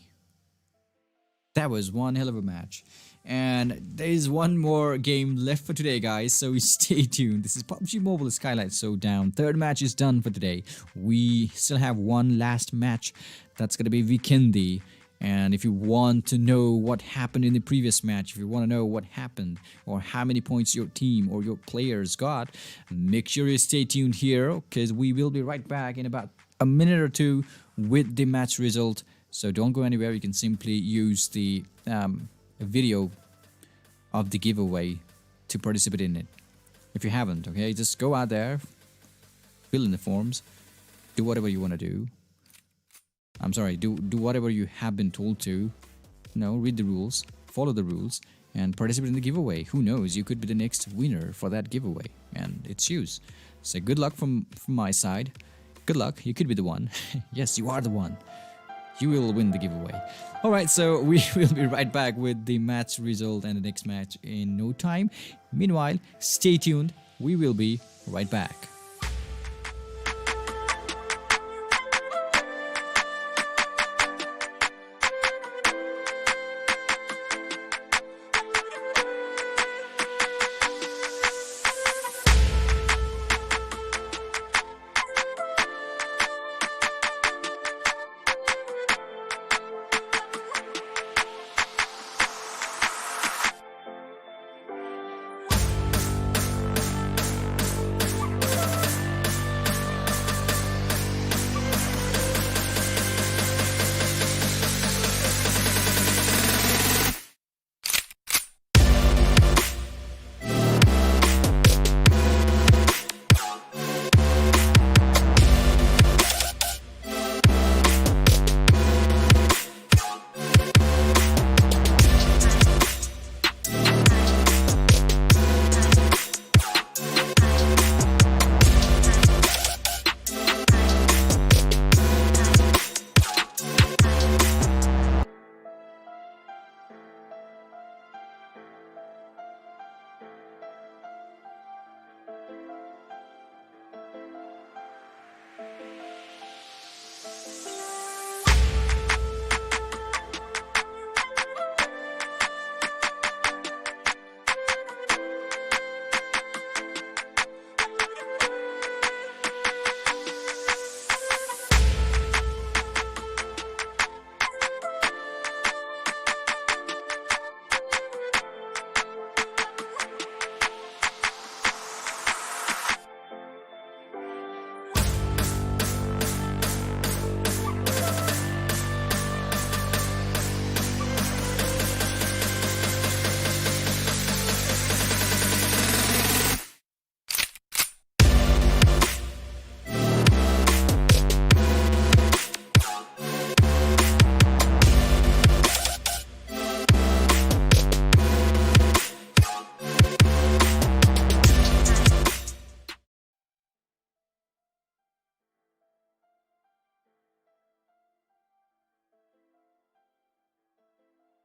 That was one hell of a match. And there's one more game left for today, guys, so stay tuned. This is PUBG Mobile Skylightz Showdown. Third match is done for today. We still have one last match. That's gonna be Vikendi. And if you want to know what happened in the previous match, if you want to know what happened or how many points your team or your players got, make sure you stay tuned here, because we will be right back in about a minute or two with the match result. So don't go anywhere. You can simply use the video of the giveaway to participate in it. If you haven't, okay, just go out there, fill in the forms, do whatever you want to do. I'm sorry, do whatever you have been told to. No, read the rules, follow the rules, and participate in the giveaway. Who knows, you could be the next winner for that giveaway, and it's yours. So good luck from my side. Good luck, you could be the one. Yes, you are the one. You will win the giveaway. Alright, so we will be right back with the match result and the next match in no time. Meanwhile, stay tuned. We will be right back.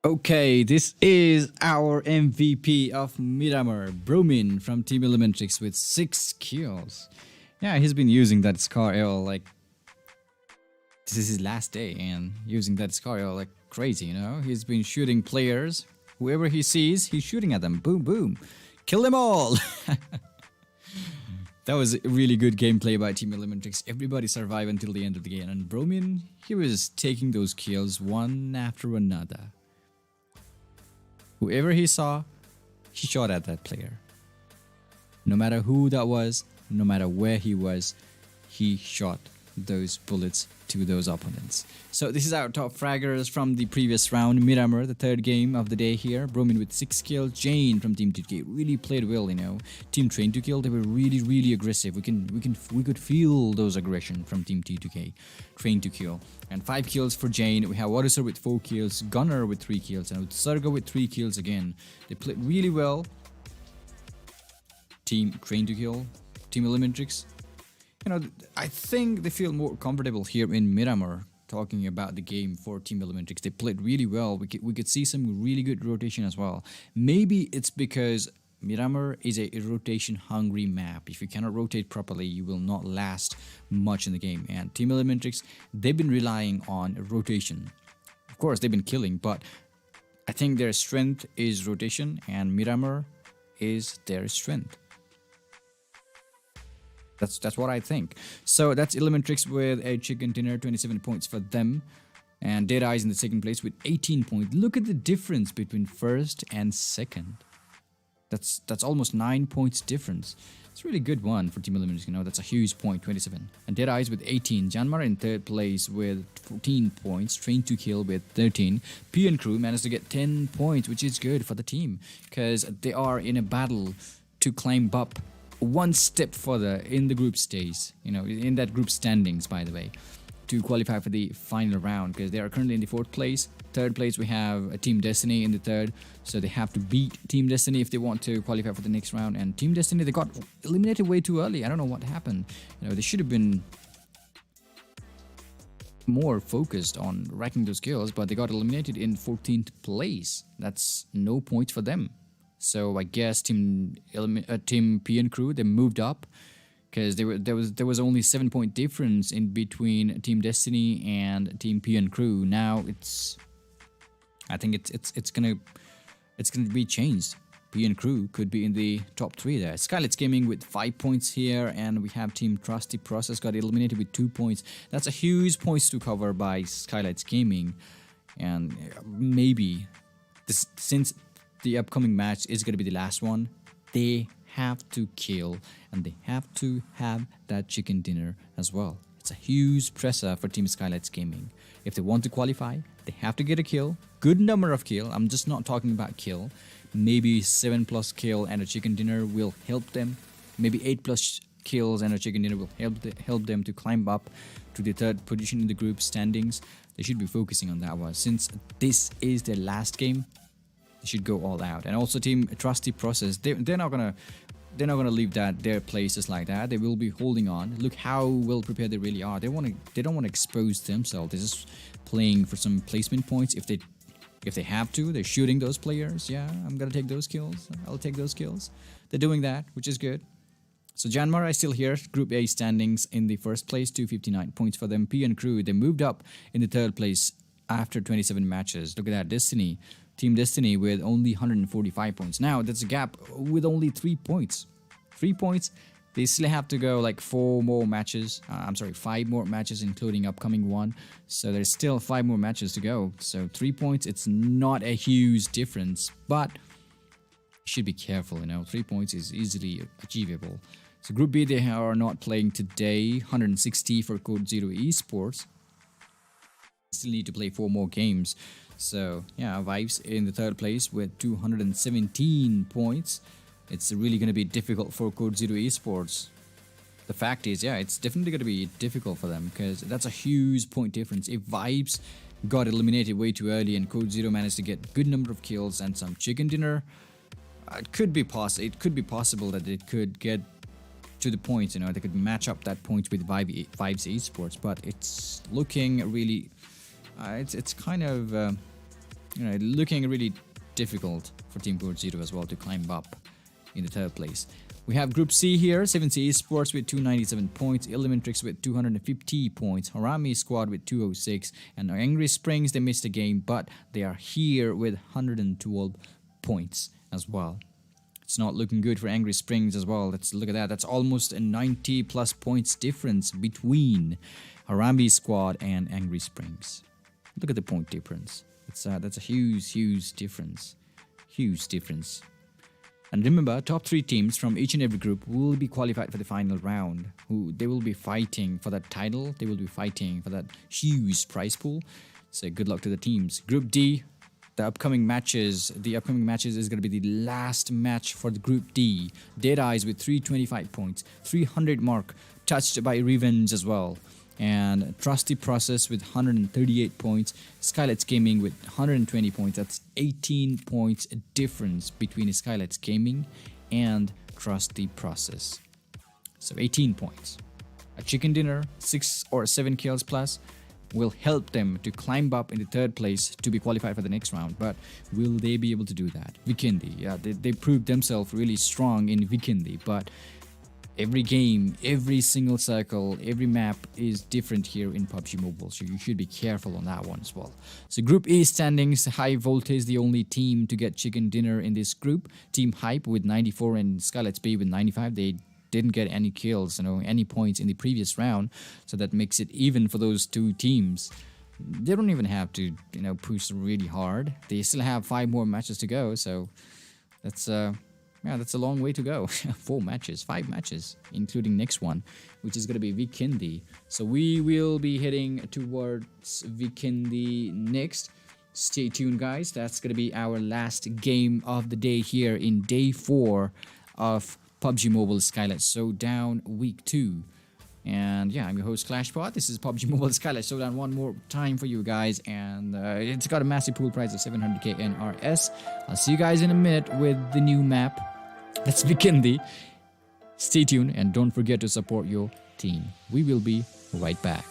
Okay, this is our MVP of Miramar, Bromin from Team ELEMENTRIX with 6 kills. Yeah, he's been using that Scar L like... This is his last day and using that Scar L like crazy, you know? He's been shooting players. Whoever he sees, he's shooting at them. Boom, boom. Kill them all! That was a really good gameplay by Team ELEMENTRIX. Everybody survived until the end of the game. And Bromin, he was taking those kills one after another. Whoever he saw, he shot at that player. No matter who that was, no matter where he was, he shot those bullets to those opponents. So this is our top fraggers from the previous round. Miramar, the third game of the day here. Bromin with 6 kills. Jane from Team 2K really played well, you know. Team Train to Kill, they were really aggressive. We could feel those aggression from Team T2K. Train to Kill. And 5 kills for Jane. We have WATERSIR with 4 kills, Gunner with 3 kills, and Sarga with 3 kills again. They played really well. Team Train to Kill, Team ELEMENTRIX. I think they feel more comfortable here in Miramar. Talking about the game for Team ELEMENTRIX, they played really well. We could see some really good rotation as well. Maybe it's because Miramar is a rotation-hungry map. If you cannot rotate properly, you will not last much in the game. And Team ELEMENTRIX, they've been relying on rotation. Of course, they've been killing, but I think their strength is rotation, and Miramar is their strength. That's what I think. So that's ELEMENTRIX with a chicken dinner, 27 points for them. And DEADEYES in the second place with 18 points. Look at the difference between first and second. That's almost 9 points difference. It's a really good one for Team ELEMENTRIX, that's a huge point, 27. And DEADEYES with 18. JYANMAARA in third place with 14 points. Train to Kill with 13. PN Crew managed to get 10 points, which is good for the team. Because they are in a battle to climb up one step further in the group stage, in that group standings, by the way, to qualify for the final round, because they are currently in the fourth place. Third place, we have a Team Destiny in the third, so they have to beat Team Destiny if they want to qualify for the next round. And Team Destiny, they got eliminated way too early. I don't know what happened. They should have been more focused on racking those kills, but they got eliminated in 14th place. That's no points for them. So I guess Team PN Crew, they moved up, because there was only 7-point difference in between Team Destiny and Team PN Crew. Now I think it's gonna be changed. PN Crew could be in the top 3 there. Skylightz Gaming with 5 points here, and we have Team Trusty Process got eliminated with 2 points. That's a huge points to cover by Skylightz Gaming, and maybe since the upcoming match is going to be the last one, they have to kill, and they have to have that chicken dinner as well. It's a huge pressure for Team Skylightz Gaming. If they want to qualify, they have to get a kill, good number of kill. I'm just not talking about kill. Maybe 7+ kill and a chicken dinner will help them. Maybe 8+ kills and a chicken dinner will help them to climb up to the third position in the group standings. They should be focusing on that one. Since this is their last game, they should go all out. And also Team Trusty Process, they're not gonna leave their places like that. They will be holding on. Look how well prepared they really are. They don't want to expose themselves. They're just playing for some placement points. If they have to, they're shooting those players. Yeah, I'm gonna take those kills. I'll take those kills. They're doing that, which is good. So JYANMAARA is still here. Group A standings in the first place, 259 points for them. PN Crew, they moved up in the third place after 27 matches. Look at that. Team Destiny with only 145 points. Now, that's a gap with only 3 points. 3 points. They still have to go like 5 more matches, including upcoming one. So there's still 5 more matches to go. So 3 points, it's not a huge difference, but you should be careful, 3 points is easily achievable. So Group B, they are not playing today. 160 for CODEZERO Esports. Still need to play 4 more games. So yeah, Vibes in the third place with 217 points. It's really going to be difficult for CODEZERO Esports. The fact is, yeah, it's definitely going to be difficult for them, because that's a huge point difference. If Vibes got eliminated way too early and CODEZERO managed to get good number of kills and some chicken dinner, it could be possible that it could get to the points, they could match up that points with Vibes Esports, but it's looking really it's kind of looking really difficult for Team CODEZERO as well to climb up in the third place. We have Group C here, 7C Esports with 297 points, ELEMENTRIX with 250 points, HARAME squad with 206, and Angry Springs, they missed a game, but they are here with 112 points as well. It's not looking good for Angry Springs as well. Let's look at that. That's almost a 90+ points difference between HARAME squad and Angry Springs. Look at the point difference. That's a huge difference. Huge difference. And remember, top 3 teams from each and every group will be qualified for the final round. They will be fighting for that title. They will be fighting for that huge prize pool. So good luck to the teams. Group D, the upcoming matches is going to be the last match for the Group D. DEADEYES with 325 points, 300 mark, touched by Revenge as well. And Trusty Process with 138 points, Skylightz Gaming with 120 points. That's 18 points difference between Skylightz Gaming and Trusty Process. So 18 points. a chicken dinner, 6 or 7 kills plus, will help them to climb up in the 3rd place to be qualified for the next round. But will they be able to do that? Vikendi, yeah, they proved themselves really strong in Vikendi, but every game, every single circle, every map is different here in PUBG Mobile, so you should be careful on that one as well. So Group A standings, High Voltage, the only team to get chicken dinner in this group. Team Hype with 94 and Skylightz Bay with 95. They didn't get any kills, any points in the previous round, so that makes it even for those two teams. They don't even have to, push really hard. They still have 5 more matches to go, so that's a long way to go. 5 matches, including next one, which is going to be Vikendi. So we will be heading towards Vikendi next. Stay tuned, guys. That's going to be our last game of the day here in day 4 of PUBG Mobile Skylightz Showdown Week 2. And yeah, I'm your host Clashpot. This is PUBG Mobile Skylightz Showdown one more time for you guys, and it's got a massive pool prize of 700k NRS. I'll see you guys in a minute with the new map. That's Vikendi. Stay tuned and don't forget to support your team. We will be right back.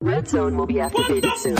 Red zone will be activated soon.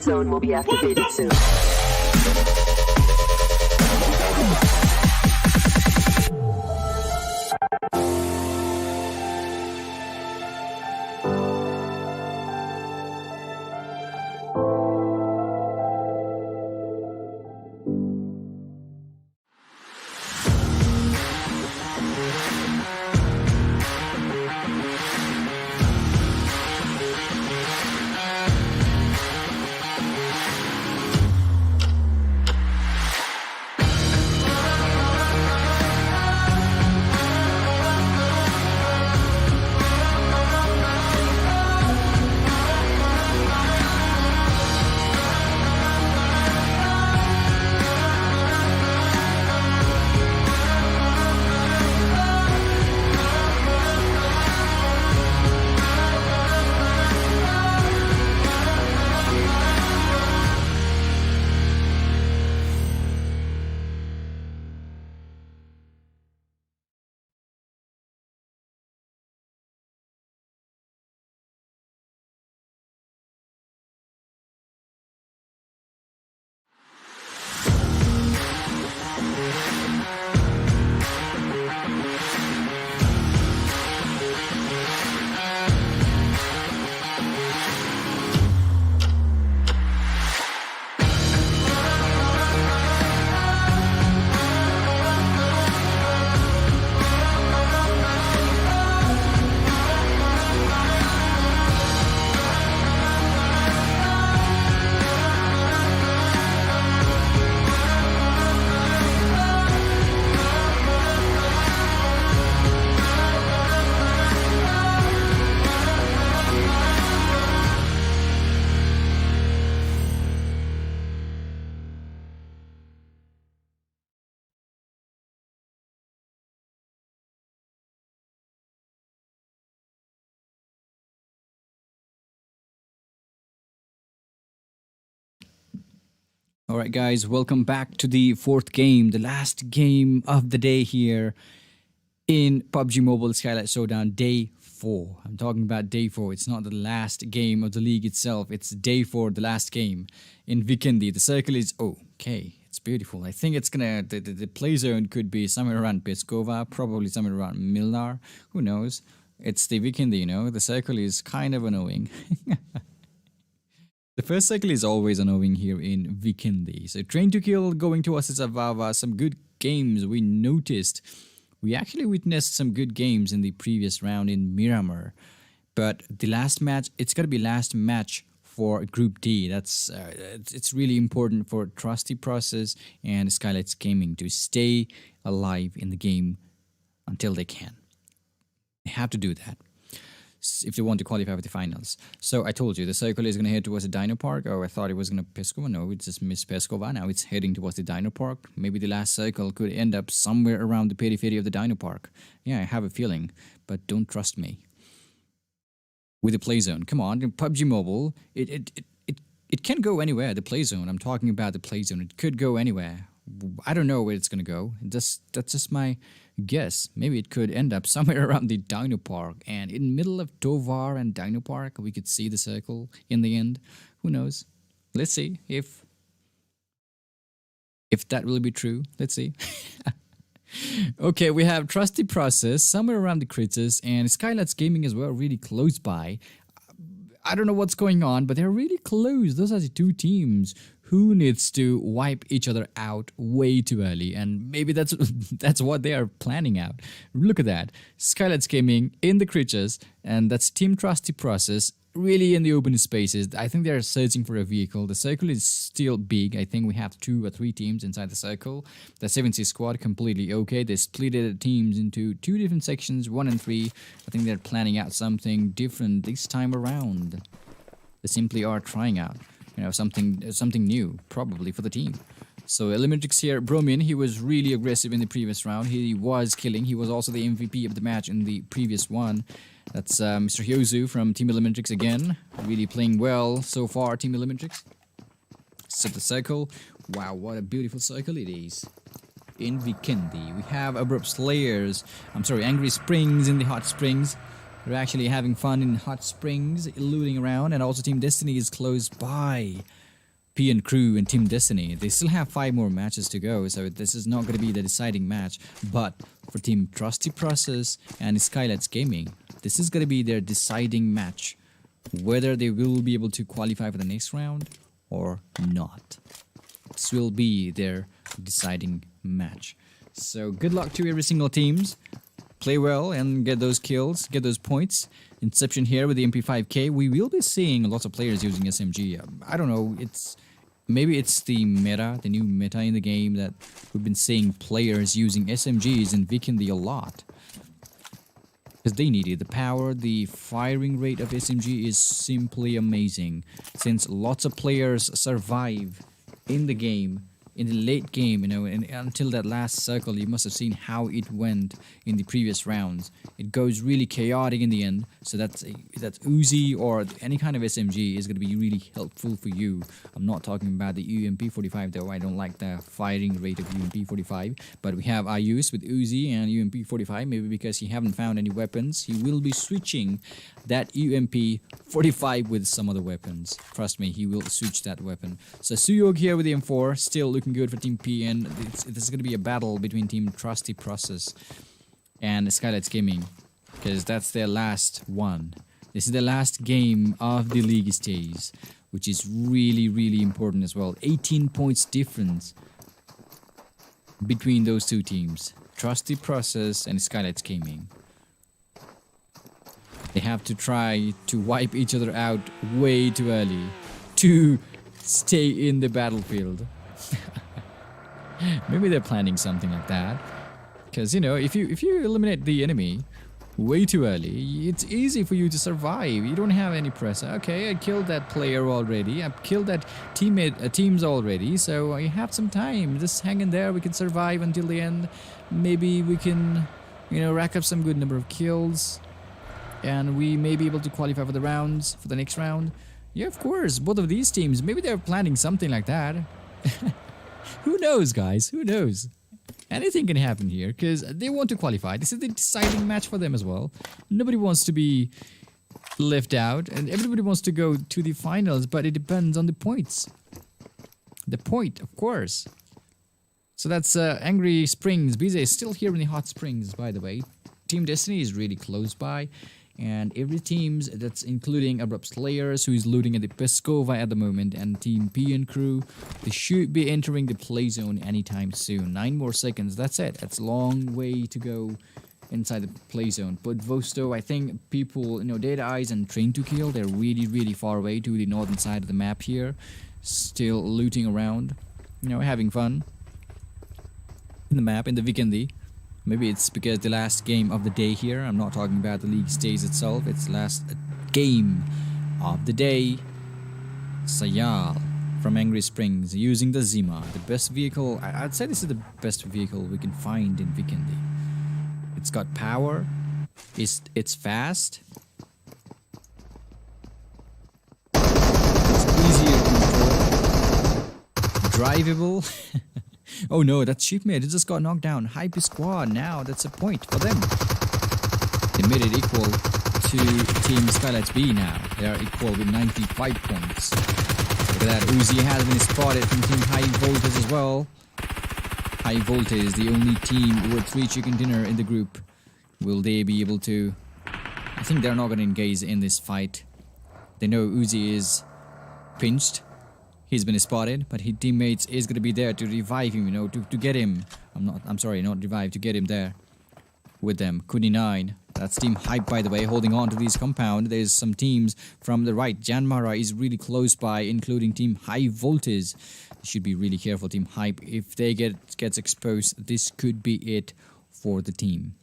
zone will be activated soon. Alright guys, welcome back to the fourth game, the last game of the day here in PUBG Mobile Skylightz Showdown, day 4. I'm talking about day 4, it's not the last game of the league itself, it's day 4, the last game in Vikendi. The circle is okay, it's beautiful. I think it's gonna, the play zone could be somewhere around Peskova, probably somewhere around Miramar, who knows. It's the Vikendi, you know, the circle is kind of annoying. The first cycle is always annoying here in Vikendi. So Train to Kill going to us is Avava. Some good games we noticed. We actually witnessed some good games in the previous round in Miramar. But the last match, it's got to be last match for Group D. That's it's really important for Trusty Process and Skylightz Gaming to stay alive in the game until they can. They have to do that if they want to qualify for the finals. So I told you, the circle is going to head towards the Dino Park. Oh, I thought it was going to Peskova. No, it just missed Peskova. Now it's heading towards the Dino Park. Maybe the last circle could end up somewhere around the periphery of the Dino Park. Yeah, I have a feeling, but don't trust me. With the play zone, come on, in PUBG Mobile, it can go anywhere, the play zone. I'm talking about the play zone. It could go anywhere. I don't know where it's going to go. That's just my guess. Maybe it could end up somewhere around the Dino Park, and in the middle of Tovar and Dino Park, we could see the circle in the end. Who knows? Let's see if that will be true. Let's see. Okay, we have Trusty Process somewhere around the critters, and Skylightz Gaming as well, really close by. I don't know what's going on, but they're really close. Those are the two teams who needs to wipe each other out way too early, and maybe that's what they are planning out. Look at that. Skylightz Gaming in the creatures, and that's Team Trusty Process really in the open spaces. I think they're searching for a vehicle. The circle is still big. I think we have 2 or 3 teams inside the circle. The 7C squad completely okay. They split the teams into 2 different sections, 1 and 3. I think they're planning out something different this time around. They simply are trying out, you know, something new, probably for the team. So ELEMENTRIX here, Bromin, he was really aggressive in the previous round. He was killing. He was also the MVP of the match in the previous one. That's Mr. Hyozu from Team ELEMENTRIX again. Really playing well so far, Team ELEMENTRIX. Set the circle. Wow, what a beautiful circle it is. In Vikendi, we have ABRUPT Slayers. Angry Springs in the hot springs. They're actually having fun in hot springs, looting around, and also Team Destiny is close by. PN Crew and Team Destiny. They still have 5 more matches to go, so this is not going to be the deciding match. But for Team Trusty Process and Skylightz Gaming, this is going to be their deciding match, whether they will be able to qualify for the next round or not. This will be their deciding match. So good luck to every single teams. Play well and get those kills, get those points. Inception here with the MP5K. We will be seeing lots of players using SMG. I don't know, maybe it's the meta, the new meta in the game, that we've been seeing players using SMGs in Vikendi a lot. Because they need it. The power, the firing rate of SMG is simply amazing. Since lots of players survive in the game, in the late game, you know, and until that last circle, you must have seen how it went in the previous rounds. It goes really chaotic in the end, so that's Uzi or any kind of SMG is going to be really helpful for you. I'm not talking about the UMP45 though. I don't like the firing rate of UMP45, but we have Ayus with Uzi and UMP45. Maybe because he haven't found any weapons, he will be switching that UMP45 with some other weapons. Trust me, he will switch that weapon. So Suyog here with the M4, still looking good for Team PN. This is going to be a battle between Team Trusty Process and Skylightz Gaming, because that's their last one. This is the last game of the league stage, which is really important as well. 18 points difference between those two teams, Trusty Process and Skylightz Gaming. They have to try to wipe each other out way too early to stay in the battlefield. Maybe they're planning something like that. Because, you know, if you eliminate the enemy way too early, it's easy for you to survive. You don't have any pressure. Okay, I killed that player already. I've killed that teams already. So I have some time. Just hang in there. We can survive until the end. Maybe we can, you know, rack up some good number of kills. And we may be able to qualify for the rounds, for the next round. Yeah, of course. Both of these teams, maybe they're planning something like that. Who knows, guys? Who knows? Anything can happen here, because they want to qualify. This is the deciding match for them as well. Nobody wants to be left out, and everybody wants to go to the finals, but it depends on the points. The point, of course. So that's Angry Springs. BZ is still here in the Hot Springs, by the way. Team Destiny is really close by. And every teams, that's including ABRUPT Slayers, who is looting at the Peskova at the moment, and Team PN Crew, they should be entering the play zone anytime soon. 9 more seconds, that's it. That's a long way to go inside the play zone. But Vosto, I think people, you know, DEADEYES and Train to Kill, they're really far away to the northern side of the map here. Still looting around, you know, having fun in the map, in the Vikendi. Maybe it's because the last game of the day here. I'm not talking about the league stage itself. It's the last game of the day. Sayal from Angry Springs using the Zima. The best vehicle. I'd say this is the best vehicle we can find in Vikendi. It's got power. It's fast. It's easier to control. Drivable. Oh no, that's Sheepmate. It just got knocked down. Hype squad now. That's a point for them. They made it equal to Team Skylightz B now. They are equal with 95 points. Look at that. Uzi has been spotted from Team High Voltage as well. High Voltage is the only team with 3 chicken dinner in the group. Will they be able to... I think they're not going to engage in this fight. They know Uzi is pinched. He's been spotted, but his teammates is going to be there to revive him, you know, to get him. I'm sorry, not revive, to get him there with them. Kuni 9, that's Team Hype, by the way, holding on to this compound. There's some teams from the right. JYANMAARA is really close by, including Team High Voltage. You should be really careful, Team Hype. If they gets exposed, this could be it for the team.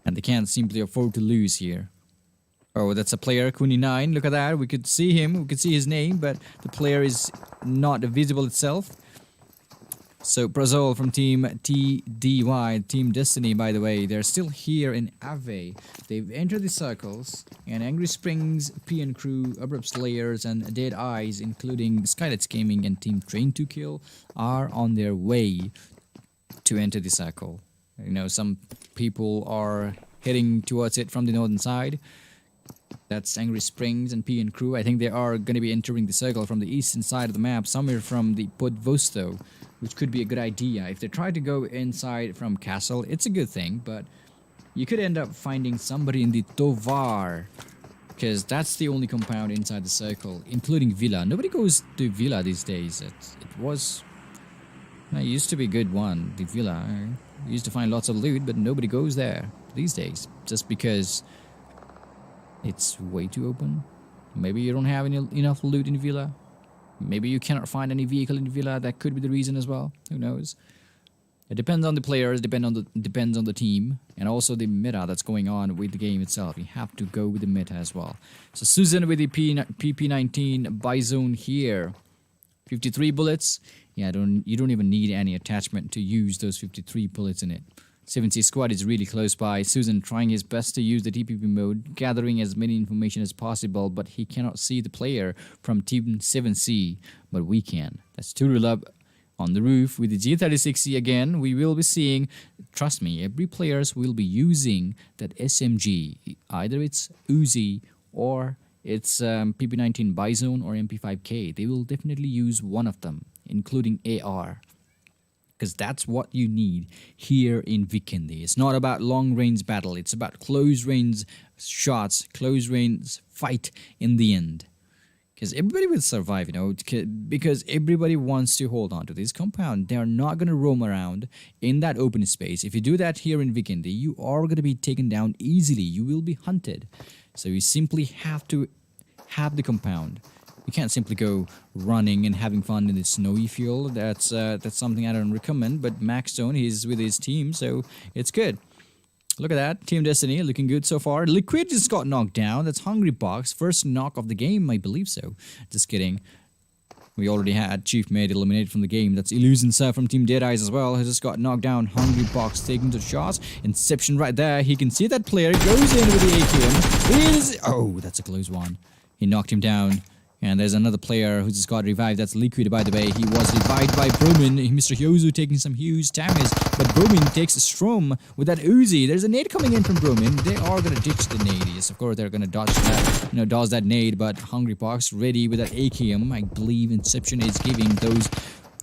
And they can't simply afford to lose here. Oh, that's a player, Kuni 9. Look at that. We could see him. We could see his name, but the player is not visible itself. So, Brazil from Team TDY, Team Destiny, by the way, they're still here in Ave. They've entered the circles, and Angry Springs, PN Crew, ABRUPT Slayers, and DEADEYES, including Skylightz Gaming and Team Train to Kill, are on their way to enter the circle. You know, some people are heading towards it from the northern side. That's Angry Springs and P and crew. I think they are going to be entering the circle from the eastern side of the map, somewhere from the Podvosto, which could be a good idea. If they try to go inside from Castle, it's a good thing, but you could end up finding somebody in the Tovar, because that's the only compound inside the circle, including Villa. Nobody goes to Villa these days. It used to be a good one, the Villa. You used to find lots of loot, but nobody goes there these days, just because it's way too open. Maybe you don't have enough loot in Villa. Maybe you cannot find any vehicle in Villa. That could be the reason as well. Who knows? It depends on the players, depends on the team, and also the meta that's going on with the game itself. You have to go with the meta as well. So Susan with the PP19 Bizone here. 53 bullets. Yeah, you don't even need any attachment to use those 53 bullets in it. 7C squad is really close by. Susan trying his best to use the TPP mode, gathering as many information as possible, but he cannot see the player from Team 7C, but we can. That's Turulab on the roof with the G36C again. We will be seeing, trust me, every players will be using that SMG. Either it's Uzi or it's PP19 Bizone or MP5K. They will definitely use one of them, including AR. Because that's what you need here in Vikendi. It's not about long-range battle. It's about close-range shots, close-range fight in the end. Because everybody will survive, you know, because everybody wants to hold on to this compound. They are not going to roam around in that open space. If you do that here in Vikendi, you are going to be taken down easily. You will be hunted. So you simply have to have the compound. You can't simply go running and having fun in the snowy field. That's something I don't recommend. But Max Stone, he's with his team, so it's good. Look at that. Team Destiny looking good so far. Liquid just got knocked down. That's Hungry Box. First knock of the game, I believe so. Just kidding. We already had Chief Mate eliminated from the game. That's Illusion Sir from Team Deadeyees as well. He just got knocked down. Hungry Box taking the shots. Inception right there. He can see that player. Goes in with the AKM. Oh, that's a close one. He knocked him down. And there's another player who just got revived. That's Liquid, by the way. He was revived by Bromin. Mr. Hyozu taking some huge damage. But Bromin takes a Strom with that Uzi. There's a nade coming in from Bromin. They are going to ditch the nade. Yes, of course, they're going to dodge that nade. But Hungry Box ready with that AKM. I believe Inception is giving those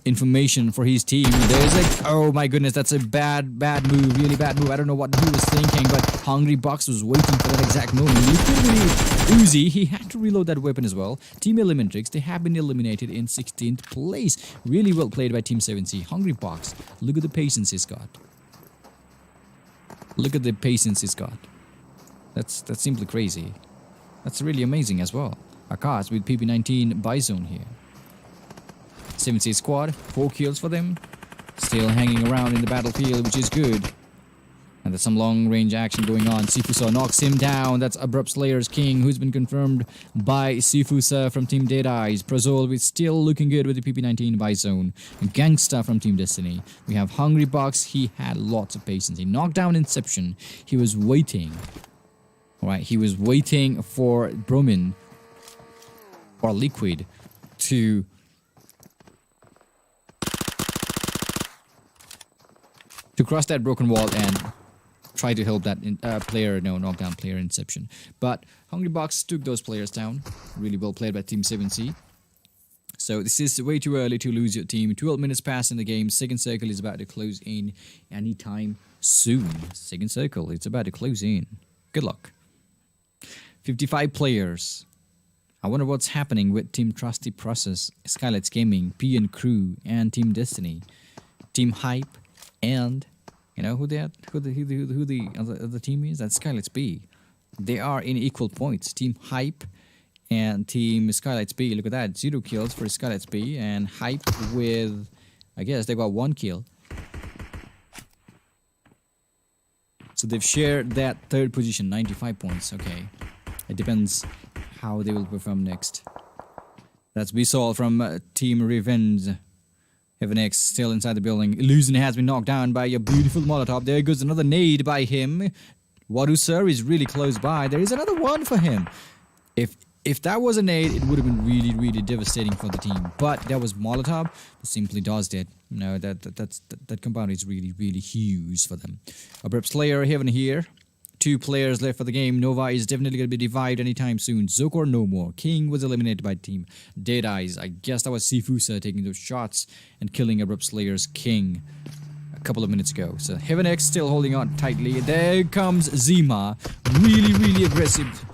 information for his team. There's like, oh my goodness, that's a bad move, really bad move. I don't know what he was thinking, but Hungry Box was waiting for that exact moment. Uzi, he had to reload that weapon as well. Team ELEMENTRIX, they have been eliminated in 16th place. Really well played by Team 7C. Hungry Box, look at the patience he's got. Look at the patience he's got. That's simply crazy. That's really amazing as well. Akash with PP19 Bizone here. 7C squad, 4 kills for them. Still hanging around in the battlefield, which is good. And there's some long-range action going on. Sifusa knocks him down. That's Abrupt Slayer's King, who's been confirmed by Sifusa from Team Deadeyees. Prozol is still looking good with the PP19 Bizone. Gangsta from Team Destiny. We have Hungry Box. He had lots of patience. He knocked down Inception. He was waiting. Alright, he was waiting for Bromin or Liquid to cross that broken wall and try to help that knockdown player Inception. But Hungry Box took those players down. Really well played by Team 7C. So this is way too early to lose your team. 12 minutes past in the game. Second circle is about to close in anytime soon. Second circle, it's about to close in. Good luck. 55 players. I wonder what's happening with Team Trusty Process, Skylightz Gaming, P and Crew, and Team Destiny. Team Hype, and you know who the other team is? That's Skylightz B. They are in equal points. Team Hype and Team Skylightz B. Look at that, 0 kills for Skylightz B, and Hype with, I guess they got 1 kill. So they've shared that third position, 95 points. Okay, it depends how they will perform next. That's Bisol from Team Revenge. Heaven X still inside the building. Illusion has been knocked down by a beautiful Molotov. There goes another nade by him. WaruSir is really close by. There is another one for him. If that was a nade, it would have been really devastating for the team. But that was Molotov. They simply dodged it. No, that compound is really huge for them. Abrupt Slayer Heaven here. 2 players left for the game. Nova is definitely going to be revived anytime soon. Zokor no more. King was eliminated by team Deadeyes. I guess that was Sifusa taking those shots and killing ABRUPT Slayer's King a couple of minutes ago. So HeavenX still holding on tightly. There comes Zima. Really aggressive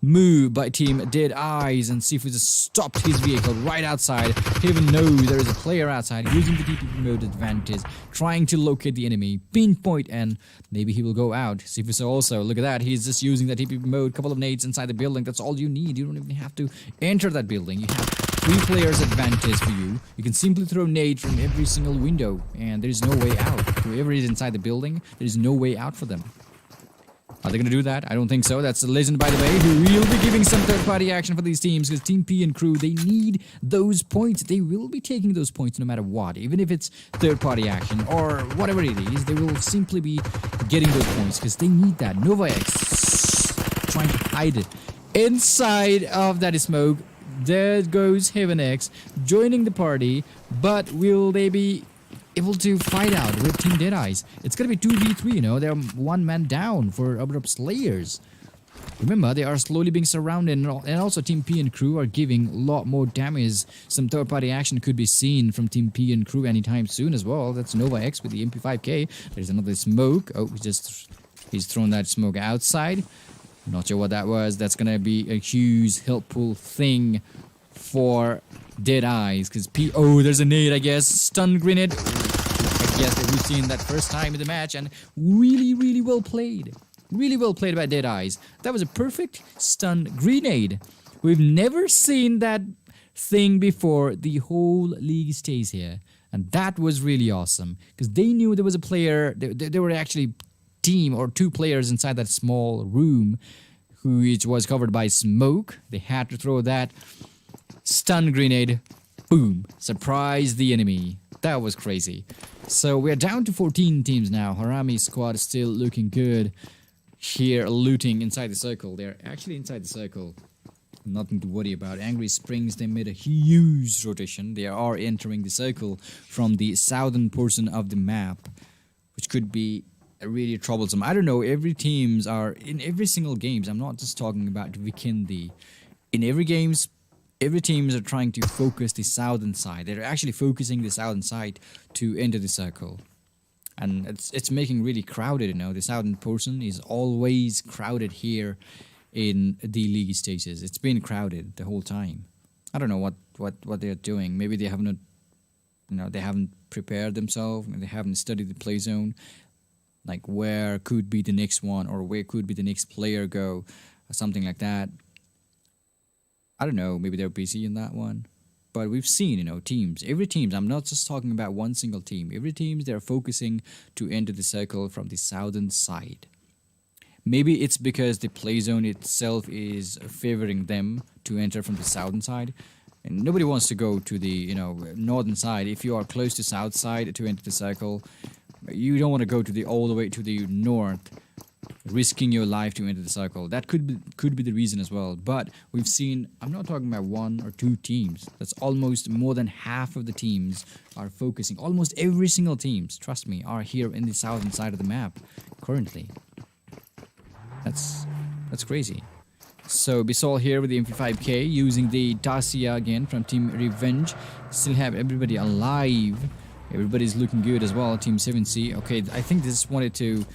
move by team Deadeyes, and Sifusa stopped his vehicle right outside. Heaven knows there is a player outside using the TP mode advantage, trying to locate the enemy, pinpoint, and maybe he will go out. Sifusa also, look at that, he's just using the TP mode, couple of nades inside the building. That's all you need. You don't even have to enter that building. You have 3 players advantage for you. You can simply throw nades from every single window, and there is no way out. Whoever is inside the building, there is no way out for them. Are they going to do that? I don't think so. That's a legend, by the way, who will be giving some third-party action for these teams, because Team P and crew, they need those points. They will be taking those points no matter what. Even if it's third-party action or whatever it is, they will simply be getting those points because they need that. Nova X trying to hide it inside of that smoke. There goes Heaven X joining the party, but will they be able to fight out with Team Deadeyes? It's gonna be 2v3, you know. They're 1 man down for ABRUPT Slayers. Remember, they are slowly being surrounded, and also Team P and crew are giving a lot more damage. Some third-party action could be seen from Team P and crew anytime soon as well. That's Nova X with the MP5K. There's another smoke. Oh, he's thrown that smoke outside. Not sure what that was. That's gonna be a huge helpful thing for Deadeyes, because oh, there's a nade, I guess. Stun grenade. I guess that we've seen that first time in the match, and really well played. Really well played by Deadeyes. That was a perfect stun grenade. We've never seen that thing before. The whole league stays here, and that was really awesome, because they knew there was a player. There were actually team or 2 players inside that small room, which was covered by smoke. They had to throw that stun grenade, boom, surprise the enemy. That was crazy. So we're down to 14 teams now. Harame squad is still looking good here, looting inside the circle. They're actually inside the circle. Nothing to worry about. Angry Springs, they made a huge rotation. They are entering the circle from the southern portion of the map, which could be really troublesome. I don't know, every teams are in every single games. I'm not just talking about Vikendi. In every games, every teams are trying to focus the southern side. They're actually focusing the southern side to enter the circle, and it's making really crowded. You know, the southern portion is always crowded here in the league stages. It's been crowded the whole time. I don't know what they're doing. Maybe they haven't, you know, they haven't prepared themselves. They haven't studied the play zone, like where could be the next one or where could be the next player go, or something like that. I don't know, maybe they're busy in that one. But we've seen, you know, teams, every teams, I'm not just talking about one single team. Every teams, they're focusing to enter the circle from the southern side. Maybe it's because the play zone itself is favoring them to enter from the southern side. And nobody wants to go to the, you know, northern side. If you are close to south side to enter the circle, you don't want to go to the all the way to the north, risking your life to enter the circle. That could be the reason as well. But we've seen, I'm not talking about 1 or 2 teams. That's almost more than half of the teams are focusing. Almost every single teams, trust me, are here in the southern side of the map currently. That's crazy. So Bisol here with the MP5K using the Dacia again from Team Revenge. Still have everybody alive. Everybody's looking good as well. Team 7C. Okay, I think they just wanted to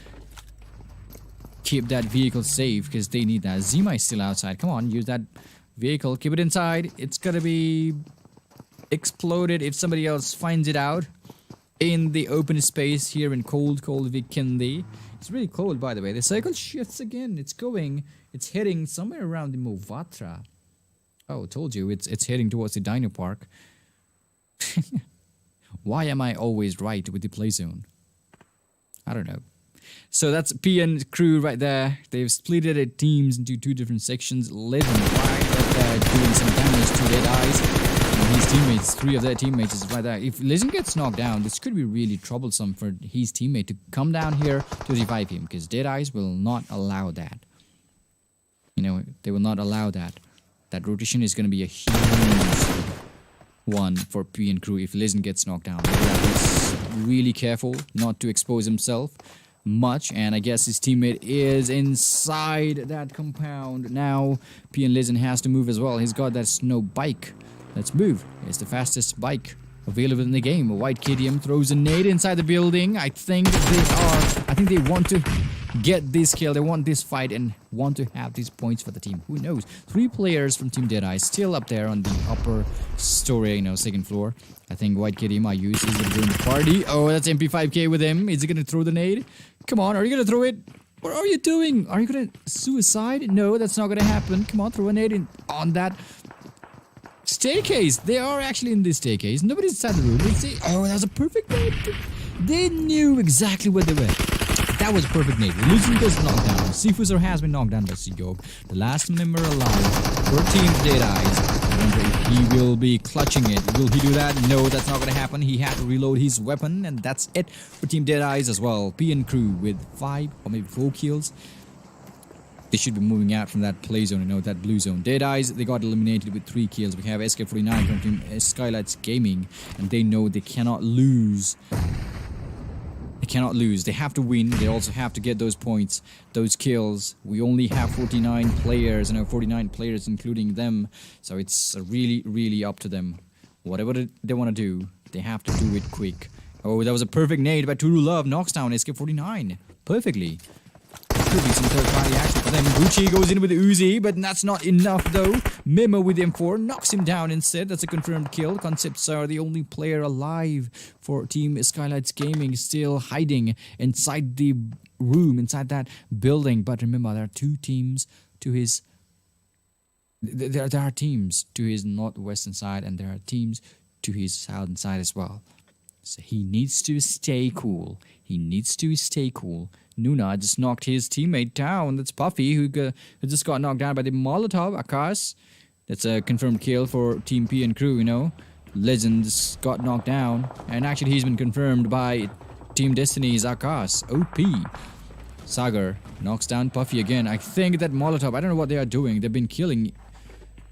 keep that vehicle safe because they need that. Zima is still outside. Come on, use that vehicle. Keep it inside. It's gonna be exploded if somebody else finds it out in the open space here in cold Vikendi. It's really cold, by the way. The cycle shifts again. It's heading somewhere around the Movatra. Oh, told you, it's heading towards the Dino Park. Why am I always right with the play zone? I don't know. So that's P and crew right there. They've split their teams into 2 different sections. Legend right there doing some damage to Deadeyes. And his teammates, 3 of their teammates is right there. If Legend gets knocked down, this could be really troublesome for his teammate to come down here to revive him, because Deadeyes will not allow that. You know, they will not allow that. That rotation is going to be a huge one for P and crew if Legend gets knocked down. He's really careful not to expose himself. much, and I guess his teammate is inside that compound. Now PN Legend has to move as well. He's got that snow bike. Let's move. It's the fastest bike available in the game. White KDM throws a nade inside the building. I think they want to get this kill. They want this fight and want to have these points for the team. Who knows? 3 players from Team Deadeye still up there on the upper story, second floor. I think White KDM I use is going to join the party. Oh, that's MP5K with him. Is he going to throw the nade? Come on, are you going to throw it? What are you doing? Are you going to suicide? No, that's not going to happen. Come on, throw a nade on that staircase. They are actually in this staircase. Nobody's inside the room. Oh, that was a perfect nade. They knew exactly where they were. That was a perfect nade. Losing gets knocked down. Sifuser has been knocked down by Seogok. The last member alive for Team Deadeyes. I wonder if he will be clutching it. Will he do that? No, that's not going to happen. He had to reload his weapon, and that's it for Team Deadeyes as well. PN Crew with 5 or maybe 4 kills. They should be moving out from that play zone, that blue zone. Deadeyes, they got eliminated with 3 kills. We have SK49 from Team Skylightz Gaming, and they know they cannot lose. They cannot lose. They have to win. They also have to get those points, those kills. We only have 49 players, 49 players including them. So it's really, really up to them. Whatever they want to do, they have to do it quick. Oh, that was a perfect nade by Turu Love. Knocks down SK49 perfectly. Could be some third-party action for them. Gucci goes in with the Uzi, but that's not enough though. Memo with M4 knocks him down instead. That's a confirmed kill. CODEZERO, the only player alive for Team Skylightz Gaming, still hiding inside the room, inside that building. But remember, there are 2 teams to his... There are teams to his northwestern side, and there are teams to his southern side as well. So he needs to stay cool. He needs to stay cool. Nuna just knocked his teammate down. That's Puffy, who just got knocked down by the Molotov, Akash. That's a confirmed kill for Team P and Crew, Legend just got knocked down. And actually, he's been confirmed by Team Destiny's Akash. OP. Sagar knocks down Puffy again. I think that Molotov, I don't know what they are doing. They've been killing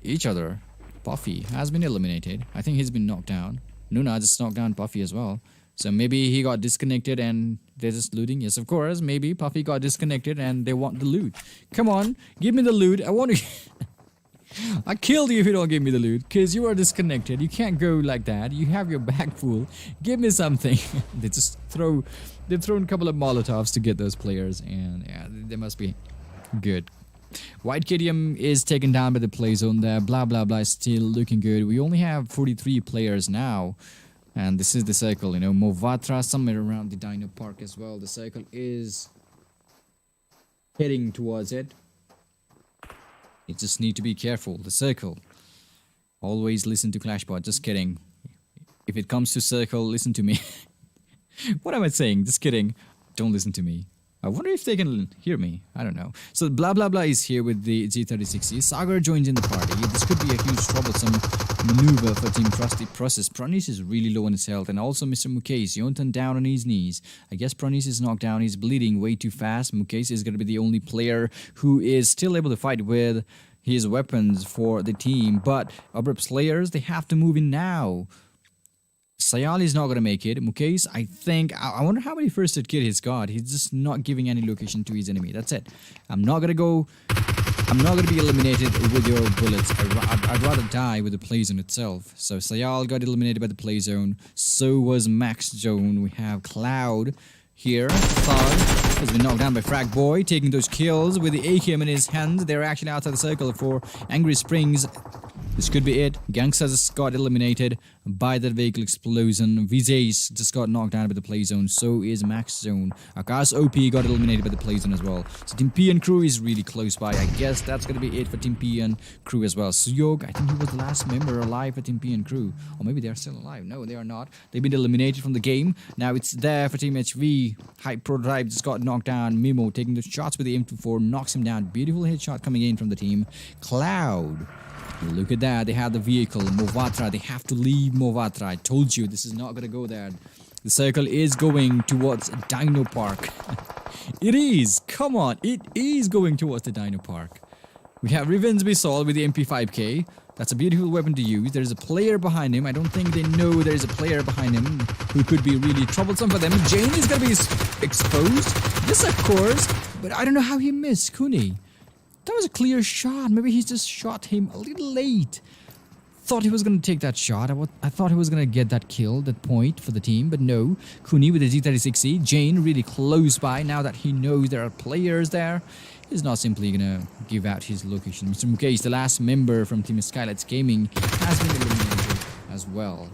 each other. Puffy has been eliminated. I think he's been knocked down. Nuna just knocked down Puffy as well. So maybe he got disconnected and they're just looting. Yes, of course. Maybe Puffy got disconnected and they want the loot. Come on, give me the loot. I want to... I killed you if you don't give me the loot, because you are disconnected. You can't go like that. You have your bag full. Give me something. They've thrown a couple of Molotovs to get those players, and yeah, they must be good. White KDM is taken down by the play zone there. Blah blah blah is still looking good. We only have 43 players now. And this is the circle, Movatra somewhere around the Dino Park as well. The circle is heading towards it. You just need to be careful. The circle. Always listen to Clashbot. Just kidding. If it comes to circle, listen to me. What am I saying? Just kidding. Don't listen to me. I wonder if they can hear me. I don't know. So blah blah blah is here with the G36C. Sagar joins in the party. This could be a huge troublesome maneuver for Team Trusty Process. Pranis is really low on his health, and also Mr. Mukesh. Yontan down on his knees. I guess Pranis is knocked down. He's bleeding way too fast. Mukesh is going to be the only player who is still able to fight with his weapons for the team. But ABRUPT Slayers, they have to move in now. Sayal is not going to make it. Mukesh, I wonder how many first aid kit he's got. He's just not giving any location to his enemy. That's it. I'm not going to be eliminated with your bullets. I'd rather die with the play zone itself. So Sayal got eliminated by the play zone. So was Max Zone. We have Cloud here. Thug has been knocked down by Frag Boy, taking those kills with the AKM in his hand. They're actually outside the circle for Angry Springs. This could be it. Gangsta just got eliminated by that vehicle explosion. Vijay just got knocked down by the play zone. So is Max Zone. Akash OP got eliminated by the play zone as well. So Team P and Crew is really close by. I guess that's going to be it for Team P and Crew as well. Suyog, I think he was the last member alive for Team P and Crew. Or maybe they are still alive. No, they are not. They've been eliminated from the game. Now it's there for Team HV. Hype Prototype just got knocked down. Mimo taking the shots with the M24. Knocks him down. Beautiful headshot coming in from the team. Cloud. Look at that, they have the vehicle, Movatra, they have to leave Movatra. I told you, this is not going to go there. The circle is going towards Dino Park. It is, come on, it is going towards the Dino Park. We have Revenge Bisol with the MP5K. That's a beautiful weapon to use. There's a player behind him. I don't think they know there's a player behind him who could be really troublesome for them. Jane is going to be exposed. Yes, of course. But I don't know how he missed Kuni. That was a clear shot. Maybe he just shot him a little late. Thought he was going to take that shot. I thought he was going to get that kill, that point for the team. But no. Kuni with the G36C. Jane really close by now that he knows there are players there. He's not simply gonna give out his location. Mr. Mukesh, the last member from Team Skylightz Gaming, has been eliminated as well.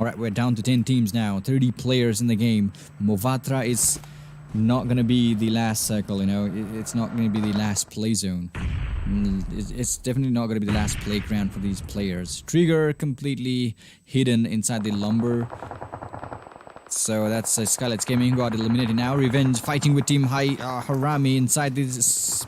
Alright, we're down to 10 teams now. 30 players in the game. Movatra is not gonna be the last circle, you know. It's not gonna be the last play zone. It's definitely not gonna be the last playground for these players. Trigger completely hidden inside the lumber. So that's Skylightz Gaming got eliminated now. Revenge fighting with Team Harame inside this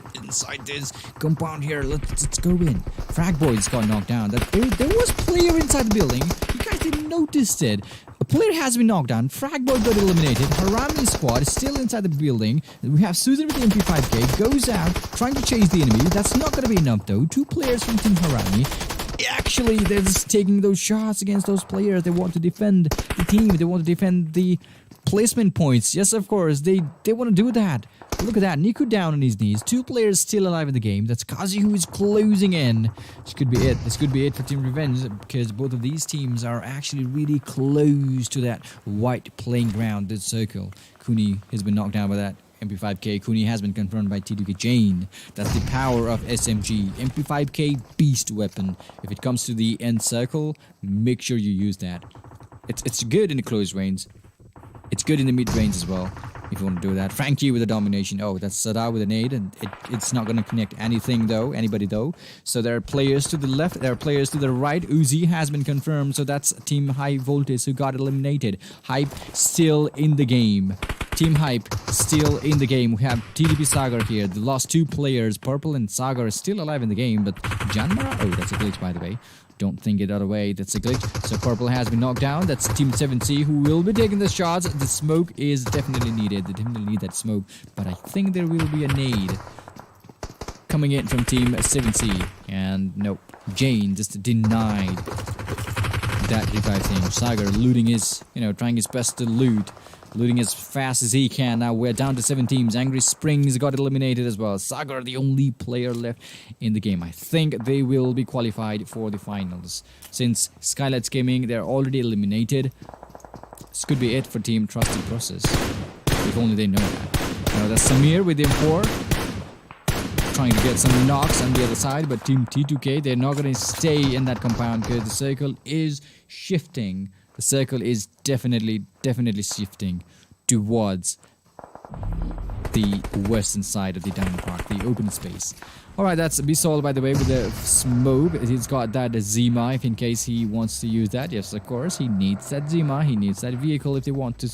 compound here. Let's go in. Frag Boys got knocked down. There was player inside the building. You guys didn't notice it. A player has been knocked down. Frag Boy got eliminated. Harame squad is still inside the building. We have Susan with the MP5K. Goes out trying to chase the enemy. That's not going to be enough though. 2 players from Team Harame. Actually, they're just taking those shots against those players. They want to defend the team. They want to defend the placement points. Yes, of course, they want to do that. Look at that. Niku down on his knees. 2 players still alive in the game. That's Kazi who is closing in. This could be it. This could be it for Team Revenge because both of these teams are actually really close to that white playing ground, this circle. Kuni has been knocked down by that MP5K. Kuni has been confirmed by T2K Jane. That's the power of SMG. MP5K beast weapon. If it comes to the end circle, make sure you use that. It's good in the close range. It's good in the mid range as well. If you want to do that. Frankie with a domination. Oh, that's Sada with a nade, and it's not going to connect anything though. Anybody though. So there are players to the left. There are players to the right. Uzi has been confirmed. So that's Team High Voltage who got eliminated. Hype still in the game. Team Hype still in the game. We have TDP Sagar here. The last 2 players, Purple and Sagar, are still alive in the game. But JYANMAARA, oh, that's a glitch by the way. Don't think it other way. That's a glitch. So Purple has been knocked down. That's Team 7C who will be taking the shots. The smoke is definitely needed. They definitely need that smoke. But I think there will be a nade coming in from Team 7C. And nope. Jane just denied that revive thing. Sagar looting his, trying his best to loot. Looting as fast as he can. Now we're down to 7 teams. Angry Springs got eliminated as well. Sagar, the only player left in the game. I think they will be qualified for the finals. Since Skylightz Gaming, they're already eliminated. This could be it for Team Trusty Process. If only they know that. Now that's Samir with the M4. Trying to get some knocks on the other side. But Team T2K, they're not going to stay in that compound because the circle is shifting. The circle is definitely shifting towards the western side of the diamond park, the open space. Alright, that's Bisol by the way with the smoke. He's got that Zima if in case he wants to use that. Yes, of course, he needs that Zima. He needs that vehicle if they want to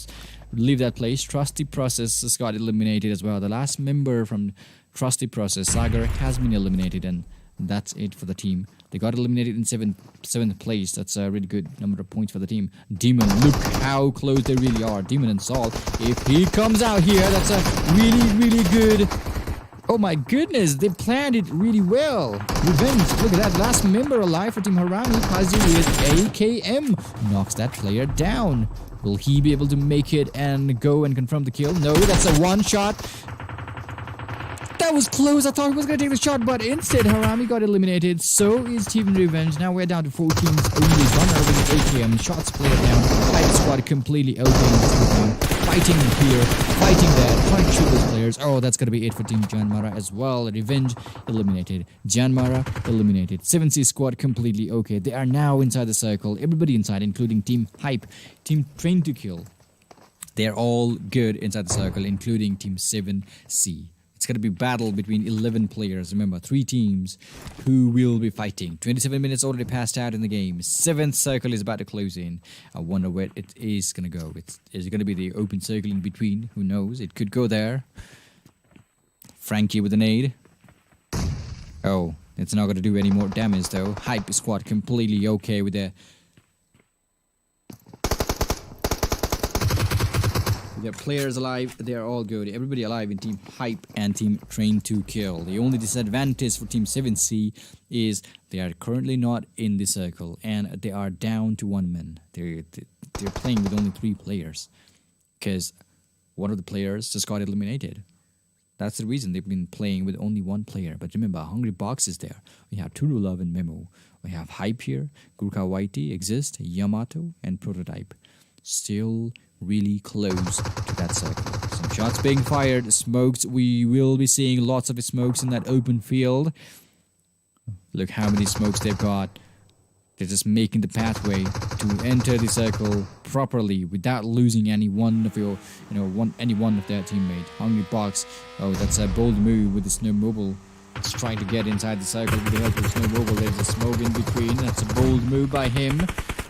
leave that place. Trusty Process has got eliminated as well. The last member from Trusty Process, Sagar, has been eliminated, and that's it for the team. They got eliminated in 7th place. That's a really good number of points for the team. Demon, look how close they really are. Demon and Salt. If he comes out here, that's a really good... Oh my goodness, they planned it really well. Revenge, look at that. Last member alive for Team Harame. Kazi with AKM knocks that player down. Will he be able to make it and go and confirm the kill? No, that's a 1 shot. That was close. I thought he was going to take the shot, but instead Harame got eliminated. So is Team Revenge. Now we're down to 4 teams only. Runner with AKM. Shots player down. Fight squad completely open. Fighting here. Fighting there. Trying to shoot those players. Oh, that's going to be it for Team JYANMAARA as well. Revenge eliminated. JYANMAARA eliminated. 7C squad completely okay. They are now inside the circle. Everybody inside, including Team Hype. Team Train to Kill. They're all good inside the circle, including Team 7C. It's going to be battle between 11 players. Remember, 3 teams who will be fighting. 27 minutes already passed out in the game. 7th circle is about to close in. I wonder where it is going to go. Is it going to be the open circle in between? Who knows? It could go there. Frankie with a nade. Oh, it's not going to do any more damage though. Hype squad completely okay with their... The players alive, they are all good. Everybody alive in Team Hype and Team Train to Kill. The only disadvantage for Team 7C is they are currently not in the circle and they are down to 1 man. They're playing with only 3 players because one of the players just got eliminated. That's the reason they've been playing with only 1 player. But remember, Hungry Box is there. We have Turulov and Memo. We have Hype here, Gurkha Whitey, Exist, Yamato, and Prototype. Still really close to that circle. Some shots being fired, smokes. We will be seeing lots of smokes in that open field. Look how many smokes they've got. They're just making the pathway to enter the circle properly without losing any one of your, any one of their teammates. Hungry Box, oh, that's a bold move with the snowmobile. It's trying to get inside the circle with the help of the snowmobile. There's a smoke in between. That's a bold move by him.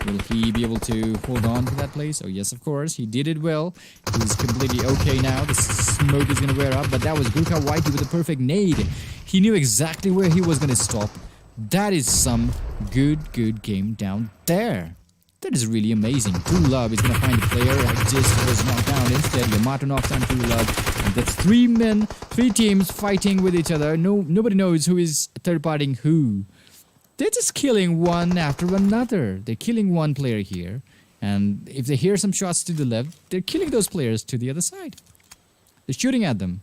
Will he be able to hold on to that place? Oh, yes, of course. He did it well. He's completely okay now. The smoke is going to wear up, but that was Gurkha Whitey with a perfect nade. He knew exactly where he was going to stop. That is some good game down there. That is really amazing. True Love is going to find a player. Just was knocked down instead. Yamato knocks down True Love. And that's 3 men, 3 teams fighting with each other. Nobody knows who is third-partying who. They're just killing one after another. They're killing one player here. And if they hear some shots to the left, they're killing those players to the other side. They're shooting at them.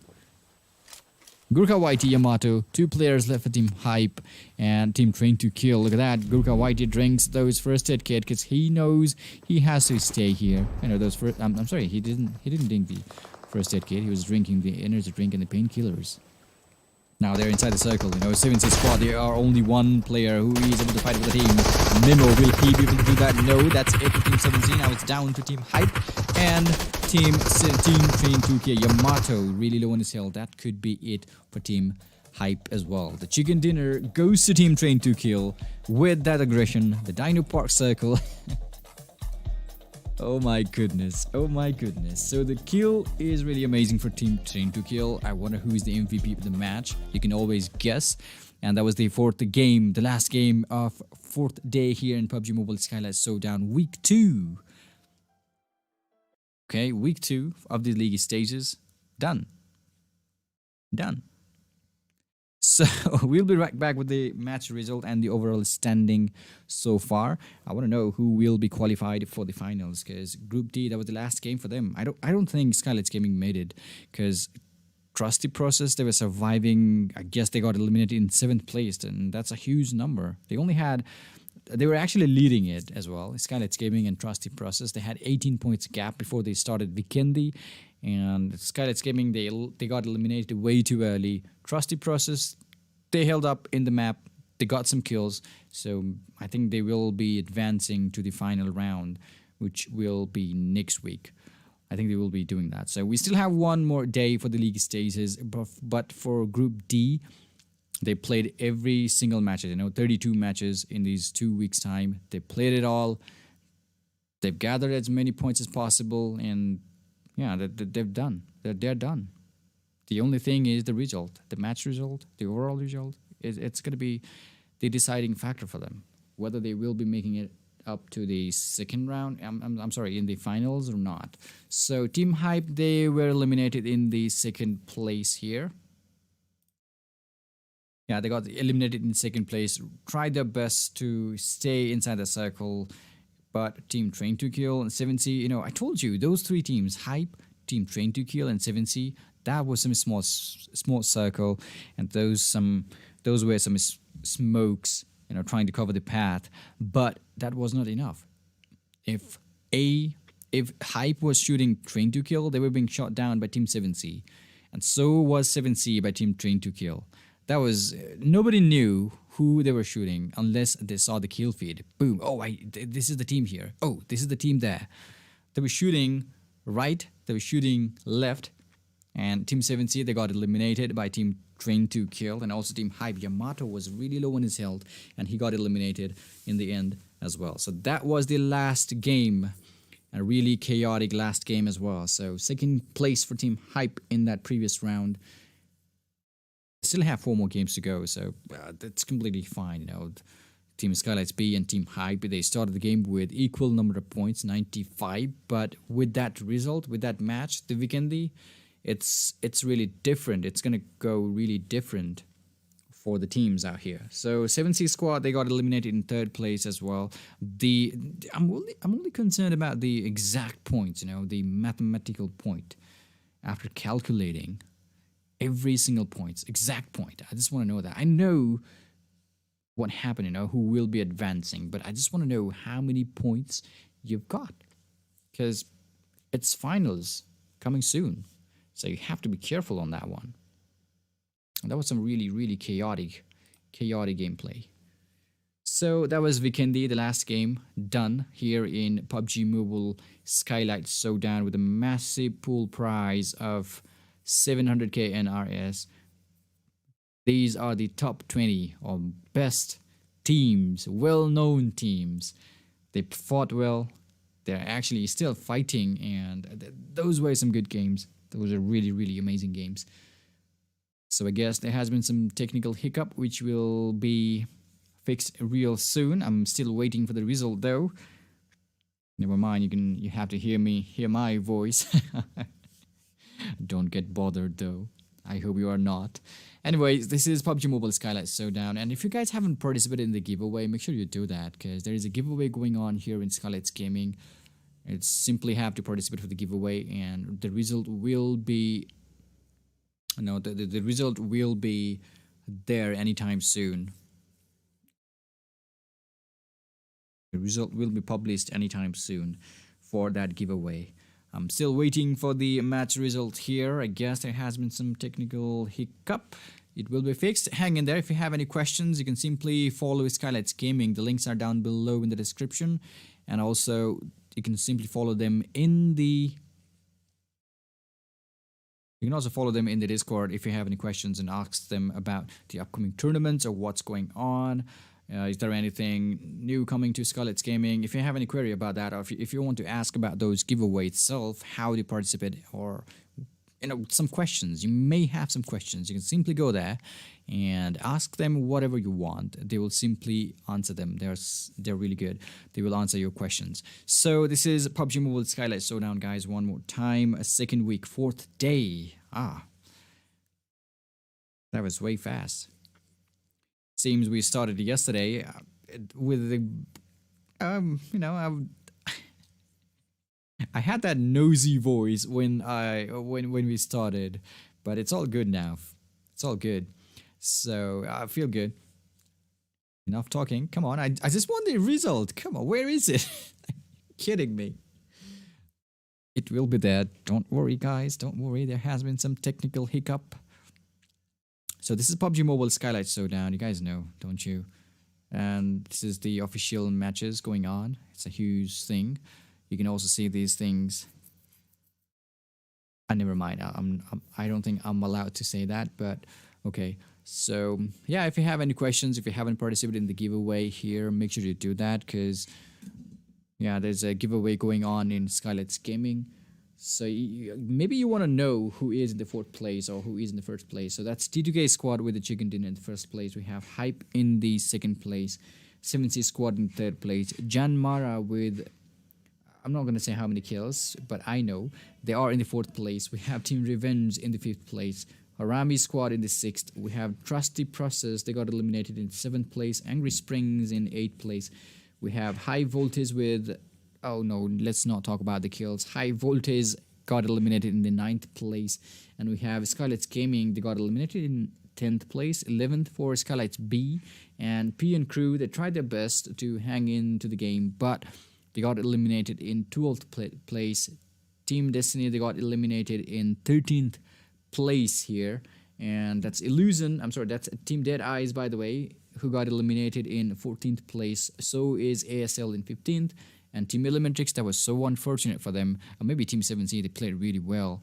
Gurkha Whitey, Yamato, 2 players left for Team Hype and Team Train to Kill. Look at that. Gurkha Whitey drinks those first aid kit because he knows he has to stay here. Those first. I'm sorry, he didn't drink the first aid kit. He was drinking the energy drink and the painkillers. Now they're inside the circle. 7C squad. There are only 1 player who is able to fight with the team. Memo, will he be able to do that? No, that's it for Team 7C. Now it's down to Team Hype and Team Train 2K. Yamato really low on his health. That could be it for Team Hype as well. The chicken dinner goes to Team Train to Kill with that aggression. The Dino Park circle. Oh my goodness. Oh my goodness. So the kill is really amazing for Team Train to Kill. I wonder who is the MVP of the match. You can always guess. And that was the 4th game, the last game of 4th day here in PUBG Mobile Skylightz Showdown week 2. Okay, week 2 of the league stages. Done. So we'll be right back with the match result and the overall standing so far. I want to know who will be qualified for the finals because Group D, that was the last game for them. I don't think Skylightz Gaming made it because Trusty Process, they were surviving. I guess they got eliminated in 7th place, and that's a huge number. They were actually leading it as well. Skylightz Gaming and Trusty Process, they had 18 points gap before they started Vikendi. And Skylightz Gaming, they got eliminated way too early. Trusty Process, they held up in the map. They got some kills. So I think they will be advancing to the final round, which will be next week. I think they will be doing that. So we still have 1 more day for the league stages. But for Group D, they played every single match. 32 matches in these 2 weeks' time. They played it all. They've gathered as many points as possible. And yeah, they've done. They're done. The only thing is the result, the match result, the overall result. It's going to be the deciding factor for them, whether they will be making it up to the 2nd round. I'm sorry, in the finals or not. So Team Hype, they were eliminated in the 2nd place here. Yeah, they got eliminated in 2nd place. Tried their best to stay inside the circle. But Team Train to Kill and 7C, I told you, those 3 teams, Hype, Team Train to Kill, and 7C, that was some small circle, and those were some smokes, trying to cover the path. But that was not enough. If Hype was shooting Train to Kill, they were being shot down by Team 7C, and so was 7C by Team Train to Kill. That was nobody knew who they were shooting unless they saw the kill feed. Boom! Oh, this is the team here. Oh, this is the team there. They were shooting right. They were shooting left. And Team 7C, they got eliminated by Team Train to Kill. And also Team Hype. Yamato was really low on his health. And he got eliminated in the end as well. So that was the last game. A really chaotic last game as well. So 2nd place for Team Hype in that previous round. Still have 4 more games to go. So that's completely fine, Team Skylightz B and Team Hype, they started the game with equal number of points, 95. But with that result, with that match, the Vikendi, it's really different. It's gonna go really different for the teams out here. So 7C squad, they got eliminated in third place as well. I'm only concerned about the exact points, the mathematical point. After calculating every single point, exact point, I just want to know that. I know what happened, who will be advancing, but I just want to know how many points you've got, because it's finals coming soon, so you have to be careful on that one. That was some really chaotic gameplay. So that was Vikendi, the last game done here in PUBG Mobile Skylightz Showdown with a massive pool prize of 700k NRS. These are the top 20 or best teams, well-known teams. They fought well. They're actually still fighting, and those were some good games. Those are really amazing games. So I guess there has been some technical hiccup which will be fixed real soon. I'm still waiting for the result though. Never mind, you have to hear my voice. Don't get bothered though. I hope you are not. Anyways, this is PUBG Mobile Skylightz Showdown, and if you guys haven't participated in the giveaway, make sure you do that, because there is a giveaway going on here in Skylightz Gaming. It's simply have to participate for the giveaway, and the result will be the result will be there anytime soon. The result will be published anytime soon for that giveaway. I'm still waiting for the match result here. I guess there has been some technical hiccup. It will be fixed. Hang in there. If you have any questions, you can simply follow Skylightz Gaming. The links are down below in the description. And also, you can simply follow them in the... You can also follow them in the Discord if you have any questions and ask them about the upcoming tournaments or what's going on. Is there anything new coming to Skylightz Gaming? If you have any query about that, or if you want to ask about those giveaway itself, how to participate, or some questions, you may have some questions, you can simply go there and ask them whatever you want. They will simply answer them. They're really good. They will answer your questions. So this is PUBG Mobile Skylightz Showdown, guys. One more time, a second week, 4th day. That was way fast. Seems we started yesterday with the I had that nosy voice when we started, but it's all good now. It's all good. So I feel good. Enough talking. Come on, I just want the result. Come on, where is it? Kidding me. It will be there. Don't worry, guys. Don't worry. There has been some technical hiccup. So this is PUBG Mobile Skylightz Showdown. You guys know, don't you? And this is the official matches going on. It's a huge thing. You can also see these things. Never mind. I don't think I'm allowed to say that, but okay. So yeah, if you have any questions, if you haven't participated in the giveaway here, make sure you do that, because yeah, there's a giveaway going on in Skylightz Gaming. So maybe you want to know who is in the 4th place or who is in the 1st place. So that's T2K squad with the chicken dinner in the 1st place. We have Hype in the 2nd place. 7C squad in 3rd place. JYANMAARA with, I'm not going to say how many kills, but I know they are in the 4th place. We have Team Revenge in the 5th place. HARAME squad in the 6th. We have Trusty Process. They got eliminated in 7th place. Angry Springs in 8th place. We have High Voltage with... Oh no, let's not talk about the kills. High Voltage got eliminated in the 9th place. And we have Skylightz Gaming. They got eliminated in 10th place. 11th for Skylightz B. And P and Crew, they tried their best to hang into the game, but they got eliminated in 12th place. Team Destiny, they got eliminated in 13th place here. And that's Illusion. I'm sorry, that's Team Deadeyes, by the way, who got eliminated in 14th place. So is ASL in 15th. And Team ELEMENTRIX, that was so unfortunate for them. Or maybe Team 7C, they played really well.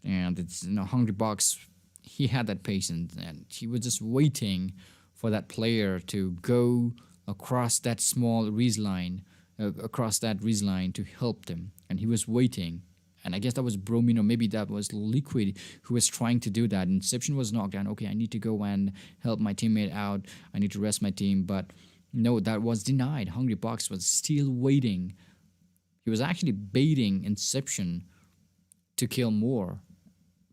And it's, Hungry Box, he had that patience. And he was just waiting for that player to go across that small ridge line, to help them. And he was waiting. And I guess that was Bromine, or maybe that was Liquid, who was trying to do that. Inception was knocked down. Okay, I need to go and help my teammate out. I need to rest my team. But No, that was denied. Hungrybox was still waiting. He was actually baiting Inception to kill more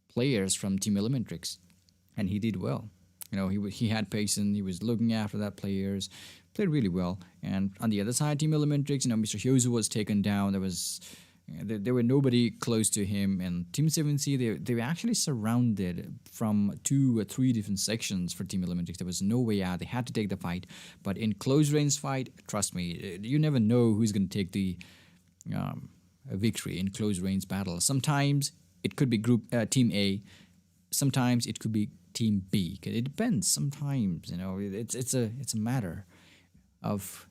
players from Team ELEMENTRIX, and he did well. He had patience. He was looking after that players, played really well. And on the other side, Team ELEMENTRIX, Mr. Hyozu was taken down. There were nobody close to him, and Team 7C they were actually surrounded from 2 or 3 different sections for Team ELEMENTRIX. There was no way out. They had to take the fight. But in close range fight, trust me, you never know who's going to take the victory in close range battle. Sometimes it could be Team A. Sometimes it could be Team B. It depends. Sometimes it's a matter of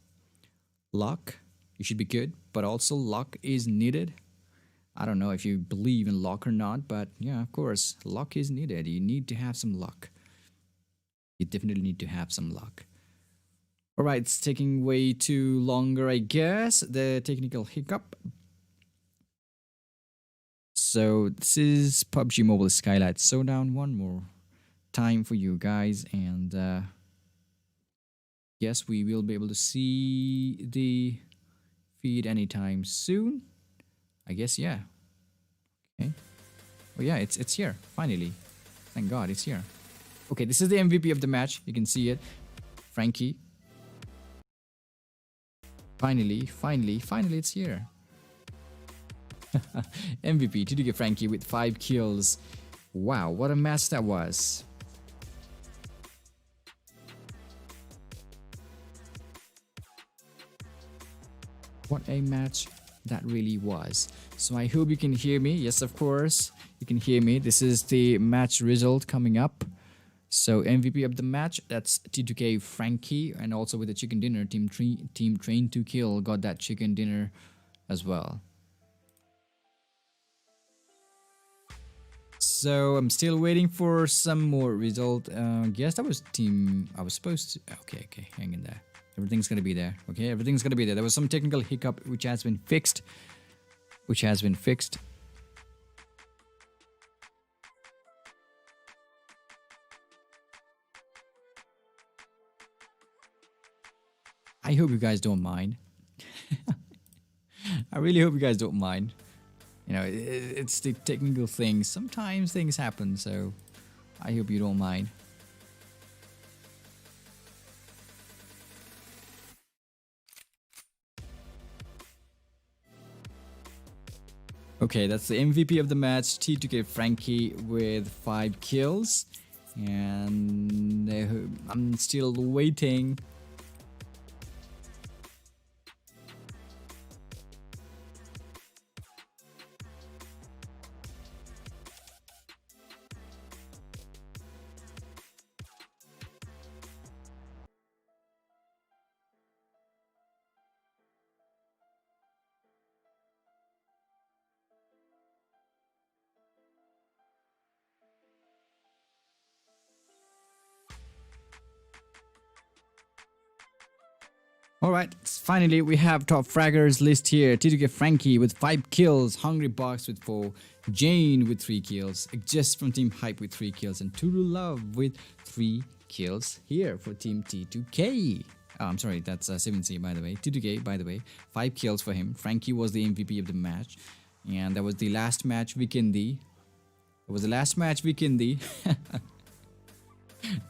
luck. You should be good, but also luck is needed. I don't know if you believe in luck or not, but yeah, of course, luck is needed. You need to have some luck. You definitely need to have some luck. All right, it's taking way too longer, I guess. The technical hiccup. So this is PUBG Mobile Skylightz Showdown. One more time for you guys, and yes, we will be able to see the feed anytime soon. I guess, yeah. Okay. Oh yeah, it's here finally. Thank God it's here. Okay, this is the MVP of the match. You can see it, Frankie. Finally, it's here. MVP TDK Frankie with 5 kills. Wow, what a match that was. What a match that really was. So I hope you can hear me. Yes, of course, you can hear me. This is the match result coming up. So MVP of the match, that's T2K Frankie, and also with the chicken dinner, Team Train to Kill got that chicken dinner as well. So I'm still waiting for some more result. Yes, that was team. I was supposed to. Okay, hang in there. Everything's gonna be there. Okay, everything's gonna be there. There was some technical hiccup which has been fixed. I hope you guys don't mind. I really hope you guys don't mind. It's the technical things. Sometimes things happen, so I hope you don't mind. Okay, that's the MVP of the match, T2K Frankie with 5 kills. And I'm still waiting. Alright, finally we have top fraggers list here. T2K Frankie with 5 kills, Hungrybox with 4, Jane with 3 kills, Just from Team Hype with 3 kills, and Turu Love with 3 kills here for Team T2K. Oh, I'm sorry, that's 7C by the way. T2K by the way, 5 kills for him. Frankie was the MVP of the match, and that was the last match Vikendi. It was the last match Vikendi.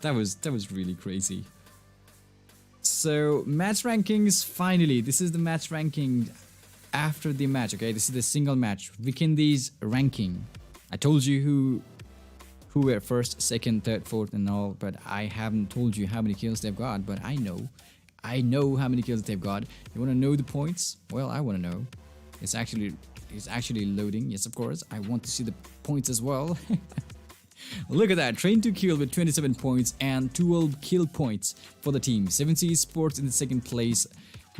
that was really crazy. So match rankings, finally, this is the match ranking after the match. Okay, this is the single match, Vikendi's ranking. I told you who were first, second, third, fourth and all, but I haven't told you how many kills they've got. But I know how many kills they've got. You want to know the points? Well, I want to know. It's actually loading. Yes, of course, I want to see the points as well. Look at that, Train to Kill with 27 points and 12 kill points for the team. 7C Esports in the second place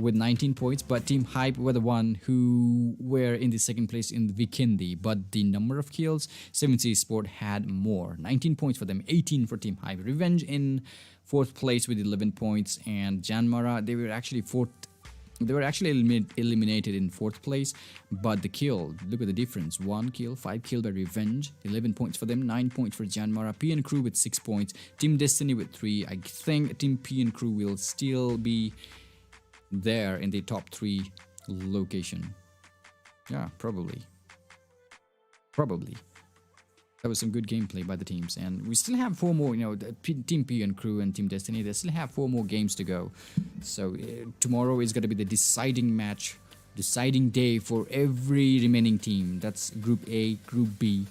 with 19 points, but Team Hype were the one who were in the second place in the Vikendi. But the number of kills, 7C Esports had more. 19 points for them, 18 for Team Hype. Revenge in fourth place with 11 points, and JYANMAARA, they were actually fourth They were actually eliminated in 4th place, but the kill, look at the difference. 1 kill, 5 kill by Revenge, 11 points for them, 9 points for JYANMAARA, PN Crew with 6 points, Team Destiny with 3. I think Team PN Crew will still be there in the top 3 location. Yeah, probably. That was some good gameplay by the teams, and we still have 4 more, Team P and Crew and Team Destiny, they still have 4 more games to go. So tomorrow is going to be the deciding match, deciding day for every remaining team. That's Group A, Group B,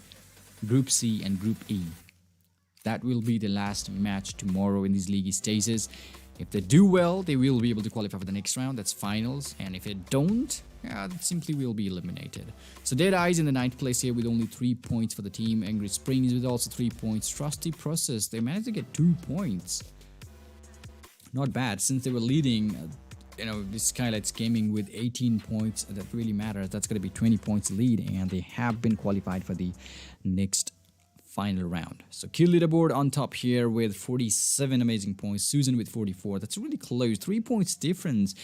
Group C and Group E. That will be the last match tomorrow in these league stages. If they do well, they will be able to qualify for the next round, that's finals, and if they don't, simply will be eliminated. So Deadeyes in the 9th place here with only 3 points for the team. Angry Springs with also 3 points. Trusty Process, they managed to get 2 points. Not bad, since they were leading, this Skylightz Gaming with 18 points. That really matters. That's going to be 20 points lead, and they have been qualified for the next final round. So kill leaderboard on top here with 47 amazing points. Susan with 44. That's really close. 3 points difference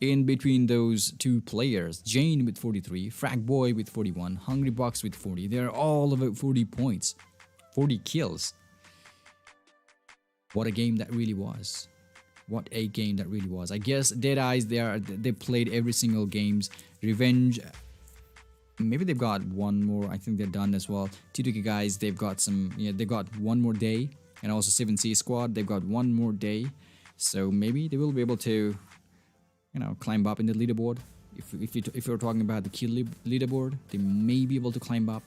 in between those 2 players. Jane with 43, Frag Boy with 41, Hungry Box with 40. They're all about 40 points, 40 kills. What a game that really was. What a game that really was. I guess Deadeyes, they played every single games. Revenge, maybe they've got 1 more. I think they're done as well. T2K guys, they've got some, they got 1 more day. And also 7C squad, they've got 1 more day. So maybe they will be able to climb up in the leaderboard. If you're talking about the kill leaderboard, they may be able to climb up.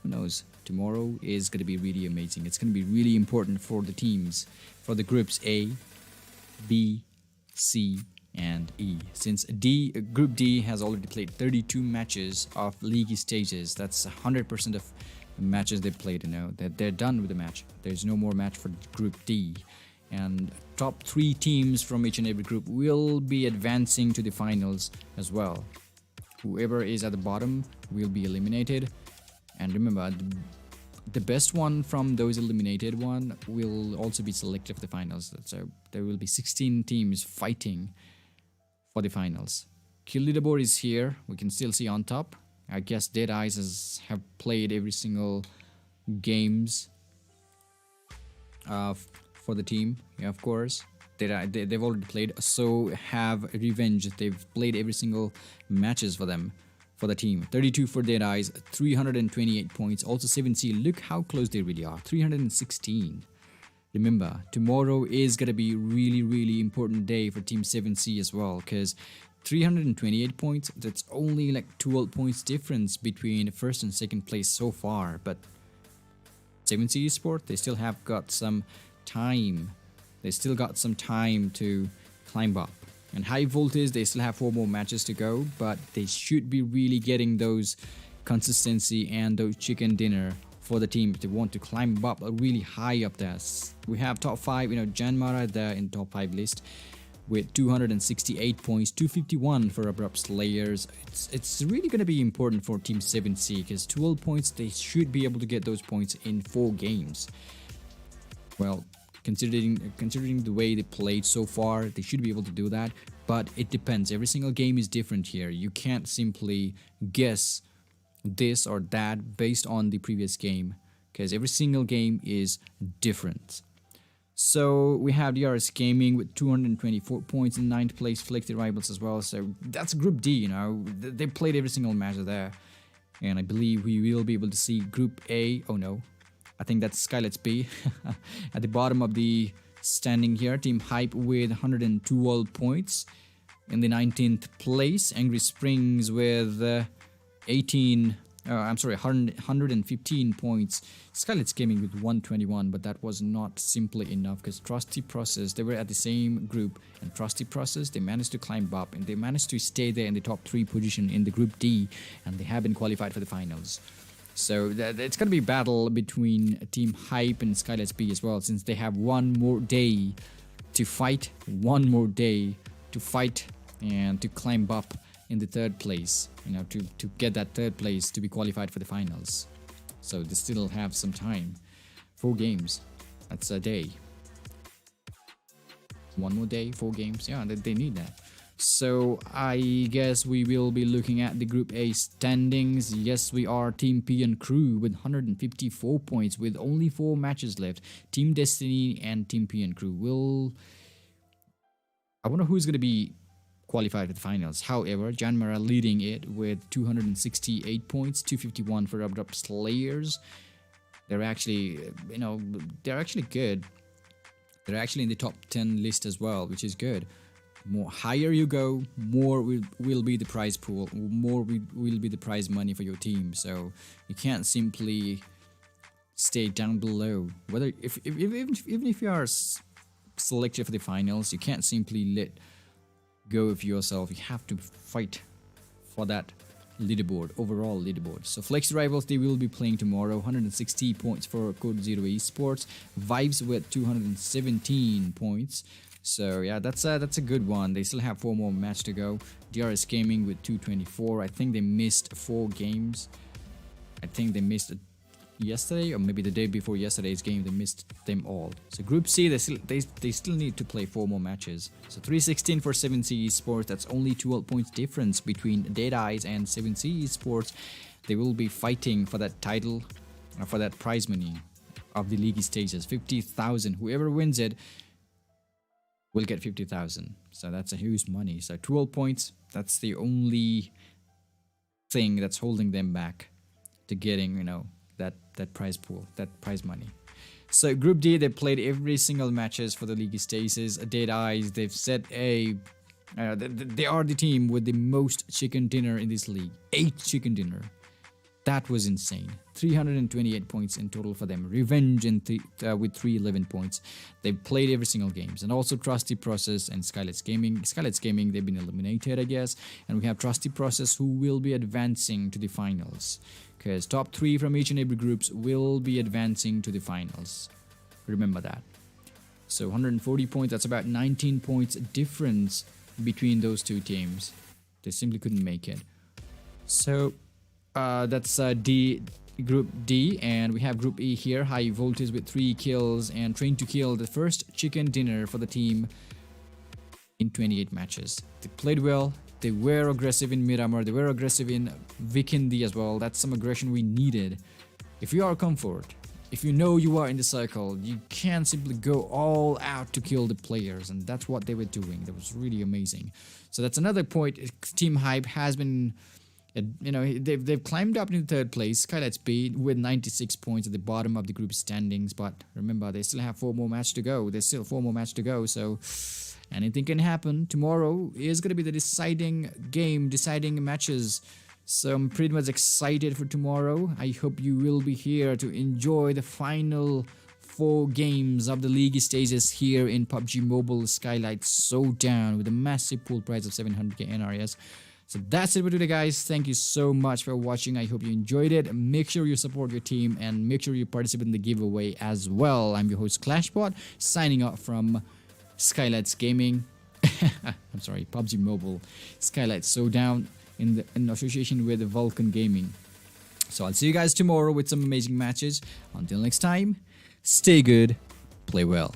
Who knows? Tomorrow is going to be really amazing. It's going to be really important for the teams, for the groups A, B, C, and E. Since Group D has already played 32 matches of league stages, that's 100% of matches they've played. That they're done with the match. There's no more match for Group D. And top 3 teams from each and every group will be advancing to the finals as well. Whoever is at the bottom will be eliminated. And remember, the best one from those eliminated one will also be selected for the finals. So there will be 16 teams fighting for the finals. Kill leaderboard is here. We can still see on top. I guess Deadeyes have played every single games for the team, of course. They've already played. So have Revenge. They've played every single matches for them, for the team. 32 for Deadeyes, 328 points. Also 7C, look how close they really are, 316. Remember, tomorrow is going to be really important day for Team 7C as well, because 328 points, that's only like 12 points difference between 1st and 2nd place so far. But 7C Esports, they still have got some time. They still got some time to climb up. And High Voltage, they still have 4 more matches to go, but they should be really getting those consistency and those chicken dinner for the team if they want to climb up really high up there. We have top 5, JYANMAARA there in top 5 list with 268 points, 251 for ABRUPT Slayers. It's really going to be important for Team 7C because 12 points, they should be able to get those points in 4 games. Well, considering the way they played so far, they should be able to do that, but it depends. Every single game is different here. You can't simply guess this or that based on the previous game because every single game is different. So we have DRS Gaming with 224 points in 9th place, Flexi Rivals as well. So that's Group D, they played every single match there. And I believe we will be able to see Group A. Oh no, I think that's Skylightz B. At the bottom of the standing here, Team Hype with 112 points. In the 19th place, Angry Springs with 115 points. Skylightz Gaming with 121, but that was not simply enough because Trusty Process, they were at the same group, and Trusty Process, they managed to climb up and they managed to stay there in the top 3 position in the Group D, and they have been qualified for the finals. So it's going to be a battle between Team Hype and Skylightz B as well, since they have 1 more day to fight, and to climb up in the 3rd place, to get that 3rd place to be qualified for the finals. So they still have some time. 4 games, that's a day. 1 more day, 4 games, yeah, they need that. So I guess we will be looking at the Group A standings. Yes, we are Team P and Crew with 154 points with only 4 matches left. Team Destiny and Team P and Crew will... I wonder who's going to be qualified for the finals. However, JYANMAARA leading it with 268 points, 251 for ABRUPT Slayers. They're actually, they're actually good. They're actually in the top 10 list as well, which is good. More higher you go, more will be the prize pool, more will be the prize money for your team. So you can't simply stay down below. Whether even if you are selected for the finals, you can't simply let go of yourself. You have to fight for that leaderboard, overall leaderboard. So Flex Rivals, they will be playing tomorrow. 160 points for CODEZERO Esports. Vibes with 217 points. So yeah, that's a good one. They still have 4 more matches to go. DRS Gaming with 224. I think they missed 4 games. I think they missed it yesterday, or maybe the day before yesterday's game. They missed them all. So Group C, they still need to play 4 more matches. So 316 for 7C Esports. That's only 12 points difference between DEADEYES and 7C Esports. They will be fighting for that title, for that prize money of the league stages, 50,000. Whoever wins it will get 50,000. So that's a huge money. So 12 points, that's the only thing that's holding them back to getting, that prize pool, that prize money. So Group D, they played every single matches for the league stages. DEADEYES, they've set they are the team with the most chicken dinner in this league. 8 chicken dinner. That was insane. 328 points in total for them. Revenge with 311 points. They've played every single games. And also Trusty Process and Skylightz Gaming. Skylightz Gaming, they've been eliminated, I guess. And we have Trusty Process, who will be advancing to the finals. Because top 3 from each and every groups will be advancing to the finals. Remember that. So 140 points, that's about 19 points difference between those 2 teams. They simply couldn't make it. So that's Group D, and we have Group E here. High Voltage with 3 kills and Train to Kill, the first chicken dinner for the team in 28 matches. They played well. They were aggressive in Miramar. They were aggressive in Vikendi as well. That's some aggression we needed. If you are comfort, if you know you are in the circle, you can't simply go all out to kill the players, and that's what they were doing. That was really amazing. So that's another point. Team Hype has been, they've climbed up into 3rd place. Skylightz B with 96 points at the bottom of the group standings, but remember, they still have 4 more matches to go. There's still 4 more matches to go, so anything can happen. Tomorrow is going to be the deciding game, deciding matches. So I'm pretty much excited for tomorrow. I hope you will be here to enjoy the final 4 games of the league stages here in PUBG Mobile Skylightz Showdown with a massive pool prize of 700k NRS. So that's it for today, guys. Thank you so much for watching. I hope you enjoyed it. Make sure you support your team and make sure you participate in the giveaway as well. I'm your host Clashbot, signing off from Skylightz Gaming. I'm sorry, PUBG Mobile Skylightz Showdown in association with Vulcan Gaming. So I'll see you guys tomorrow with some amazing matches. Until next time, stay good, play well.